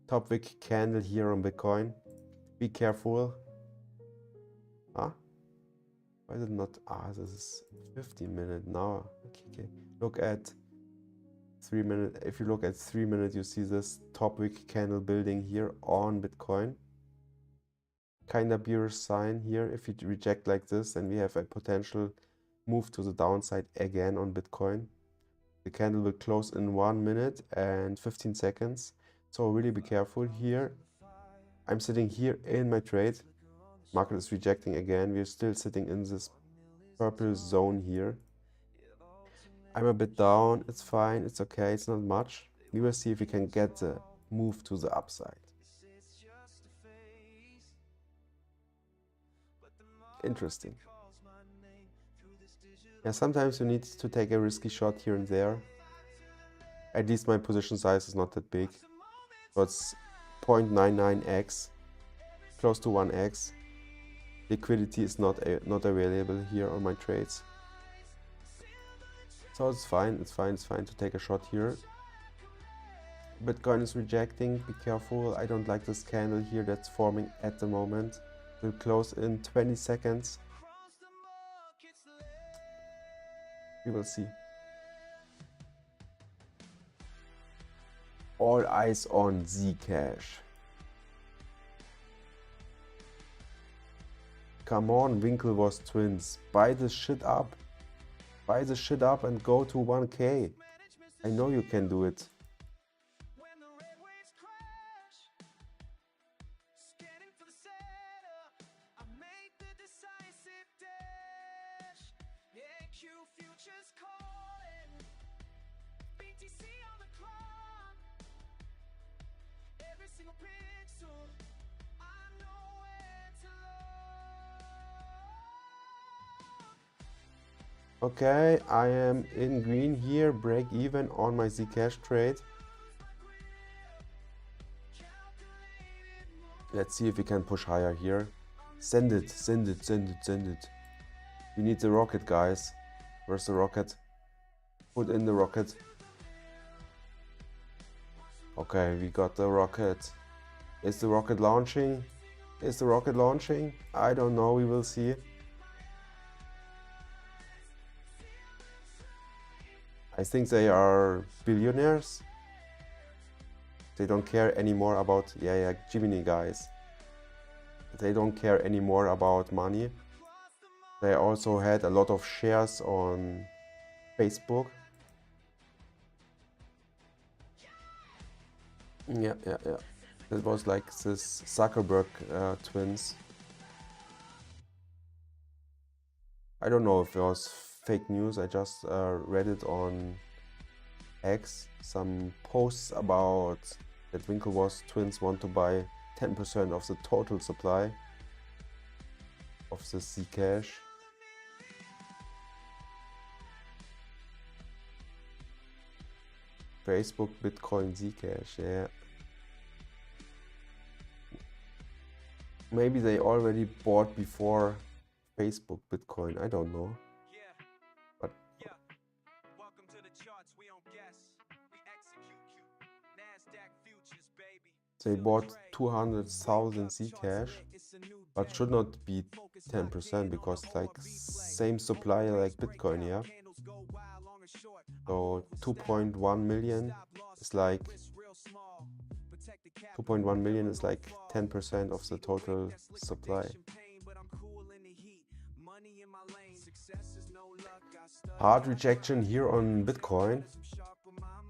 Top wick candle here on Bitcoin. Be careful. Huh? Why is it not? This is 15 minutes now. Okay. Look at 3 minutes. If you look at 3 minutes, you see this top wick candle building here on Bitcoin. Kind of bearish sign here. If you reject like this, then we have a potential move to the downside again on Bitcoin. The candle will close in 1 minute and 15 seconds. So really be careful here. I'm sitting here in my trade. Market is rejecting again. We're still sitting in this purple zone here. I'm a bit down. It's fine. It's okay. It's not much. We will see if we can get the move to the upside. Interesting. Yeah, sometimes you need to take a risky shot here and there. At least my position size is not that big. So it's 0.99x, close to 1x. Liquidity is not available here on my trades. So it's fine to take a shot here. Bitcoin is rejecting, be careful. I don't like this candle here that's forming at the moment. Will close in 20 seconds. We will see. All eyes on Zcash. Come on, Winklevoss twins. Buy this shit up. Buy this shit up and go to 1K. I know you can do it. Okay, I am in green here, break even on my Zcash trade. Let's see if we can push higher here. Send it. We need the rocket, guys. Where's the rocket? Put in the rocket. Okay, we got the rocket. Is the rocket launching? Is the rocket launching? I don't know, we will see. I think they are billionaires. They don't care anymore about, yeah, Gemini guys. They don't care anymore about money. They also had a lot of shares on Facebook. Yeah. It was like this Zuckerberg twins. I don't know if it was fake news. I just read it on X. Some posts about that Winklevoss twins want to buy 10% of the total supply of the Zcash. Facebook, Bitcoin, Zcash, yeah. Maybe they already bought before Facebook, Bitcoin, I don't know. But Welcome to the charts, we don't guess. We execute. Nasdaq futures, baby. they bought 200,000 Zcash, but should not be 10% because like same supply like Bitcoin, yeah. So 2.1 million is like 2.1 million is like 10% of the total supply. Hard rejection here on Bitcoin.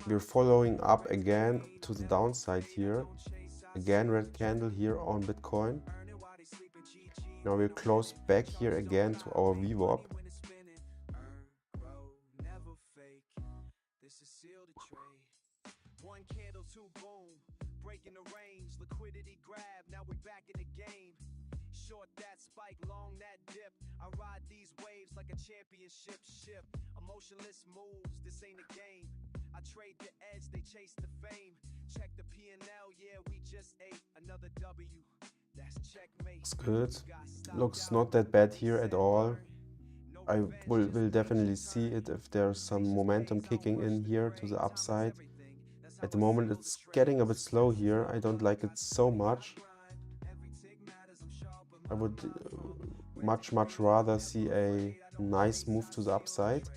We're following up again to the downside here. Again, red candle here on Bitcoin. Now we're close back here again to our VWAP. One candle, two boom, breaking the range, liquidity grab, now we're back in the game. Short that spike, long that dip. I ride these waves like a championship ship. Emotionless moves, this ain't a game. I trade the edge, they chase the fame. Check the P&L, yeah, we just ate another W. That's checkmate. It's good. Looks not that bad here at all. I will definitely see it if there's some momentum kicking in here to the upside. At the moment it's getting a bit slow here. I don't like it so much. I would much rather see a nice move to the upside.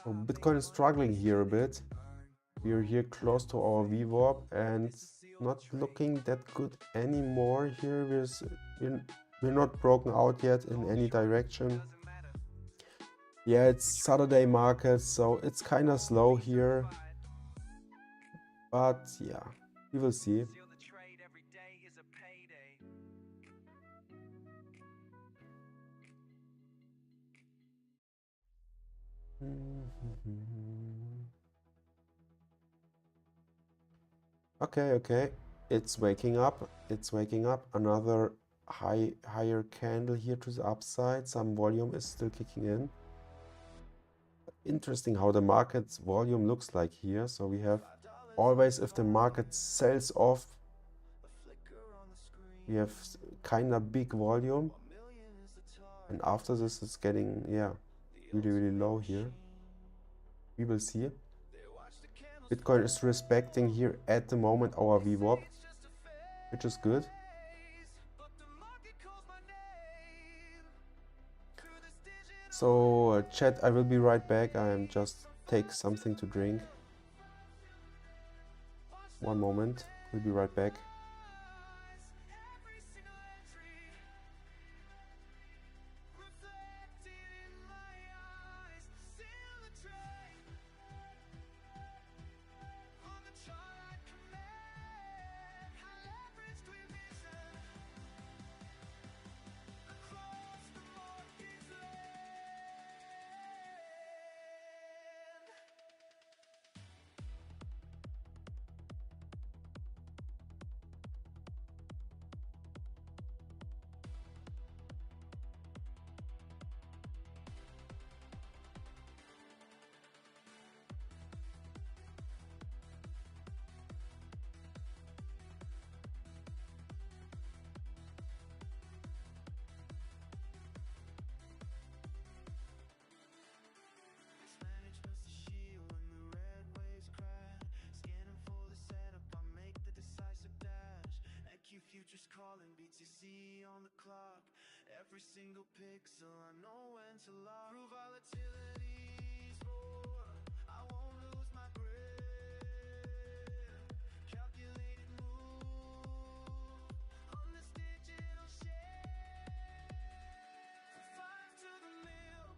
So Bitcoin is struggling here a bit. We're here close to our VWAP and not looking that good anymore here. We're not broken out yet in any direction. Yeah, it's Saturday market, so it's kind of slow here. But yeah, we will see. Okay. It's waking up. Another higher candle here to the upside. Some volume is still kicking in. Interesting how the market's volume looks like here. So we have always, if the market sells off, we have kind of big volume, and after this it's getting, yeah, really low here. We will see. Bitcoin is respecting here at the moment our VWAP, which is good. So chat, I will be right back. I am just take something to drink. One moment, we'll be right back. BTC on the clock. Every single pixel, I know when to lock. Through volatility's roar, I won't lose my grip. Calculated move on this digital ship. Five to the mill.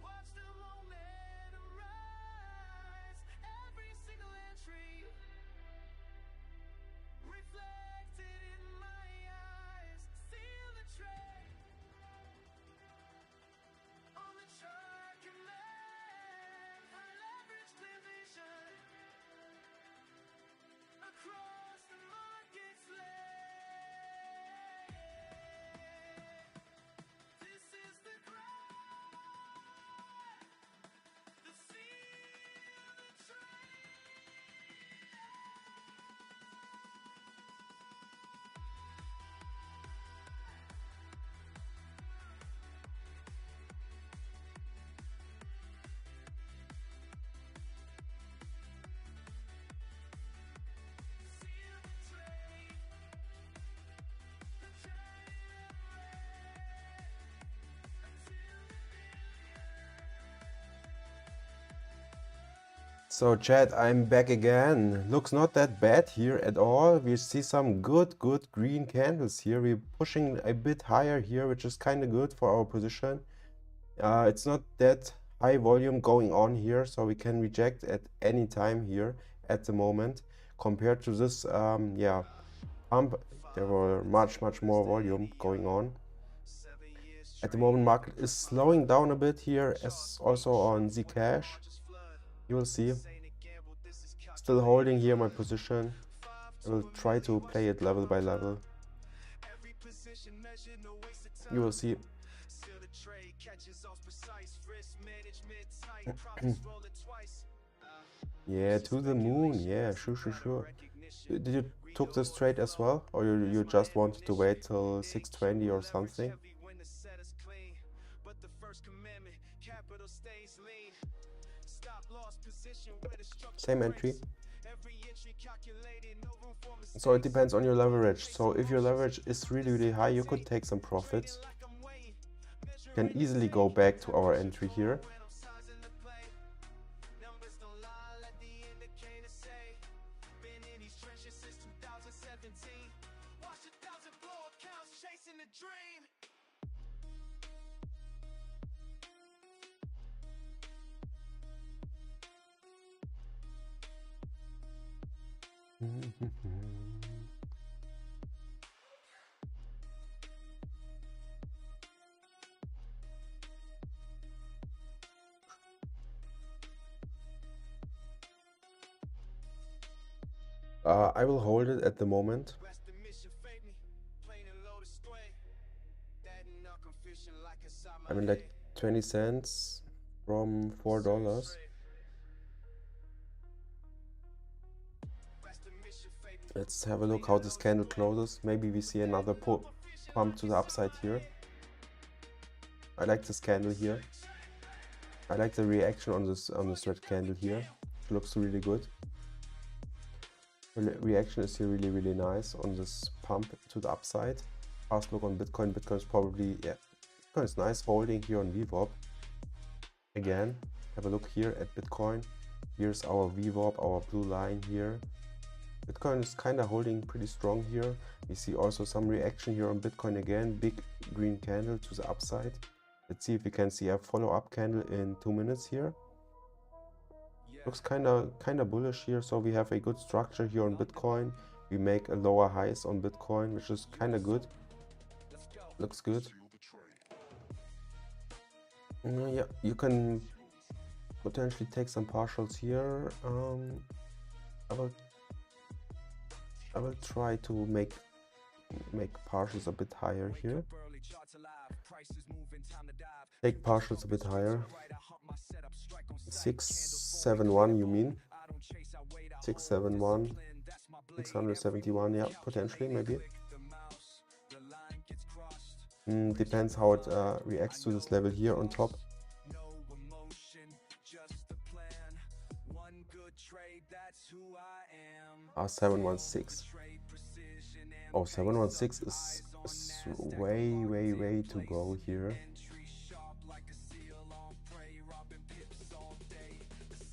Watch the momentum rise. Every single entry reflected in my eyes. Seal the trade on the chart command. High leverage, clear vision across the market's lane. This is the grind, the seal, the trade. Seal the trade, the trade until the So chat, I'm back again. Looks not that bad here at all. We see some good green candles here. We're pushing a bit higher here, which is kind of good for our position. It's not that high volume going on here, so we can reject at any time here at the moment. Compared to this yeah, pump, there were much more volume going on. At the moment, market is slowing down a bit here, as also on Zcash. You will see. Still holding here my position. I will try to play it level by level. You will see. Yeah, to the moon. Yeah, sure. Did you took this trade as well, or you just wanted to wait till 620 or something? Same entry. So it depends on your leverage. So if your leverage is really high, you could take some profits. You can easily go back to our entry here. I will hold it at the moment. I mean, like 20 cents from $4. Let's have a look how this candle closes. Maybe we see another pump to the upside here. I like this candle here. I like the reaction on this red candle here. It looks really good. The reaction is here really nice on this pump to the upside. Fast look on Bitcoin. Bitcoin is probably, yeah, Bitcoin is nice holding here on VWAP. Again, have a look here at Bitcoin. Here's our VWAP, our blue line here. Bitcoin is kind of holding pretty strong here. We see also some reaction here on Bitcoin again. Big green candle to the upside. Let's see if we can see a follow-up candle in 2 minutes here. Looks kind of bullish here. So we have a good structure here on Bitcoin. We make a lower highs on Bitcoin, which is kind of good. Looks good. Yeah, you can potentially take some partials here. I will try to make partials a bit higher here. Take partials a bit higher. 671, you mean? 671, 671, yeah, potentially, maybe. Depends how it reacts to this level here on top. 716. Oh, 716 is way to go here.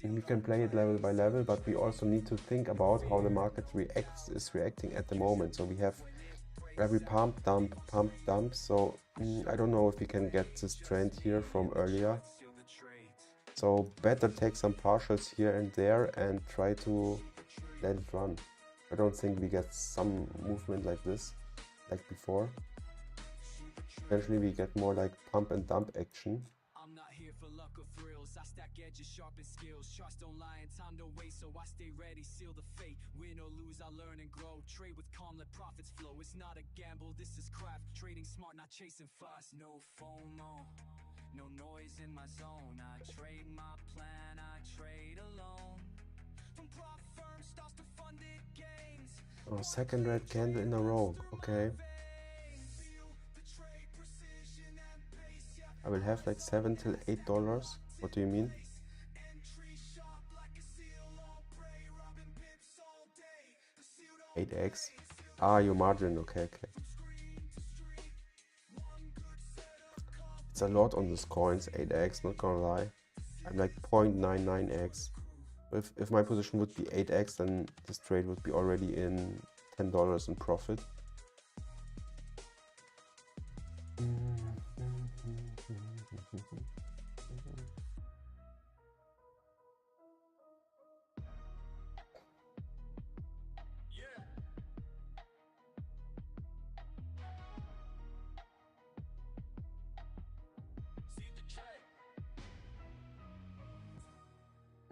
And we can play it level by level, but we also need to think about how the market is reacting at the moment. So we have every pump dump. So I don't know if we can get this trend here from earlier. So better take some partials here and there and try to let it run. I don't think we get some movement like this, like before. Eventually we get more like pump and dump action. I'm not here for luck or thrills. I stack edges, sharpen skills. Charts don't lie and time don't wait, so I stay ready, seal the fate. Win or lose, I learn and grow. Trade with calm, let profits flow. It's not a gamble, this is craft. Trading smart, not chasing fast. No FOMO, no noise in my zone. I trade my plan, I trade alone. From prop firm starts to funded gains. Oh, second red candle in a row. Okay. I will have like $7 till $8. What do you mean? 8x. Ah, your margin. Okay. It's a lot on these coins. 8x. Not gonna lie. I'm like 0.99x. If my position would be 8x, then this trade would be already in $10 in profit.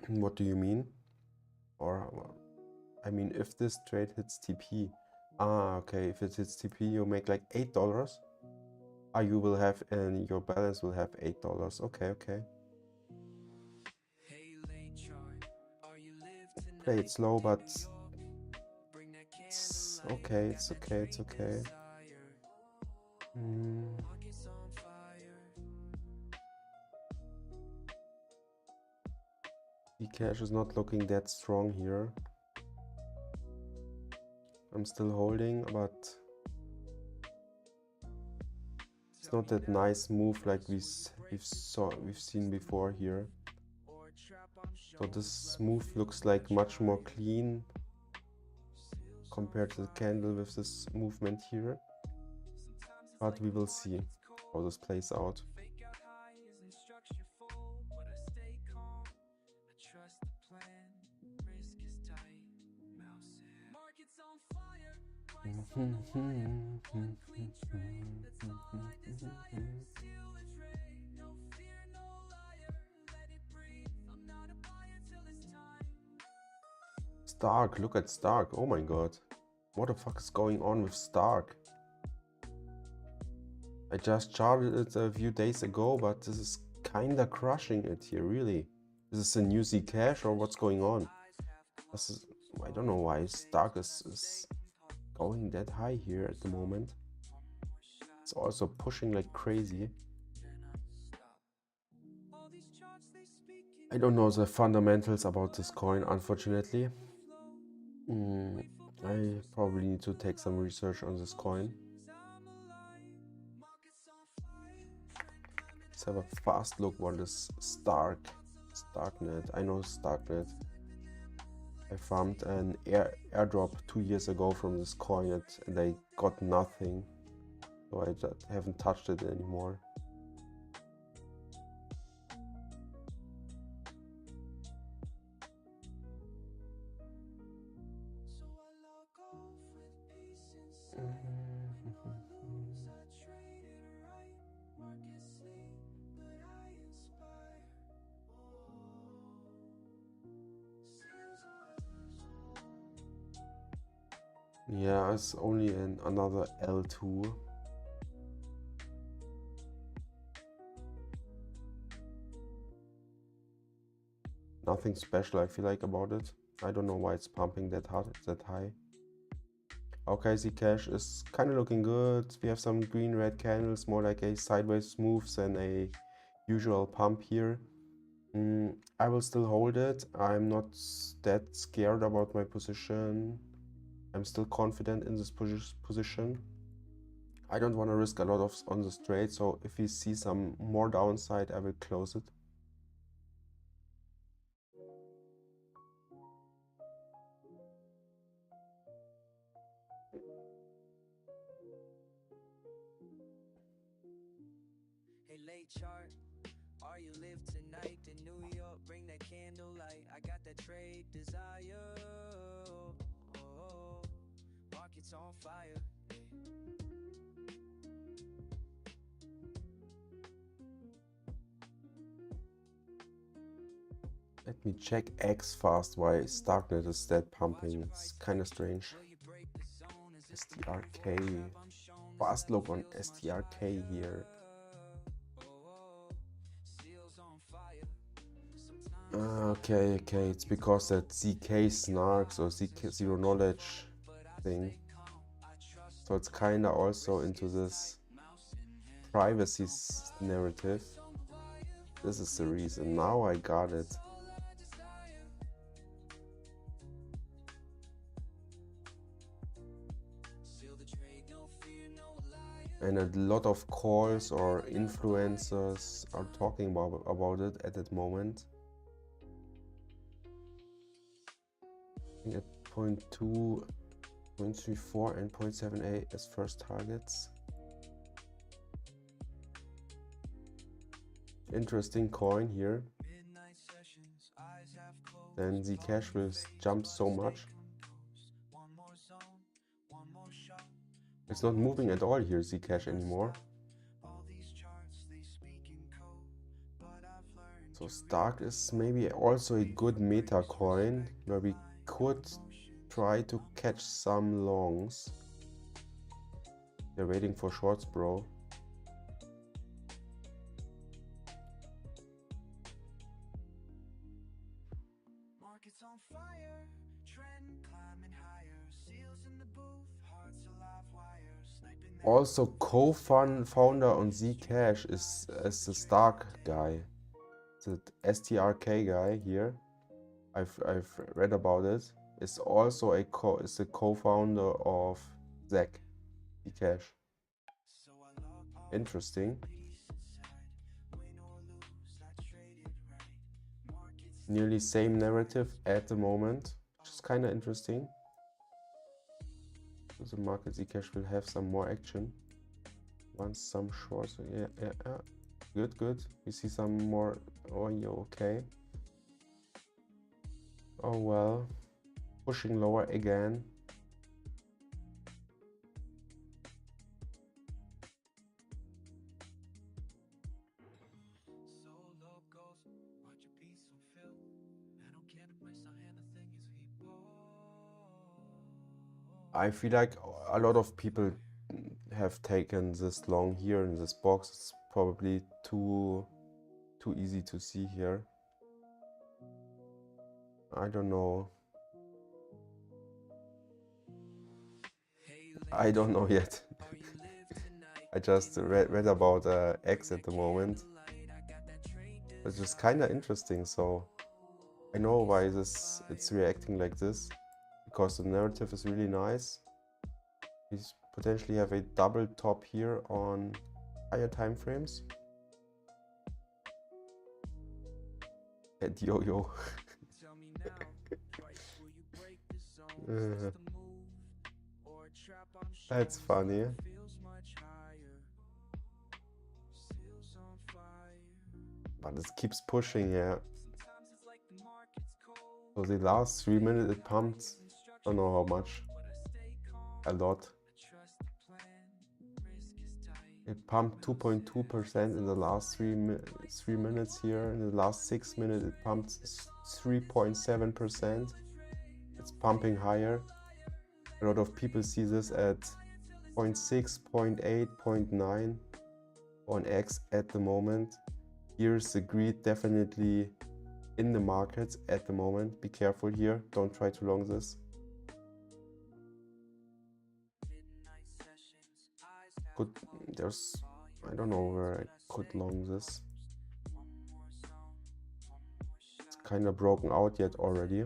What do you mean? Or, I mean, if this trade hits TP. Ah, okay, if it hits TP, you make like $8. Ah, you will have, and your balance will have $8. Okay. Play it slow, but it's okay. Zcash is not looking that strong here. I'm still holding, but it's not that nice move like we've seen before here. So this move looks like much more clean compared to the candle with this movement here. But we will see how this plays out. Stark, look at Stark. Oh my god. What the fuck is going on with Stark? I just charted it a few days ago, but this is kinda crushing it here, really. Is this a new Zcash or what's going on? I don't know why Stark is going that high here at the moment. It's also pushing like crazy. I don't know the fundamentals about this coin, unfortunately. I probably need to take some research on this coin. Let's have a fast look what is Starknet. I know Starknet. I farmed an airdrop 2 years ago from this coin and I got nothing. So I just haven't touched it anymore. Yeah, it's only another L2. Nothing special I feel like about it. I don't know why it's pumping that hard, that high. Okay, Zcash is kind of looking good. We have some green-red candles, more like a sideways move than a usual pump here. I will still hold it. I'm not that scared about my position. I'm still confident in this position. I don't want to risk a lot of on the straight, so if we see some more downside, I will close it. Hey, late chart, are you live tonight in New York? Bring that candlelight. I got that trade desire. Oh, market's on fire. Let me check X fast why Starknet is dead pumping. It's kind of strange. STRK. Fast look on STRK here. Okay, it's because that ZK snarks or ZK zero knowledge thing. So it's kinda also into this privacy narrative. This is the reason. Now I got it. And a lot of calls or influencers are talking about it at that moment. At 0.2, 0.34 and 0.78 as first targets. Interesting coin here. Then Zcash will jump so much. It's not moving at all here, Zcash anymore. So Stark is maybe also a good meta coin where we could try to catch some longs. They're waiting for shorts, bro. Market's on fire, trend climbing higher, seals in the booth, hearts alive wires, sniping that. Also, co-founder on Zcash is the Stark guy, the STRK guy here. I've read about it. Is also a co-founder of Zcash. Interesting. Nearly same narrative at the moment, which is kind of interesting. So the market Zcash will have some more action once some shorts. Yeah. Good. We see some more. Oh, yeah, okay. Oh well, pushing lower again. I feel like a lot of people have taken this long here in this box. It's probably too easy to see here. I don't know. I don't know yet. I just read about X at the moment. It's just kind of interesting, so I know why it's reacting like this, because the narrative is really nice. We potentially have a double top here on higher time frames. And yo. That's funny. But it keeps pushing here. So the last 3 minutes it pumped, I don't know how much, a lot. It pumped 2.2% in the last 3 minutes here. In the last 6 minutes it pumped 3.7%. It's pumping higher. A lot of people see this at 0.6, 0.8, 0.9 on X at the moment. Here's the greed definitely in the markets at the moment. Be careful here, don't try to long this. I don't know where I could long this. It's kind of broken out yet already.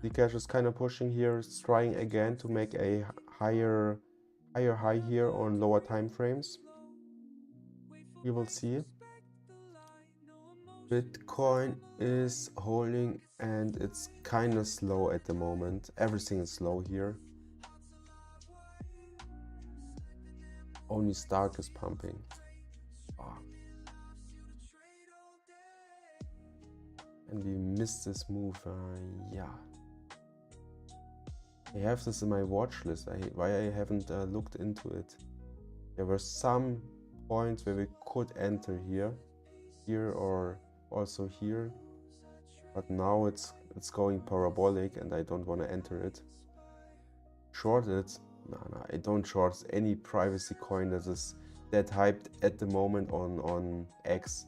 Zcash is kind of pushing here, it's trying again to make a higher high here on lower time frames. We will see. Bitcoin is holding and it's kind of slow at the moment. Everything is slow here. Only Stark is pumping. Ah. And we missed this move. Yeah. I have this in my watch list. Why I haven't looked into it. There were some points where we could enter here or also here, but now it's going parabolic and I don't want to enter it. Short it? No, I don't short any privacy coin that is that hyped at the moment on X.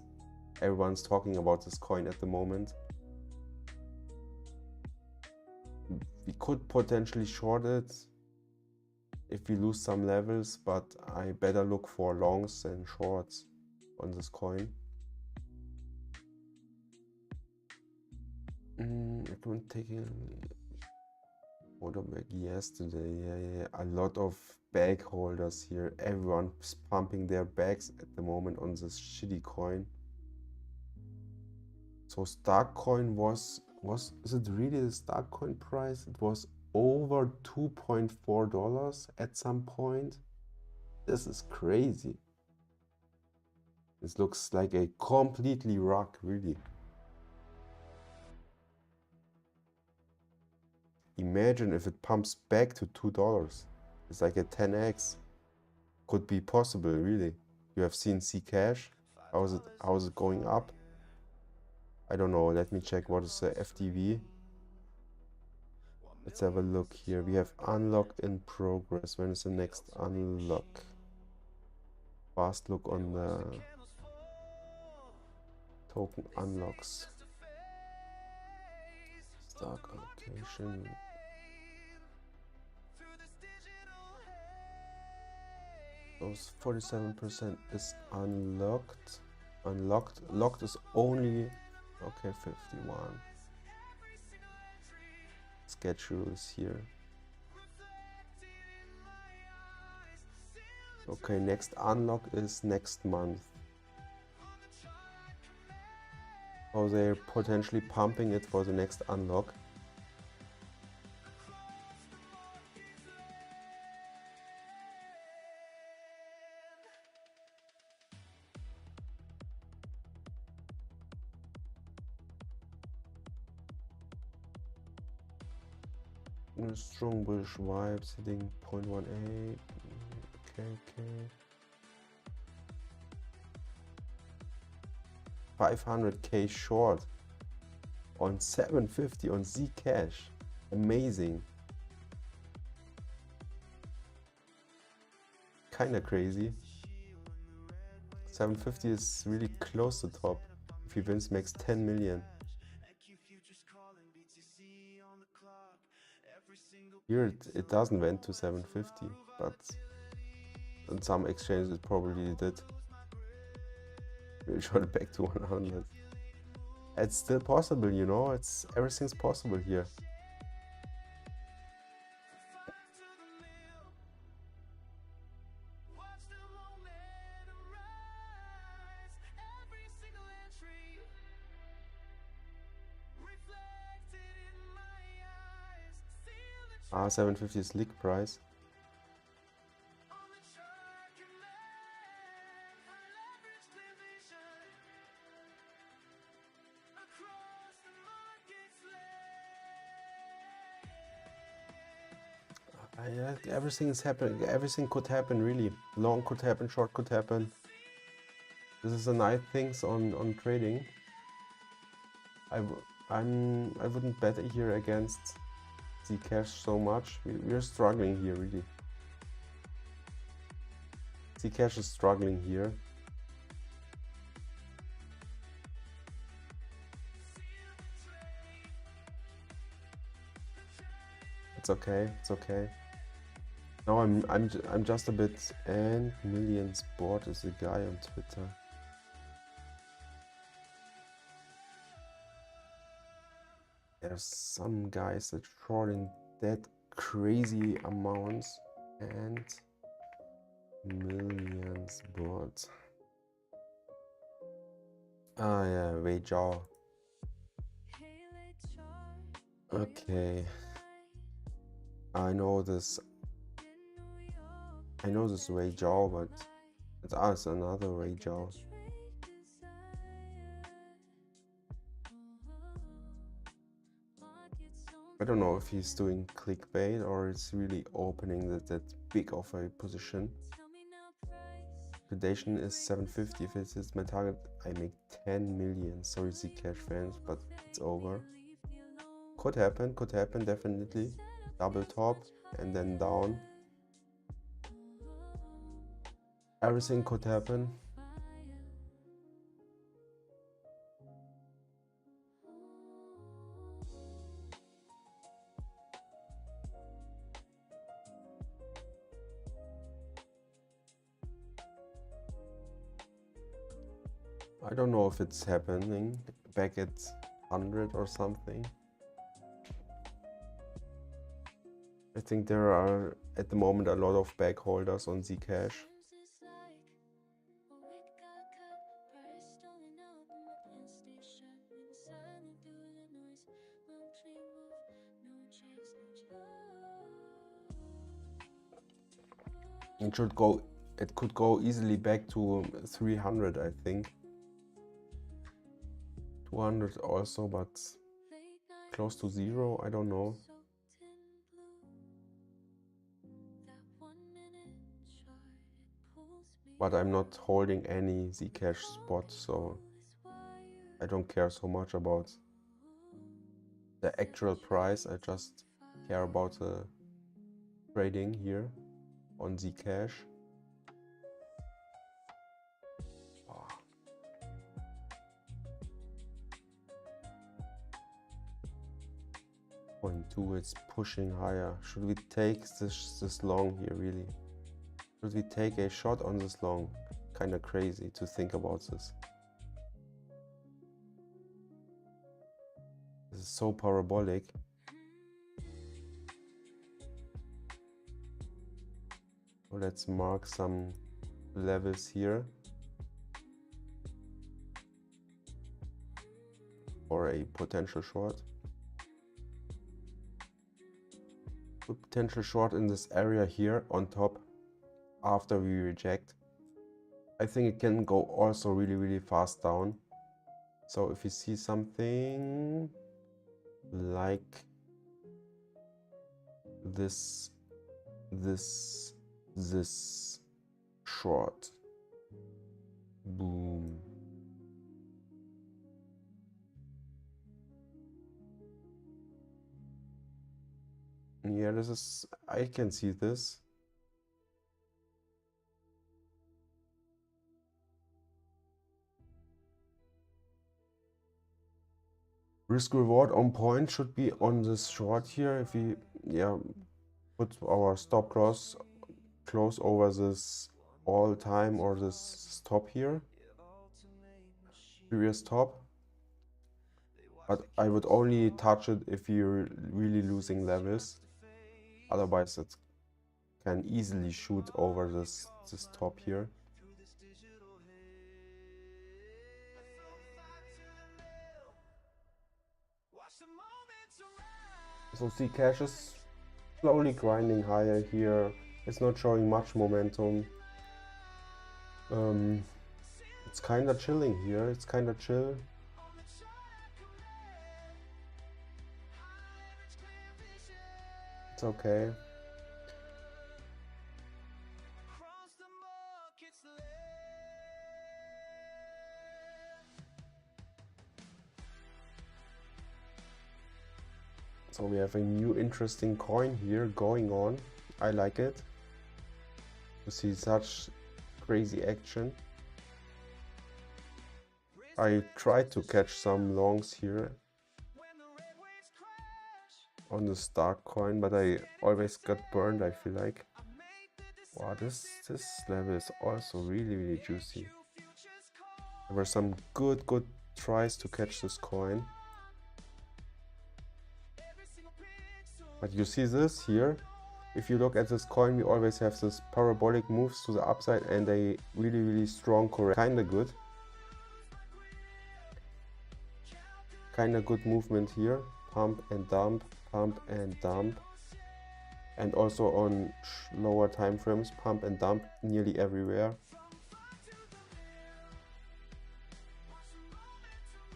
Everyone's talking about this coin at the moment. We could potentially short it if we lose some levels, but I better look for longs than shorts on this coin. It won't take order back yesterday. Yeah. A lot of bag holders here. Everyone's pumping their bags at the moment on this shitty coin. So Stark coin was is it really the Stark coin price? It was over $2.4 at some point. This is crazy. This looks like a completely rock, really. Imagine if it pumps back to $2. It's like a 10x. Could be possible, really. You have seen Zcash. How is it going up? I don't know. Let me check what is the FTV. Let's have a look here. We have unlock in progress. When is the next unlock? Fast look on the token unlocks. Stock allocation. Those 47% is unlocked. Locked is only okay. 51. Schedule is here. Okay, next unlock is next month. So they're potentially pumping it for the next unlock. Strong bullish vibes hitting 0.18. Okay. 500k short on 750 on Zcash. Amazing. Kinda crazy. 750 is really close to top. If he wins, makes 10 million. Here it doesn't went to 750, but on some exchanges it probably did. We'll short it back to 100. It's still possible, you know, everything's possible here. R750 is league price. Everything is happening. Everything could happen, really. Long could happen, short could happen. This is a nice thing on trading. I wouldn't bet here against Zcash so much. We're struggling here, really. Zcash is struggling here. It's okay. It's okay. Now I'm just a bit. And Millions Board is a guy on Twitter. Yeah, There's some guys that short in that crazy amounts and millions bought. Ah yeah, Wei Zhao. Okay. I know this Wei Zhao, but it's us another Wei Zhao. I don't know if he's doing clickbait or it's really opening that big of a position. Predation is 750. If it's my target, I make 10 million. Sorry, Zcash fans, but it's over. Could happen, definitely. Double top and then down. Everything could happen. I don't know if it's happening back at 100 or something. I think there are at the moment a lot of back holders on Zcash. It could go easily back to 300, I think. 200 also, but close to zero, I don't know. But I'm not holding any Zcash spot, so I don't care so much about the actual price. I just care about the trading here on Zcash. 0.2, it's pushing higher. Should we take this long here, really? Should we take a shot on this long? Kinda crazy to think about this. This is so parabolic. So let's mark some levels here for a potential short. Potential short in this area here on top after we reject. I think it can go also really fast down. So if you see something like this short, boom. Yeah, this is, I can see this. Risk reward on point should be on this short here. If we put our stop loss close over this all time or this stop here, previous top. But I would only touch it if you're really losing levels. Otherwise it can easily shoot over this top here. So Zcash is slowly grinding higher here. It's not showing much momentum. It's kinda chilling here. It's kinda chill. It's okay. So we have a new interesting coin here going on. I like it. To see such crazy action. I tried to catch some longs here on the Stark coin, but I always got burned, I feel like. Wow, this level is also really juicy. There were some good tries to catch this coin. But you see this here, if you look at this coin, we always have this parabolic moves to the upside and a really strong correction. Kinda good movement here, pump and dump, and also on lower time frames, pump and dump nearly everywhere.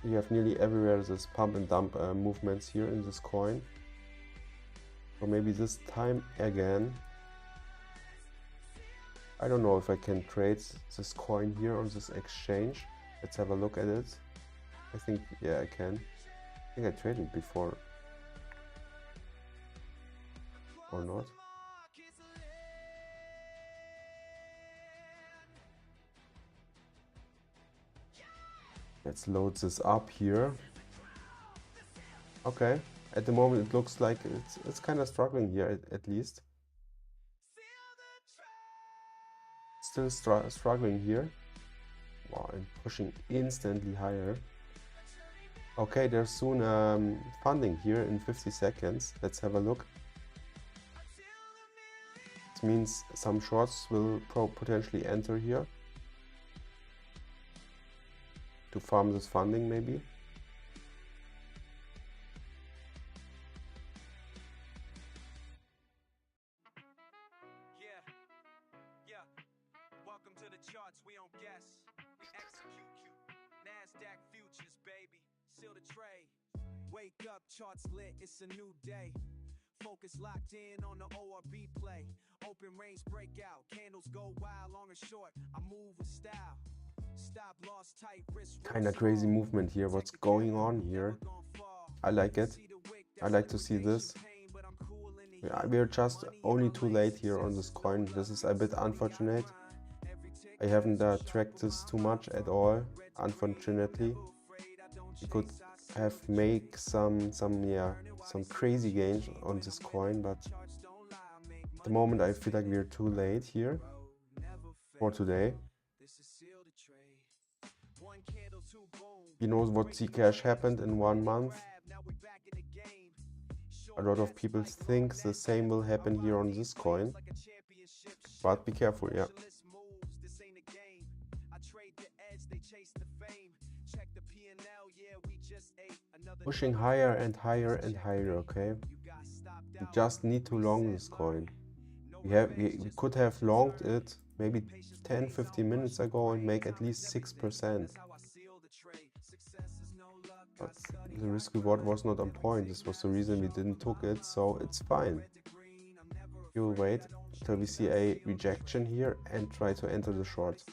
You have nearly everywhere this pump and dump movements here in this coin. Or maybe this time again. I don't know if I can trade this coin here on this exchange. Let's have a look at it. I think, yeah, I can. I think I traded before. Or not. Let's load this up here. Okay, at the moment it looks like it's kind of struggling here at least. Still struggling here. Wow, and pushing instantly higher. Okay, there's soon funding here in 50 seconds. Let's have a look. This means some shorts will potentially enter here to farm this funding maybe. Yeah. Welcome to the charts, we don't guess. We execute. NASDAQ futures, baby. Seal the trade. Wake up, charts lit, it's a new day. Focus locked in on the ORB play. Open range breakout, candles go wild, long or short. I move with style. Stop loss, tight wrist. Kinda crazy movement here. What's going on here? I like it. I like to see this. Yeah, we're just only too late here on this coin. This is a bit unfortunate. I haven't tracked this too much at all, unfortunately. We could have make some crazy gains on this coin, but at the moment I feel like we're too late here for today. You know what Zcash happened in 1 month? A lot of people think the same will happen here on this coin, but be careful, yeah. Pushing higher and higher and higher, okay? We just need to long this coin. We could have longed it maybe 10-15 minutes ago and make at least 6%. But the risk reward was not on point. This was the reason we didn't took it, so it's fine. You will wait till we see a rejection here and try to enter the short.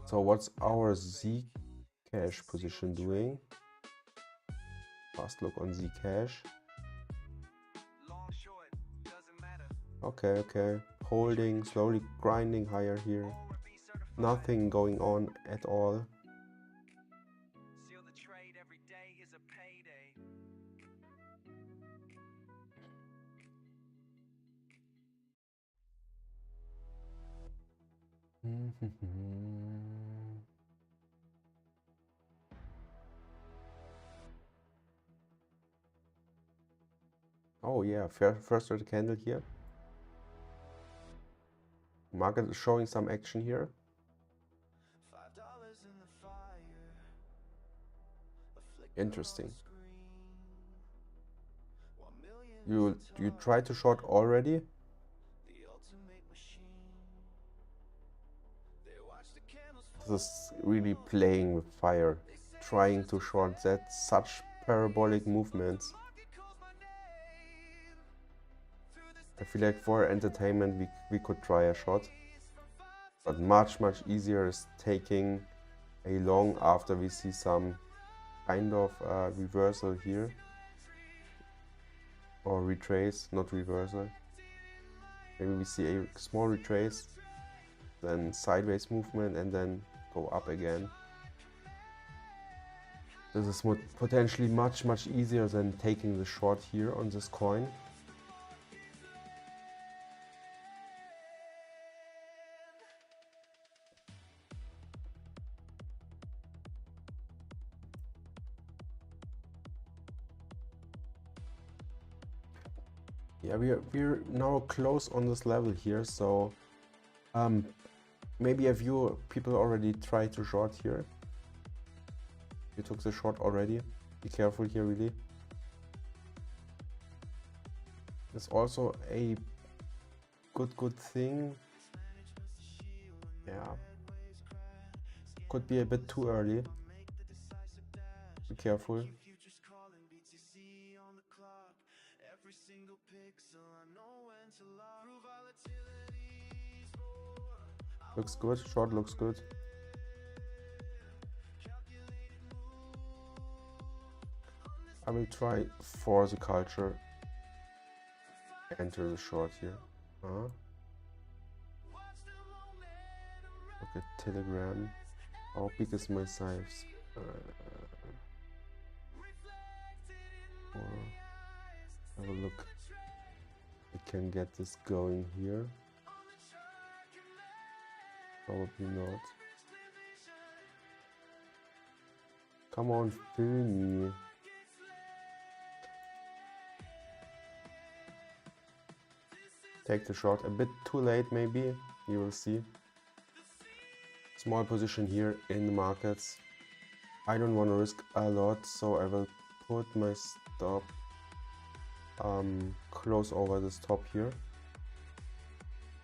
So what's our Zcash position doing? Fast look on Zcash. Okay. Holding, slowly grinding higher here. Nothing going on at all. Seal the trade, every day is a payday. Oh yeah, first red candle here. Market is showing some action here. Interesting. You try to short already? This is really playing with fire, trying to short that, such parabolic movements. I feel like for entertainment we could try a shot, but much easier is taking a long after we see some kind of reversal here, or retrace, not reversal. Maybe we see a small retrace, then sideways movement, and then go up again. This is potentially much easier than taking the short here on this coin. Yeah, we're now close on this level here, so maybe a few people already tried to short here. You took the short already. Be careful here, really. It's also a good thing. Yeah. Could be a bit too early. Be careful. Looks good. Short looks good. I will try for the culture. Enter the short here. Look at Telegram. How big is my size? Have a look. We can get this going here. Probably not. Come on, fill me. Take the shot. A bit too late, maybe. You will see. Small position here in the markets. I don't want to risk a lot, so I will put my stop close over this top here.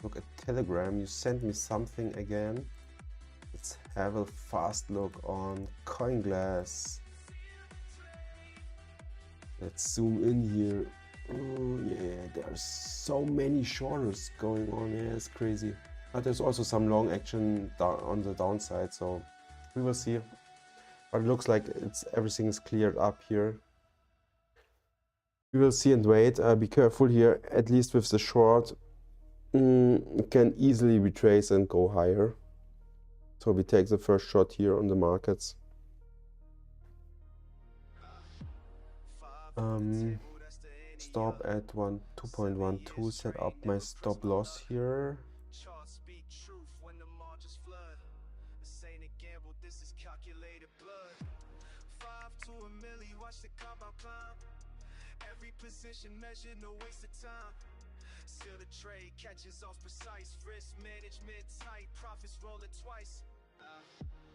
Look at Telegram. You sent me something again. Let's have a fast look on CoinGlass. Let's zoom in here. Oh yeah, there's so many shorters going on. Yeah, it's crazy. But there's also some long action on the downside, so we will see. But it looks like everything is cleared up here. We will see and wait. Be careful here, at least with the short. It can easily retrace and go higher. So we take the first shot here on the markets. Stop at 2.12, set up my stop loss here. Position measured, no waste of time. Seal the trade, catches off precise. Risk management tight, profits rolling twice.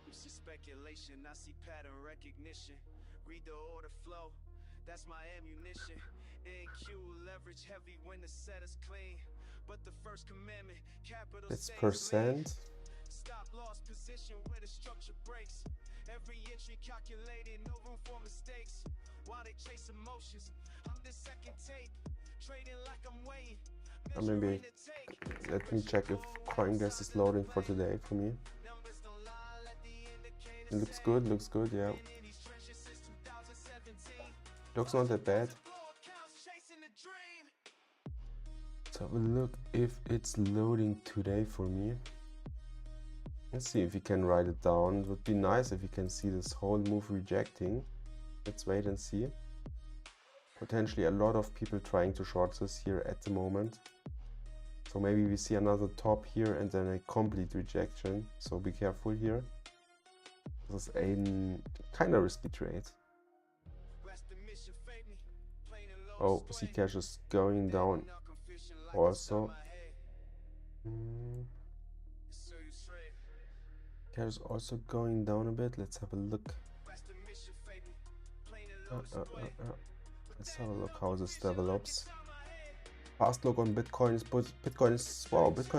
You see speculation, I see pattern recognition. Read the order flow, that's my ammunition. NQ leverage heavy when the set is clean. But the first commandment, capital It's stays percent. lean. Stop loss position where the structure breaks. Every entry calculated, no room for mistakes. While they chase emotions, I'm the second tape, trading like I'm waiting. Maybe let me check if CoinGlass is loading for today for me. It looks good, yeah. Looks not that bad. Let's have a look if it's loading today for me. Let's see if we can write it down. It would be nice if we can see this whole move rejecting. Let's wait and see. Potentially a lot of people trying to short this here at the moment. So maybe we see another top here and then a complete rejection. So be careful here. This is a kind of risky trade. Oh, Zcash is going down also. Cash is also going down a bit. Let's have a look. Let's have a look how this develops. Fast look on Bitcoin is Bitcoin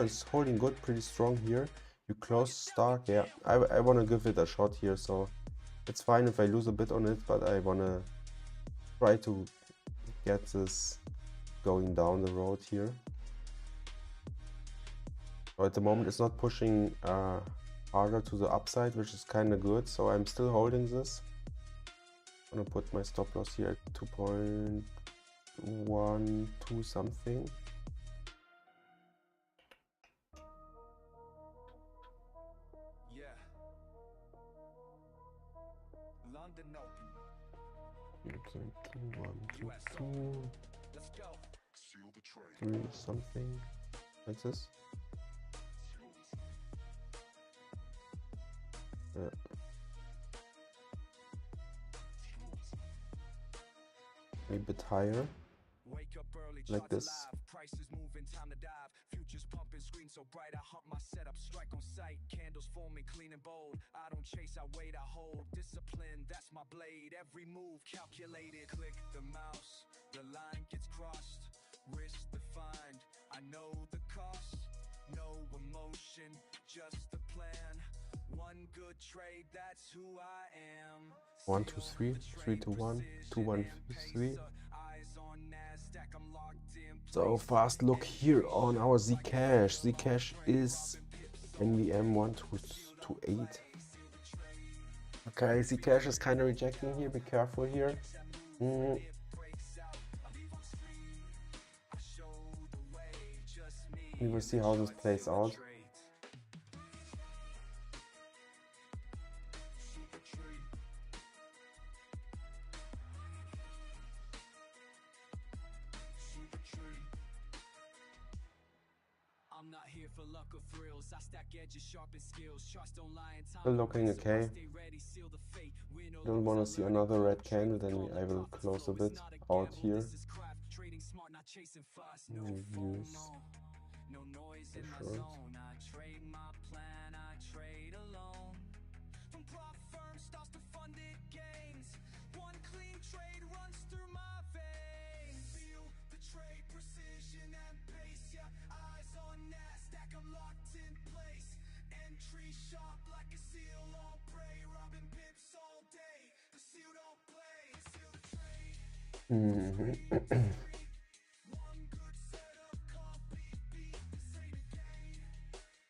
is holding good, pretty strong here. You close stock, yeah. I want to give it a shot here, so it's fine if I lose a bit on it, but I want to try to get this going down the road here. So at the moment it's not pushing harder to the upside, which is kind of good, so I'm still holding this. I'm gonna put my stop loss here at 2.12 something. Yeah. London Open. 2.2122. Let's go. 3 something like this. A bit higher. Wake up early, like this. Prices moving, time to dive. Futures pumping, screen so bright. I hump my setup, strike on sight. Candles forming, clean and bold. I don't chase, I wait, I hold. Discipline, that's my blade. Every move calculated. Click the mouse, the line gets crossed. Risk defined, I know the cost. No emotion, just the plan. One good trade, that's who I am. 1 2 3 3 2 1 2 1 3. Eyes on NASDAQ, I'm locked in. So fast look here on our Zcash. Zcash is NVM 1228. Okay, Zcash is kind of rejecting here. Be careful here. We will see how this plays out. I'm not here for luck or thrills. I stack edges, sharpen skills. Charts don't lie in time. Still looking okay. Don't want to see another red candle, then I will close a bit out here. Reviews. No noise in in my my short. zone. I trade my plan, I trade alone. From prop firm starts to funded gains. One clean trade runs through my veins. Feel the trade, precision and pace. Yeah, eyes on NASDAQ, I'm locked in place. Entry sharp like a seal on prey. Robbing pips all day. The seal don't play. Seal the trade. One good setup, copy, beat, same again.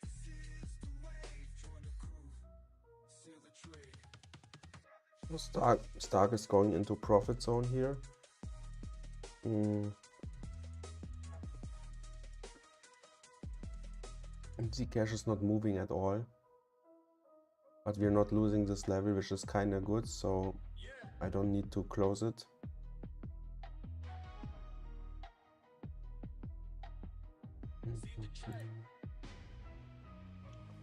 This is the wave. Join the crew. Seal the trade. Stark is going into profit zone here. Zcash is not moving at all, but we're not losing this level, which is kind of good, so I don't need to close it.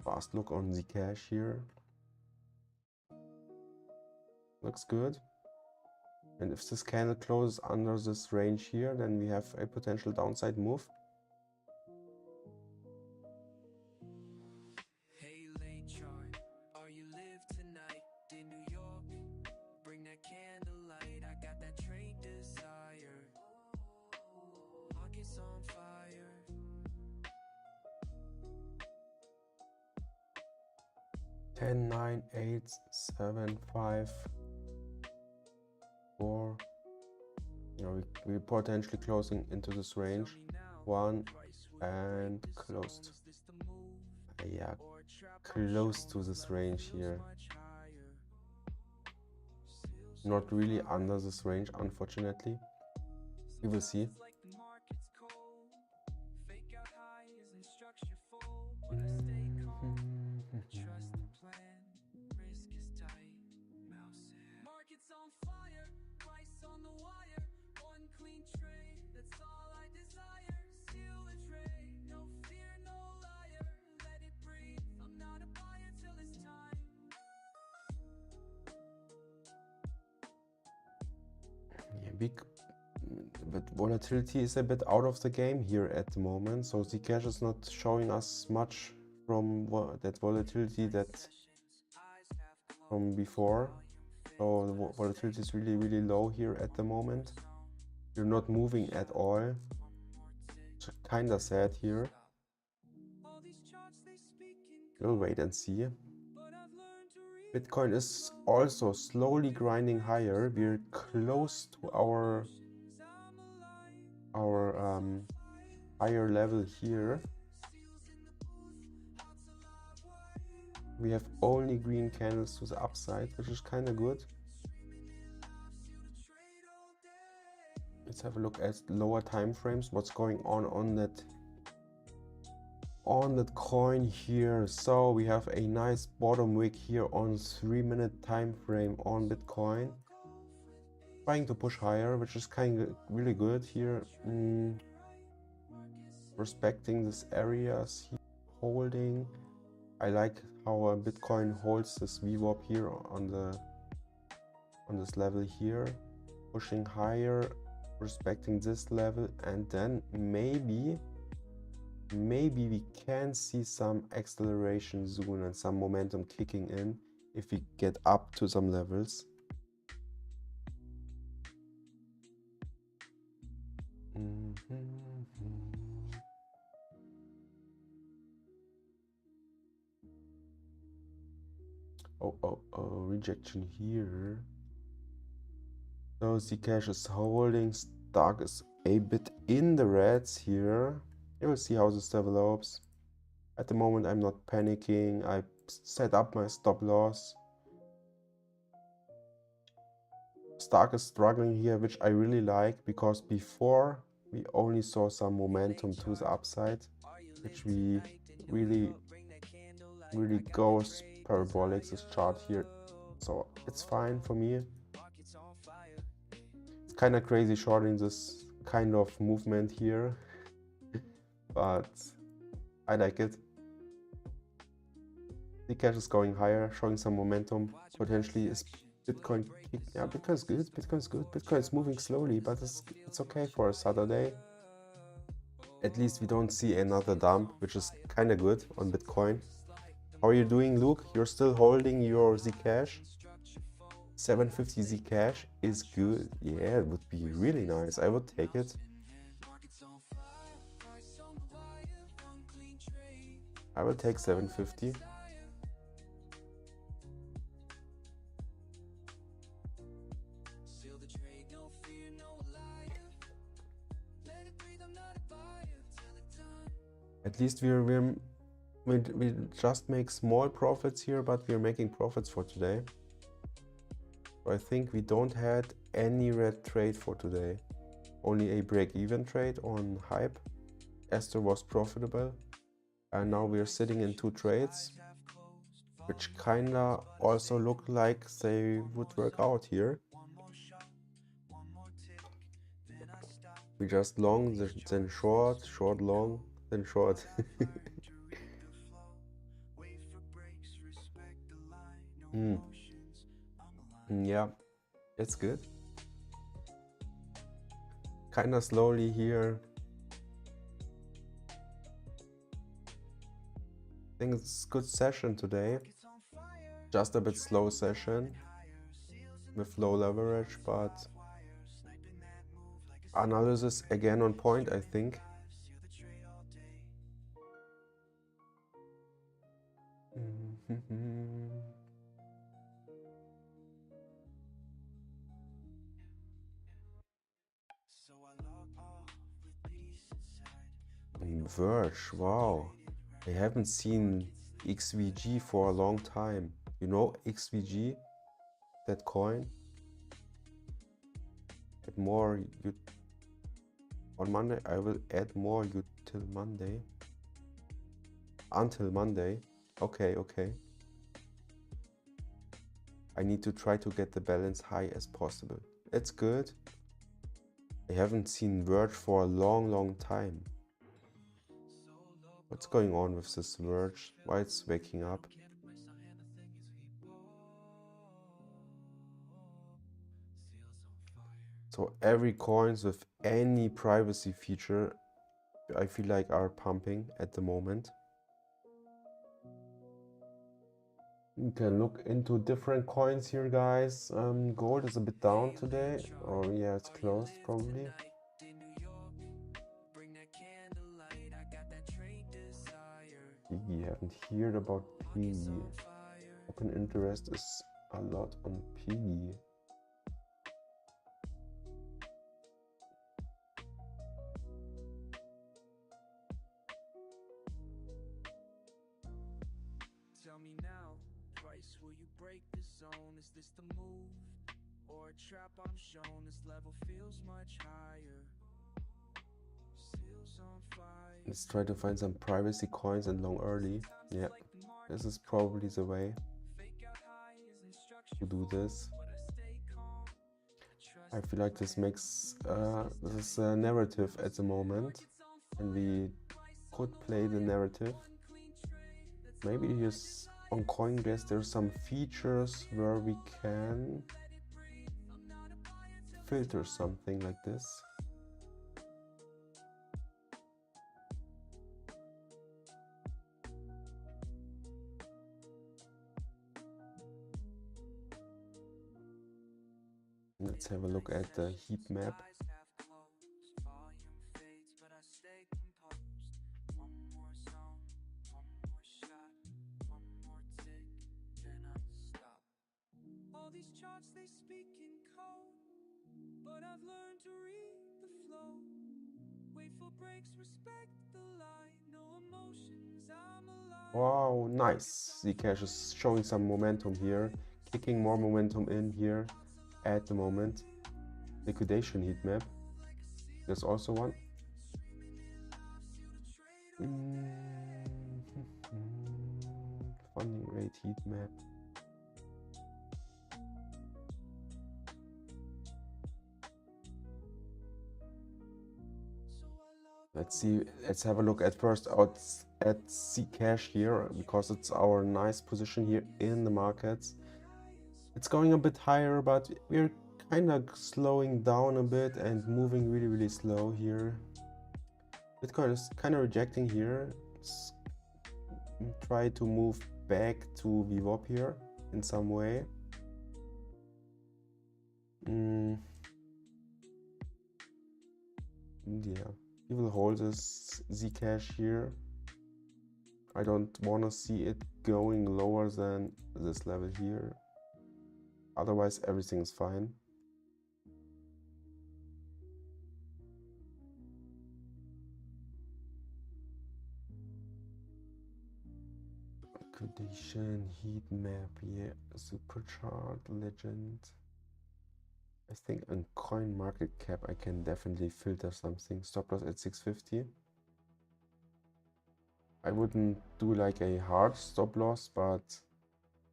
Fast look on Zcash here. Looks good. And if this candle closes under this range here, then we have a potential downside move. Hey, lane chart, are you live tonight in New York? Bring that candlelight, I got that trade desire. Market's on fire. Ten, 9, 8, 7, 5, 4. You know, we're potentially closing into this range. 1 and closed. Yeah, close to this range here. Not really under this range, unfortunately. We will see. But volatility is a bit out of the game here at the moment, so Zcash is not showing us much from that volatility that from before. So the volatility is really low here at the moment. You're not moving at all. It's kinda sad here. We'll wait and see. Bitcoin is also slowly grinding higher. We're close to our higher level here. We have only green candles to the upside, which is kind of good. Let's have a look at lower time frames. What's going on that coin here? So we have a nice bottom wick here on 3-minute time frame on Bitcoin, trying to push higher, which is kind of really good here. Respecting these areas here, holding. I like how Bitcoin holds this VWAP here on this level here, pushing higher, respecting this level, and then maybe we can see some acceleration soon and some momentum kicking in if we get up to some levels. Oh, rejection here. So Zcash is holding, stock is a bit in the reds here. You will see how this develops. At the moment I'm not panicking. I set up my stop loss. Stark is struggling here, which I really like, because before we only saw some momentum to the upside, which we really goes parabolic, this chart here. So it's fine for me. It's kind of crazy shorting this kind of movement here, but I like it. Zcash is going higher, showing some momentum. Potentially is Bitcoin. Yeah, Bitcoin's good. Bitcoin's good. Bitcoin's moving slowly, but it's okay for a Saturday. At least we don't see another dump, which is kind of good on Bitcoin. How are you doing, Luke? You're still holding your Zcash? 750 Zcash is good. Yeah, it would be really nice. I would take it. I will take 750. At least we just make small profits here, but we're making profits for today. So I think we don't had any red trade for today. Only a break-even trade on Hype. Esther was profitable. And now we're sitting in 2 trades, which kinda also look like they would work out here. We just long, then short, short, long, then short. Yeah, it's good. Kinda slowly here. I think it's a good session today. Just a bit slow session with low leverage, but analysis again on point, I think. Verge, wow. I haven't seen XVG for a long time. You know XVG? That coin? Add more on Monday. I will add more till Monday. Until Monday. Okay. I need to try to get the balance high as possible. It's good. I haven't seen Verge for a long time. What's going on with this Verge? Why it's waking up? So every coins with any privacy feature, I feel like are pumping at the moment. You can look into different coins here, guys. Gold is a bit down today. Oh yeah, it's closed probably. Piggy, haven't heard about Piggy. Open interest is a lot on Piggy. Tell me now, Price, will you break the zone? Is this the move or a trap I'm shown? This level feels much higher. Seals on fire. Let's try to find some privacy coins and long early. Yeah, this is probably the way to do this. I feel like this makes this is a narrative at the moment, and we could play the narrative. Maybe here's on CoinGuess there's some features where we can filter something like this. Let's have a look at the heat map. All these charts they speak in code, but I've learned to read the flow. Wait for breaks, respect the line, no emotions, I'm alive. Wow, nice. Zcash is showing some momentum here, kicking more momentum in here at the moment. Liquidation heat map. There's also one. Funding rate heat map. Let's see, let's have a look at first at Zcash here, because it's our nice position here in the markets. It's going a bit higher, but we're kind of slowing down a bit and moving really slow here. Bitcoin is kind of rejecting here. Try to move back to VWAP here in some way. Yeah. We will hold this Zcash here. I don't want to see it going lower than this level here. Otherwise, everything is fine. Liquidation heat map, yeah, super chart, legend. I think on coin market cap I can definitely filter something. Stop loss at 650. I wouldn't do like a hard stop loss, but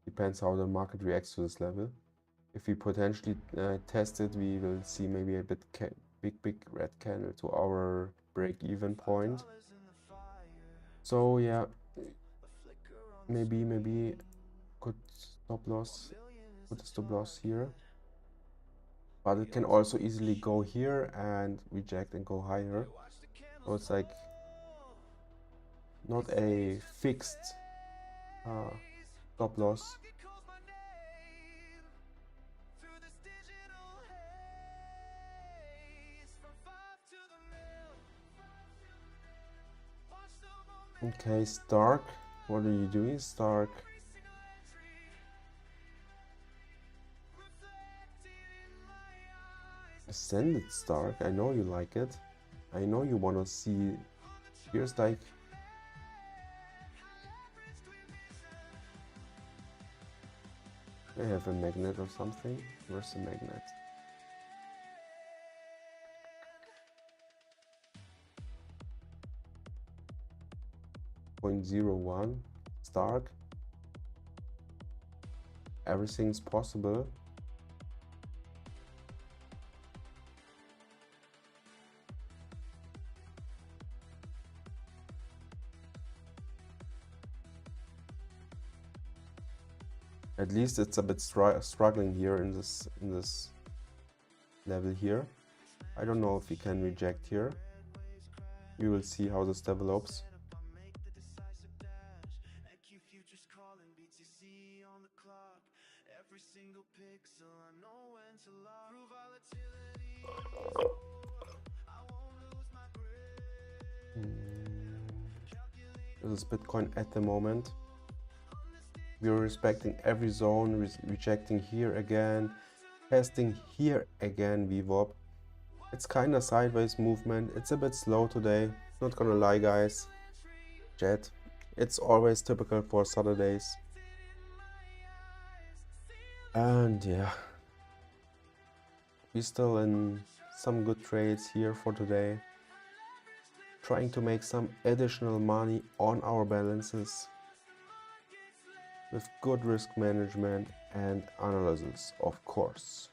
depends how the market reacts to this level. If we potentially test it, we will see maybe a bit big red candle to our break-even point. So yeah, maybe could stop loss, put a stop loss here. But it can also easily go here and reject and go higher. So it's like not a fixed stop loss. Okay, Stark, what are you doing, Stark? Ascended Stark, I know you like it. I know you want to see. Here's like I have a magnet or something. Where's the magnet? .01 Stark. Everything's possible. At least it's a bit struggling here in this level here. I don't know if we can reject here. We will see how this develops. This is Bitcoin at the moment. We are respecting every zone, rejecting here again, testing here again VWAP. It's kind of sideways movement. It's a bit slow today, not gonna lie guys. Jet, it's always typical for Saturdays. And yeah, we're still in some good trades here for today. Trying to make some additional money on our balances with good risk management and analysis, of course.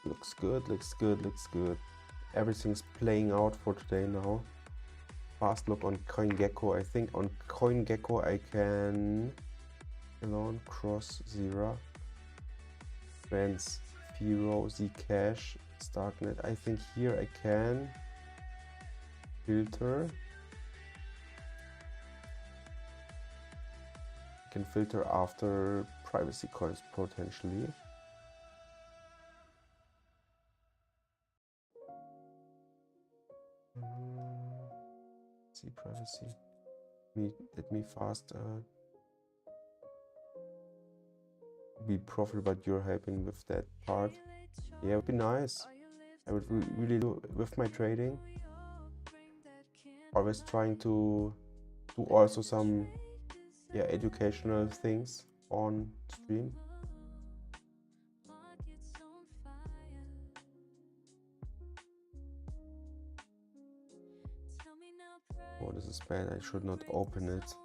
Looks good, looks good, looks good. Everything's playing out for today now. Fast look on CoinGecko. I think on CoinGecko I can alone cross Zera, Trends, Firo, Zcash, Starknet. I think here I can filter can filter after privacy coins potentially. See privacy. Let me fast be profitable, but you're helping with that part. Yeah, it would be nice. I would really do with my trading. Always trying to do also some educational things on stream. Oh, this is bad. I should not open it.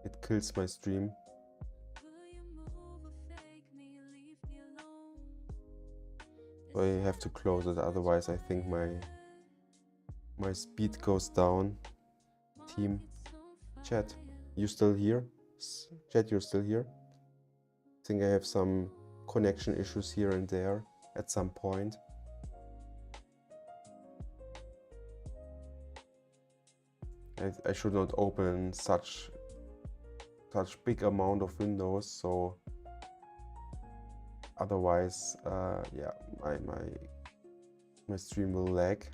It kills my stream. So I have to close it, otherwise I think my speed goes down. Team, chat, you still here? Chat, you're still here? I think I have some connection issues here and there at some point. I should not open such big amount of windows, so otherwise yeah, my stream will lag.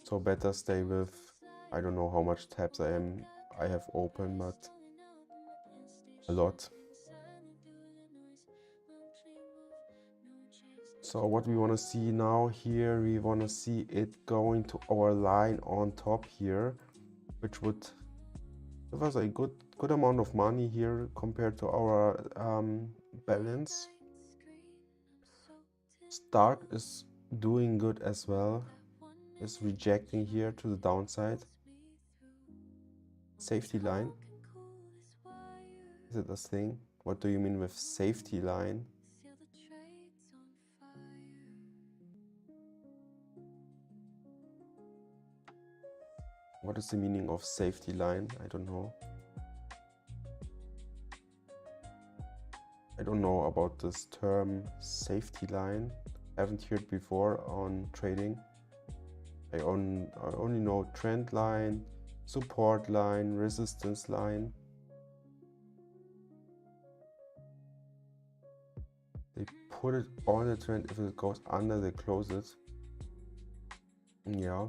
So better stay with, I don't know how much tabs I have open, but a lot. So what we want to see now here, we want to see it going to our line on top here, which would give us a good amount of money here compared to our balance. Stark is doing good as well, is rejecting here to the downside. Safety line, is it a thing? What do you mean with safety line? What is the meaning of safety line? I don't know. I don't know about this term safety line. I haven't heard it before on trading. I only know trend line, support line, resistance line. They put it on the trend. If it goes under, they close it. Yeah.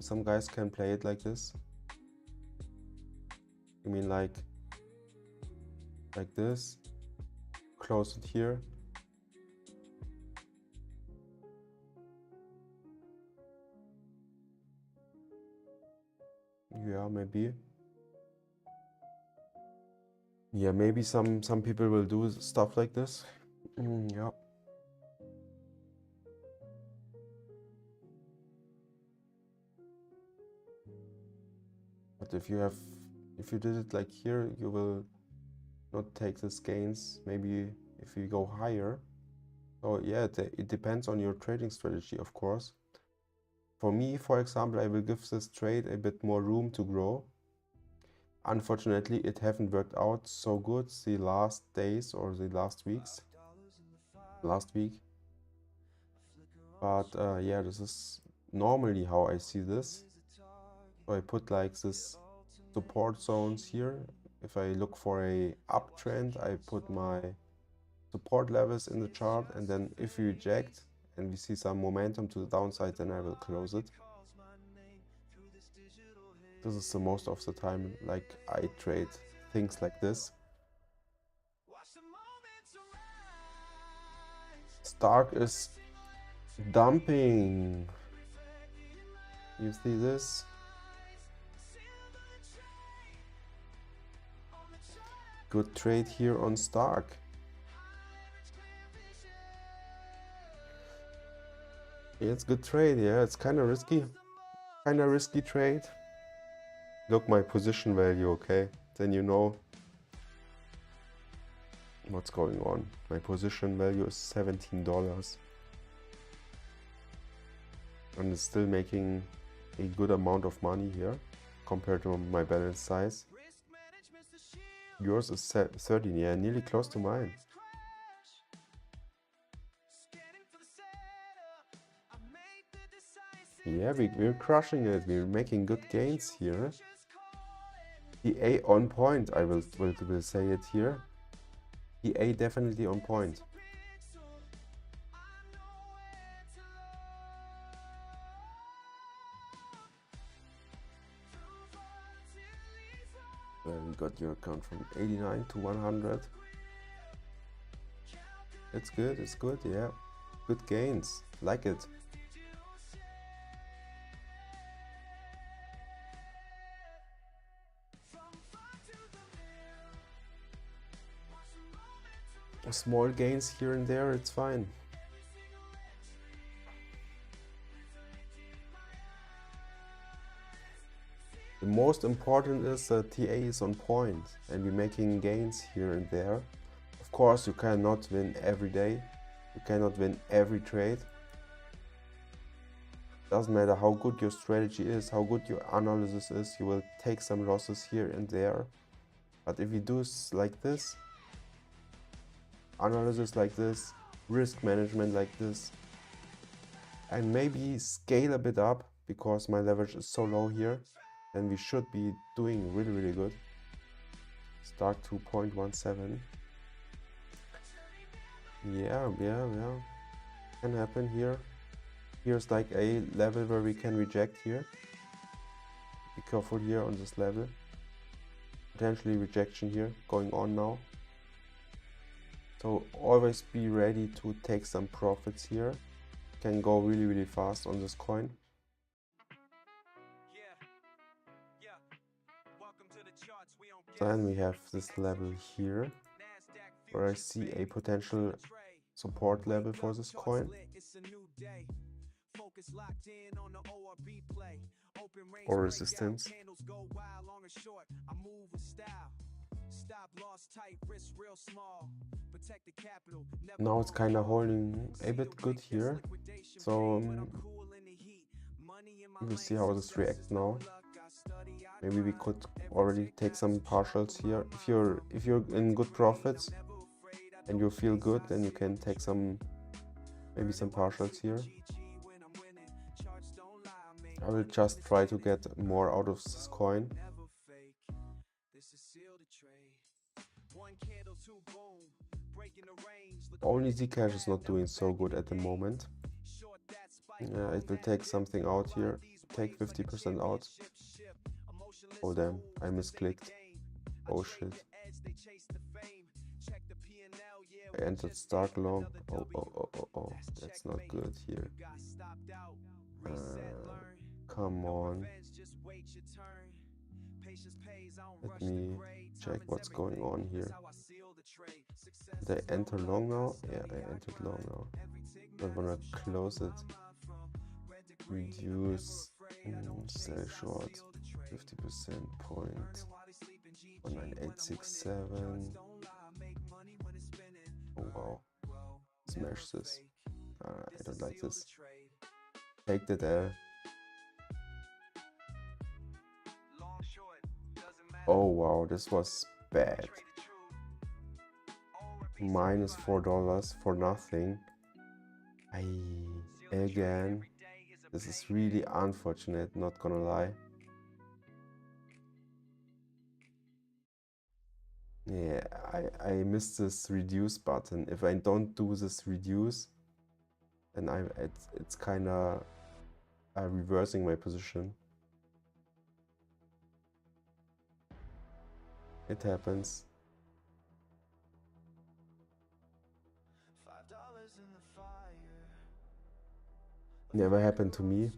Some guys can play it like this. You mean like this? Close it here. Yeah, maybe. Yeah, maybe some people will do stuff like this. Yeah. But if you did it like here, you will not take these gains. Maybe if you go higher. So yeah, it depends on your trading strategy, of course. For me, for example, I will give this trade a bit more room to grow. Unfortunately, it haven't worked out so good the last days or the last weeks. Last week. But yeah, this is normally how I see this. So I put like this support zones here. If I look for a uptrend, I put my support levels in the chart, and then if we reject and we see some momentum to the downside, then I will close it. This is the most of the time like I trade things like this. Stark is dumping. You see this? Good trade here on Stark. Yeah, it's good trade. Yeah, it's kind of risky. Kind of risky trade. Look, my position value, okay? Then you know what's going on. My position value is $17. And it's still making a good amount of money here compared to my balance size. Yours is 13, yeah, nearly close to mine. Yeah, we're crushing it. We're making good gains here. TA on point, I will say it here. TA definitely on point. We got your account from 89 to 100. It's good, yeah. Good gains, like it. Small gains here and there, it's fine. The most important is that TA is on point and we're making gains here and there. Of course, you cannot win every day. You cannot win every trade. Doesn't matter how good your strategy is, how good your analysis is, you will take some losses here and there. But if you do like this, analysis like this, risk management like this, and maybe scale a bit up because my leverage is so low here, then we should be doing really good. Start 2.17. Yeah, can happen here. Here's like a level where we can reject here. Be careful here on this level. Potentially rejection here going on now. So always be ready to take some profits here. Can go really fast on this coin. Then we have this level here where I see a potential support level for this coin. Or resistance. Now it's kind of holding a bit good here, so we'll see how this reacts now. Maybe we could already take some partials here. If you're in good profits and you feel good, then you can take maybe some partials here. I will just try to get more out of this coin. Only Zcash is not doing so good at the moment. Yeah, it will take something out here. Take 50% out. Oh damn, I misclicked. Oh shit. I entered Stark long. Oh, that's not good here. Come on. Let me check what's going on here. Did I enter long now? Yeah, I entered long now. I wanna close it. Reduce, sell short, 50% point. 19867. Oh wow. Smash this. I don't like this. Take the L. Oh wow, this was bad. Minus $4 for nothing. Again, this is really unfortunate, not gonna lie. Yeah, I missed this reduce button. If I don't do this reduce, then it's kind of reversing my position. It happens. Never happened to me.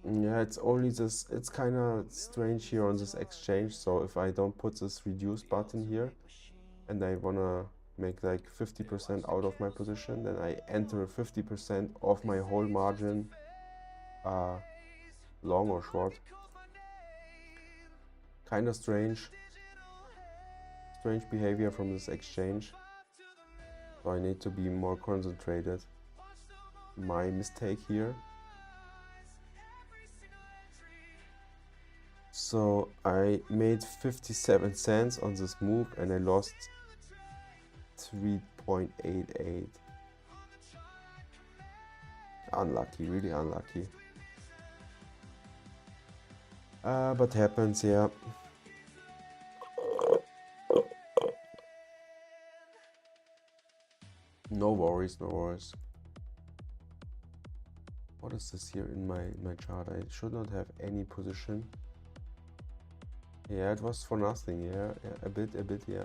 Yeah, it's only this, it's kind of strange here on this exchange. So if I don't put this reduce button here and I wanna make like 50% out of my position, then I enter 50% of my whole margin, long or short. Kind of strange behavior from this exchange. So I need to be more concentrated. My mistake here. So I made 57 cents on this move and I lost 3.88. Unlucky, really unlucky. But happens, yeah. No worries, no worries. What is this here in my chart? I should not have any position. Yeah, it was for nothing. Yeah, a bit, yeah.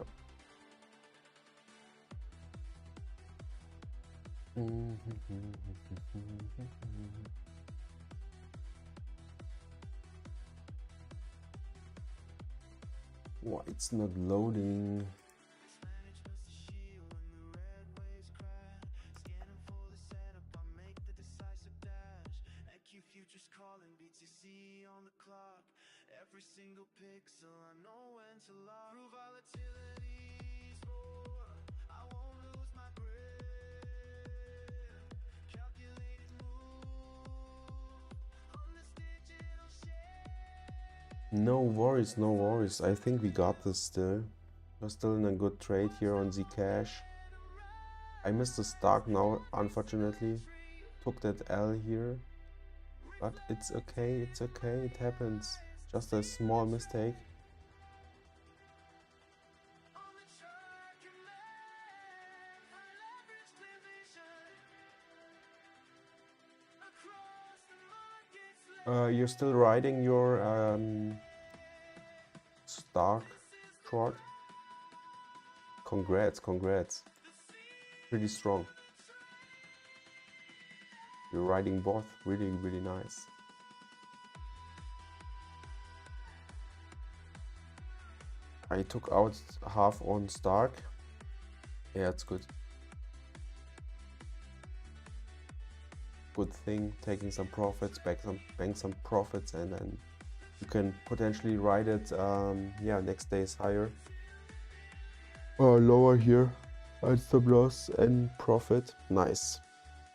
Why it's not loading? Futures calling, BTC on the clock. Every single pixel, I know when to lock. Through volatility's roar, I won't lose my grip. Calculated move on this digital share. No worries, no worries. I think we got this still. We're still in a good trade here on Zcash. I missed the stock now, unfortunately. Took that L here. But it's okay, it happens. Just a small mistake. You're still riding your stock short? Congrats. Pretty strong. You're riding both, really nice. I took out half on Stark. Yeah, it's good. Good thing, taking some profits, bank some profits, and then you can potentially ride it, yeah, next day is higher. Or lower here, and stop loss and profit. Nice.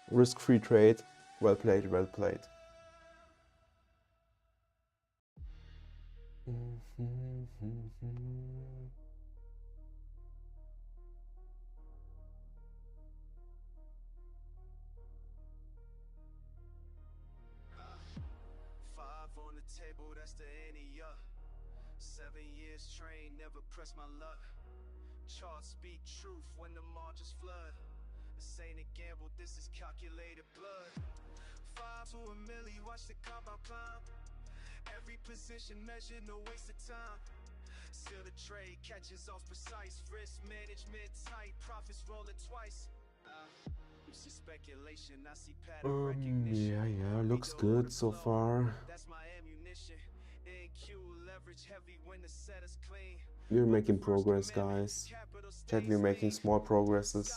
Risk-free trade. Well played, well played. Five on the table, that's the ante, 7 years trained, never press my luck. Charts speak truth when the margins flood. This ain't a gamble, this is calculated blood. 5 to a milli, watch the compound climb. Every position measured, no waste of time. Seal the trade, catches off precise. Risk management tight, profits rolling twice. It's just speculation, I see pattern recognition. Yeah, looks good so far. That's my ammunition. NQ leverage heavy when the set is clean. We're making progress, guys. Chat, we're making small progresses.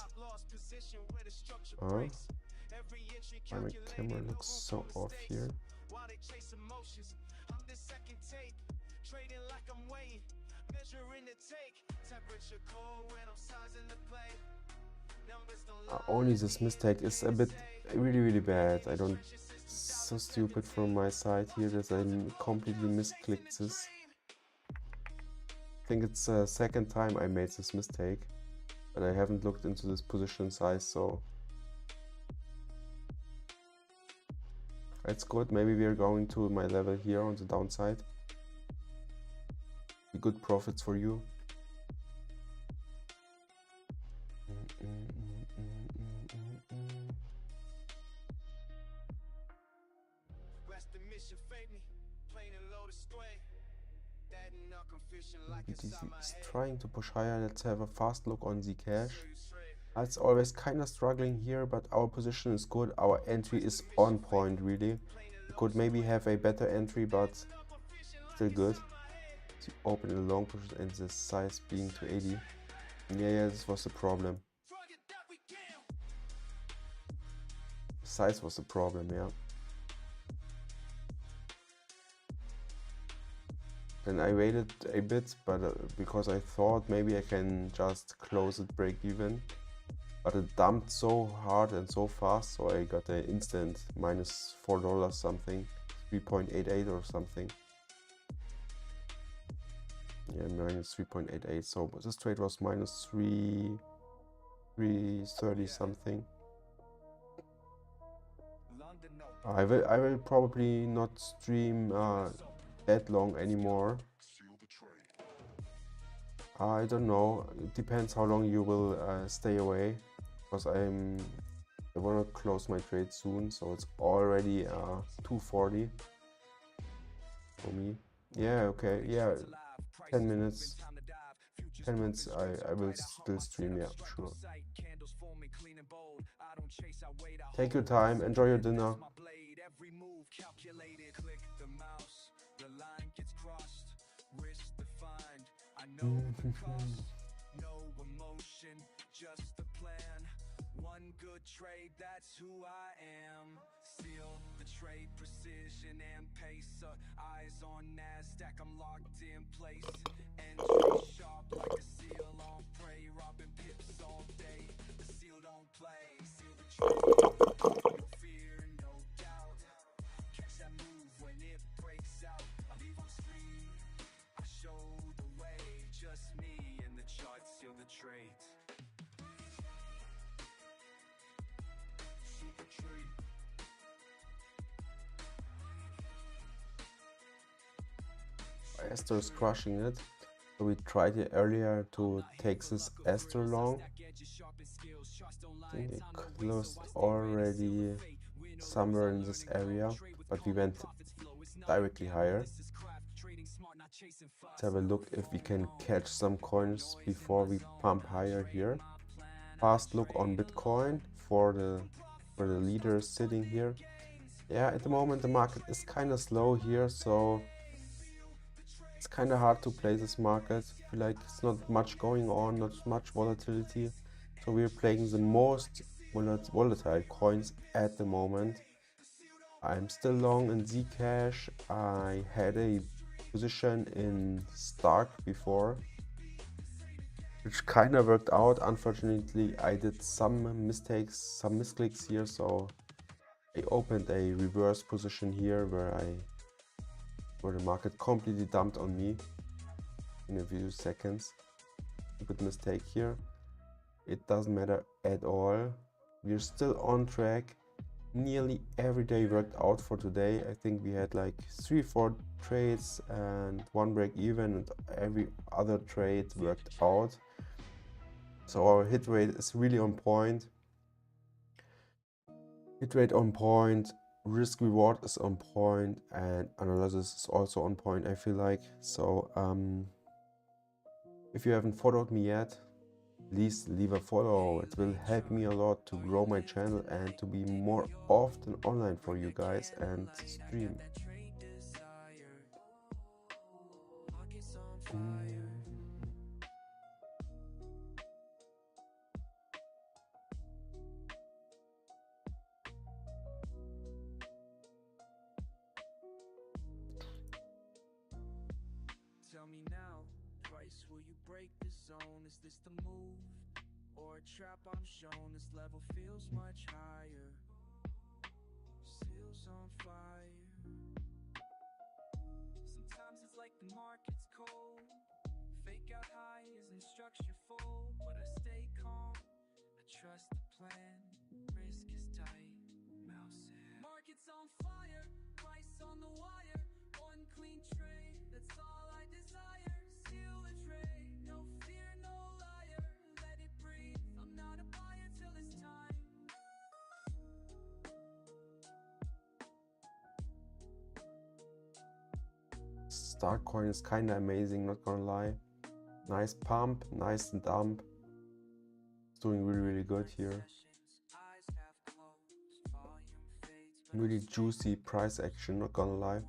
My camera looks so off here. Only this mistake is a bit really bad. I don't, so stupid from my side here that I completely misclicked this. I think it's the second time I made this mistake, but I haven't looked into this position size, so it's good. Maybe we are going to my level here on the downside. Good profits for you. BTC is trying to push higher. Let's have a fast look on Zcash. It's always kind of struggling here, but our position is good. Our entry is on point, really. We could maybe have a better entry, but still good. To open a long position and the size being 280. Yeah, this was the problem. The size was the problem, yeah. Then I waited a bit, but because I thought maybe I can just close it, break even. But it dumped so hard and so fast, so I got an instant minus $4 something, 3.88 or something. Yeah, minus 3.88. So this trade was minus 330 something. I will probably not stream that long anymore. I don't know. It depends how long you will stay away because I want to close my trade soon, so it's already 2:40 for me. Yeah, okay, yeah, 10 minutes. 10 minutes I will still stream, yeah, sure. Take your time, enjoy your dinner. Every move calculated, click the mouse, the line gets crossed, risk defined. I know the cost, no emotion, just the plan. One good trade, that's who I am. Seal the trade, precision and pace. Eyes on NASDAQ, I'm locked in place. Entry sharp like a seal on prey, robbing pips all day. The seal don't play, seal the trade. No fear, no doubt. Catch that move when it breaks out. I leave on screen, I show the way. Just me and the charts, seal the trades. Seal the trade. Esther is crushing it. So we tried it earlier to take this Esther long. I think it closed already somewhere in this area, but we went directly higher. Let's have a look if we can catch some coins before we pump higher here. Fast look on Bitcoin for the leader sitting here. Yeah, at the moment the market is kind of slow here, so it's kind of hard to play this market. I feel like it's not much going on, not much volatility. So we're playing the most volatile coins at the moment. I'm still long in Zcash. I had a position in Stark before, which kind of worked out. Unfortunately, I did some mistakes, some misclicks here, so I opened a reverse position here where the market completely dumped on me in a few seconds. A good mistake here. It doesn't matter at all. We're still on track. Nearly every day worked out for today. I think we had like 3-4 trades and one break even, and every other trade worked out. So our hit rate is really on point. Hit rate on point, risk reward is on point, and analysis is also on point, I feel like. So if you haven't followed me yet, please leave a follow. It will help me a lot to grow my channel and to be more often online for you guys and stream. Tell me now, price, will you break the zone? Is this the move or a trap I'm shown? This level feels much higher. Seals on fire. Sometimes it's like the market's cold. Fake out high isn't structure full, but I stay calm. I trust the plan. Risk is tight. Mouse in. Market's on fire. Price on the wire. One clean trade. That's all I desire. Seal the trade. No fear, no liar. Let it breathe. I'm not a buyer till it's time. Starcoin is kind of amazing, not gonna lie. Nice pump, nice dump. It's doing really good here. Really juicy price action, not gonna lie.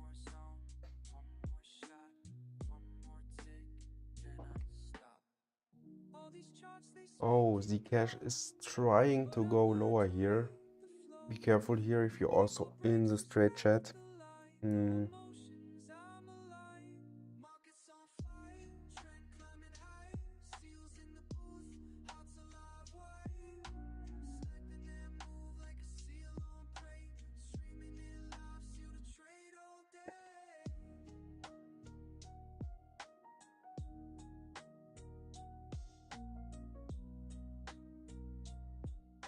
Oh, Zcash is trying to go lower here. Be careful here if you're also in the straight chat.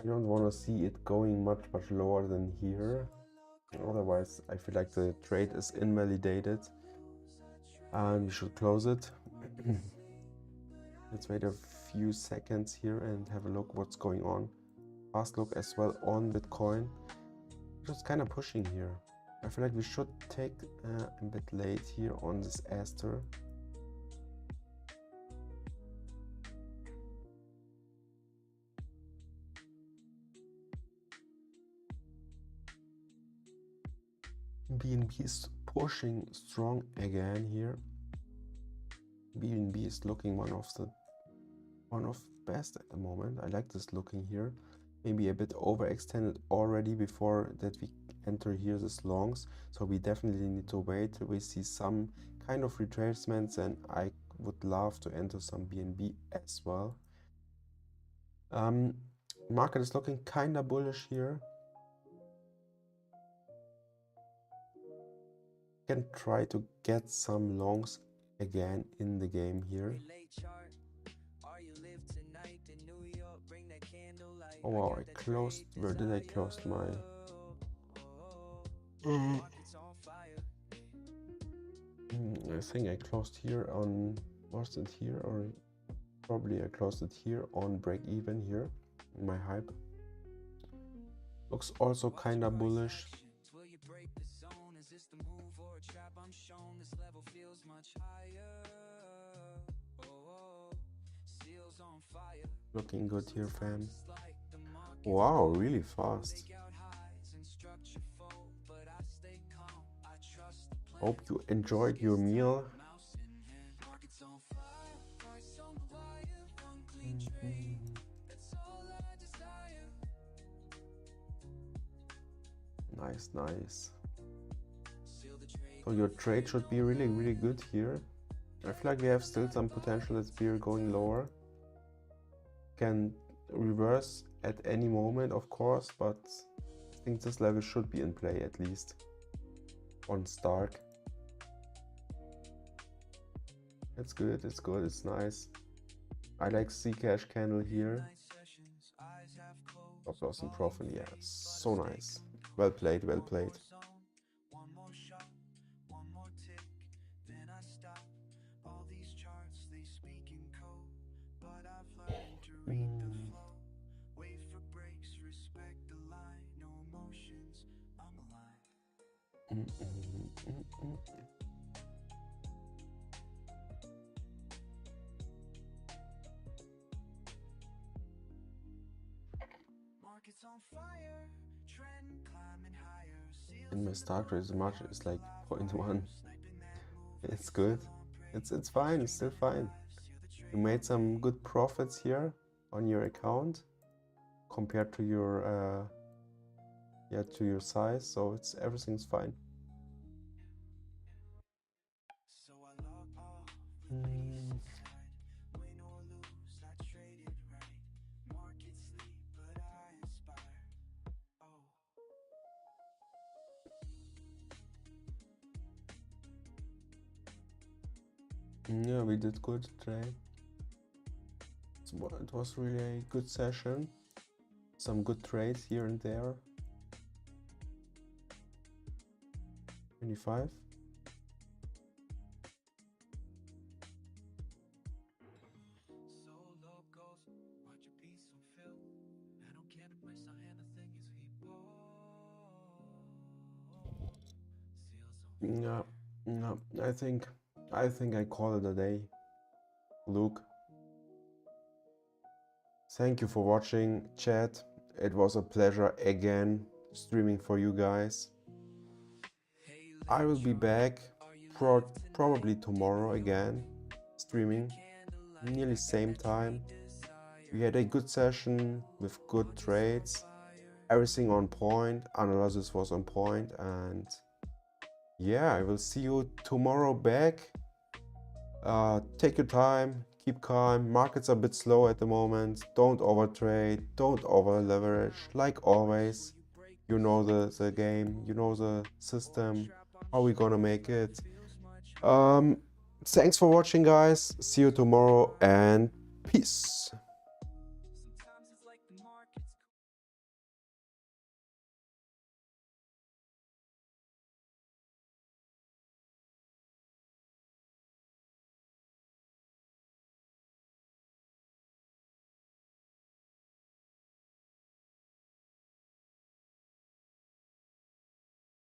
I don't want to see it going much lower than here. Otherwise, I feel like the trade is invalidated and we should close it. Let's wait a few seconds here and have a look what's going on. fast look as well on Bitcoin. Just kind of pushing here. I feel like we should take a bit late here on this Aster. BNB is pushing strong again here. BNB is looking one of best at the moment. I like this looking here. Maybe a bit overextended already before that we enter here this longs. So we definitely need to wait till we see some kind of retracements, and I would love to enter some BNB as well. Market is looking kinda bullish here. Can try to get some longs again in the game here. Oh wow, I closed. Where did I close my? I think I closed here on. Was it here, or probably I closed it here on break even here. My hype looks also kinda bullish. Looking good here, fam. Wow, really fast. Hope you enjoyed your meal. Nice, nice. So your trade should be really, really good here. I feel like we have still some potential that we're going lower. Can reverse at any moment, of course, but I think this level should be in play at least on Stark. It's good, it's good, it's nice. I like Zcash candle here. Stop loss and profit, yeah, so nice. Well played, well played. And my start rate is much is like 0.1. It's good. It's fine, it's still fine. You made some good profits here on your account compared to your to your size, so it's everything's fine. Yeah, we did good today. It was really a good session. Some good trades here and there. 25. No, no, I think I call it a day. Luke, thank you for watching, chat. It was a pleasure again streaming for you guys. I will be back probably tomorrow again, streaming nearly same time. We had a good session with good trades, everything on point, analysis was on point, and yeah, I will see you tomorrow back. Take your time, keep calm. Markets are a bit slow at the moment. Don't overtrade, don't over leverage. Like always, you know the game, you know the system, how we gonna make it. Thanks for watching, guys. See you tomorrow and peace. Sometimes it's like the market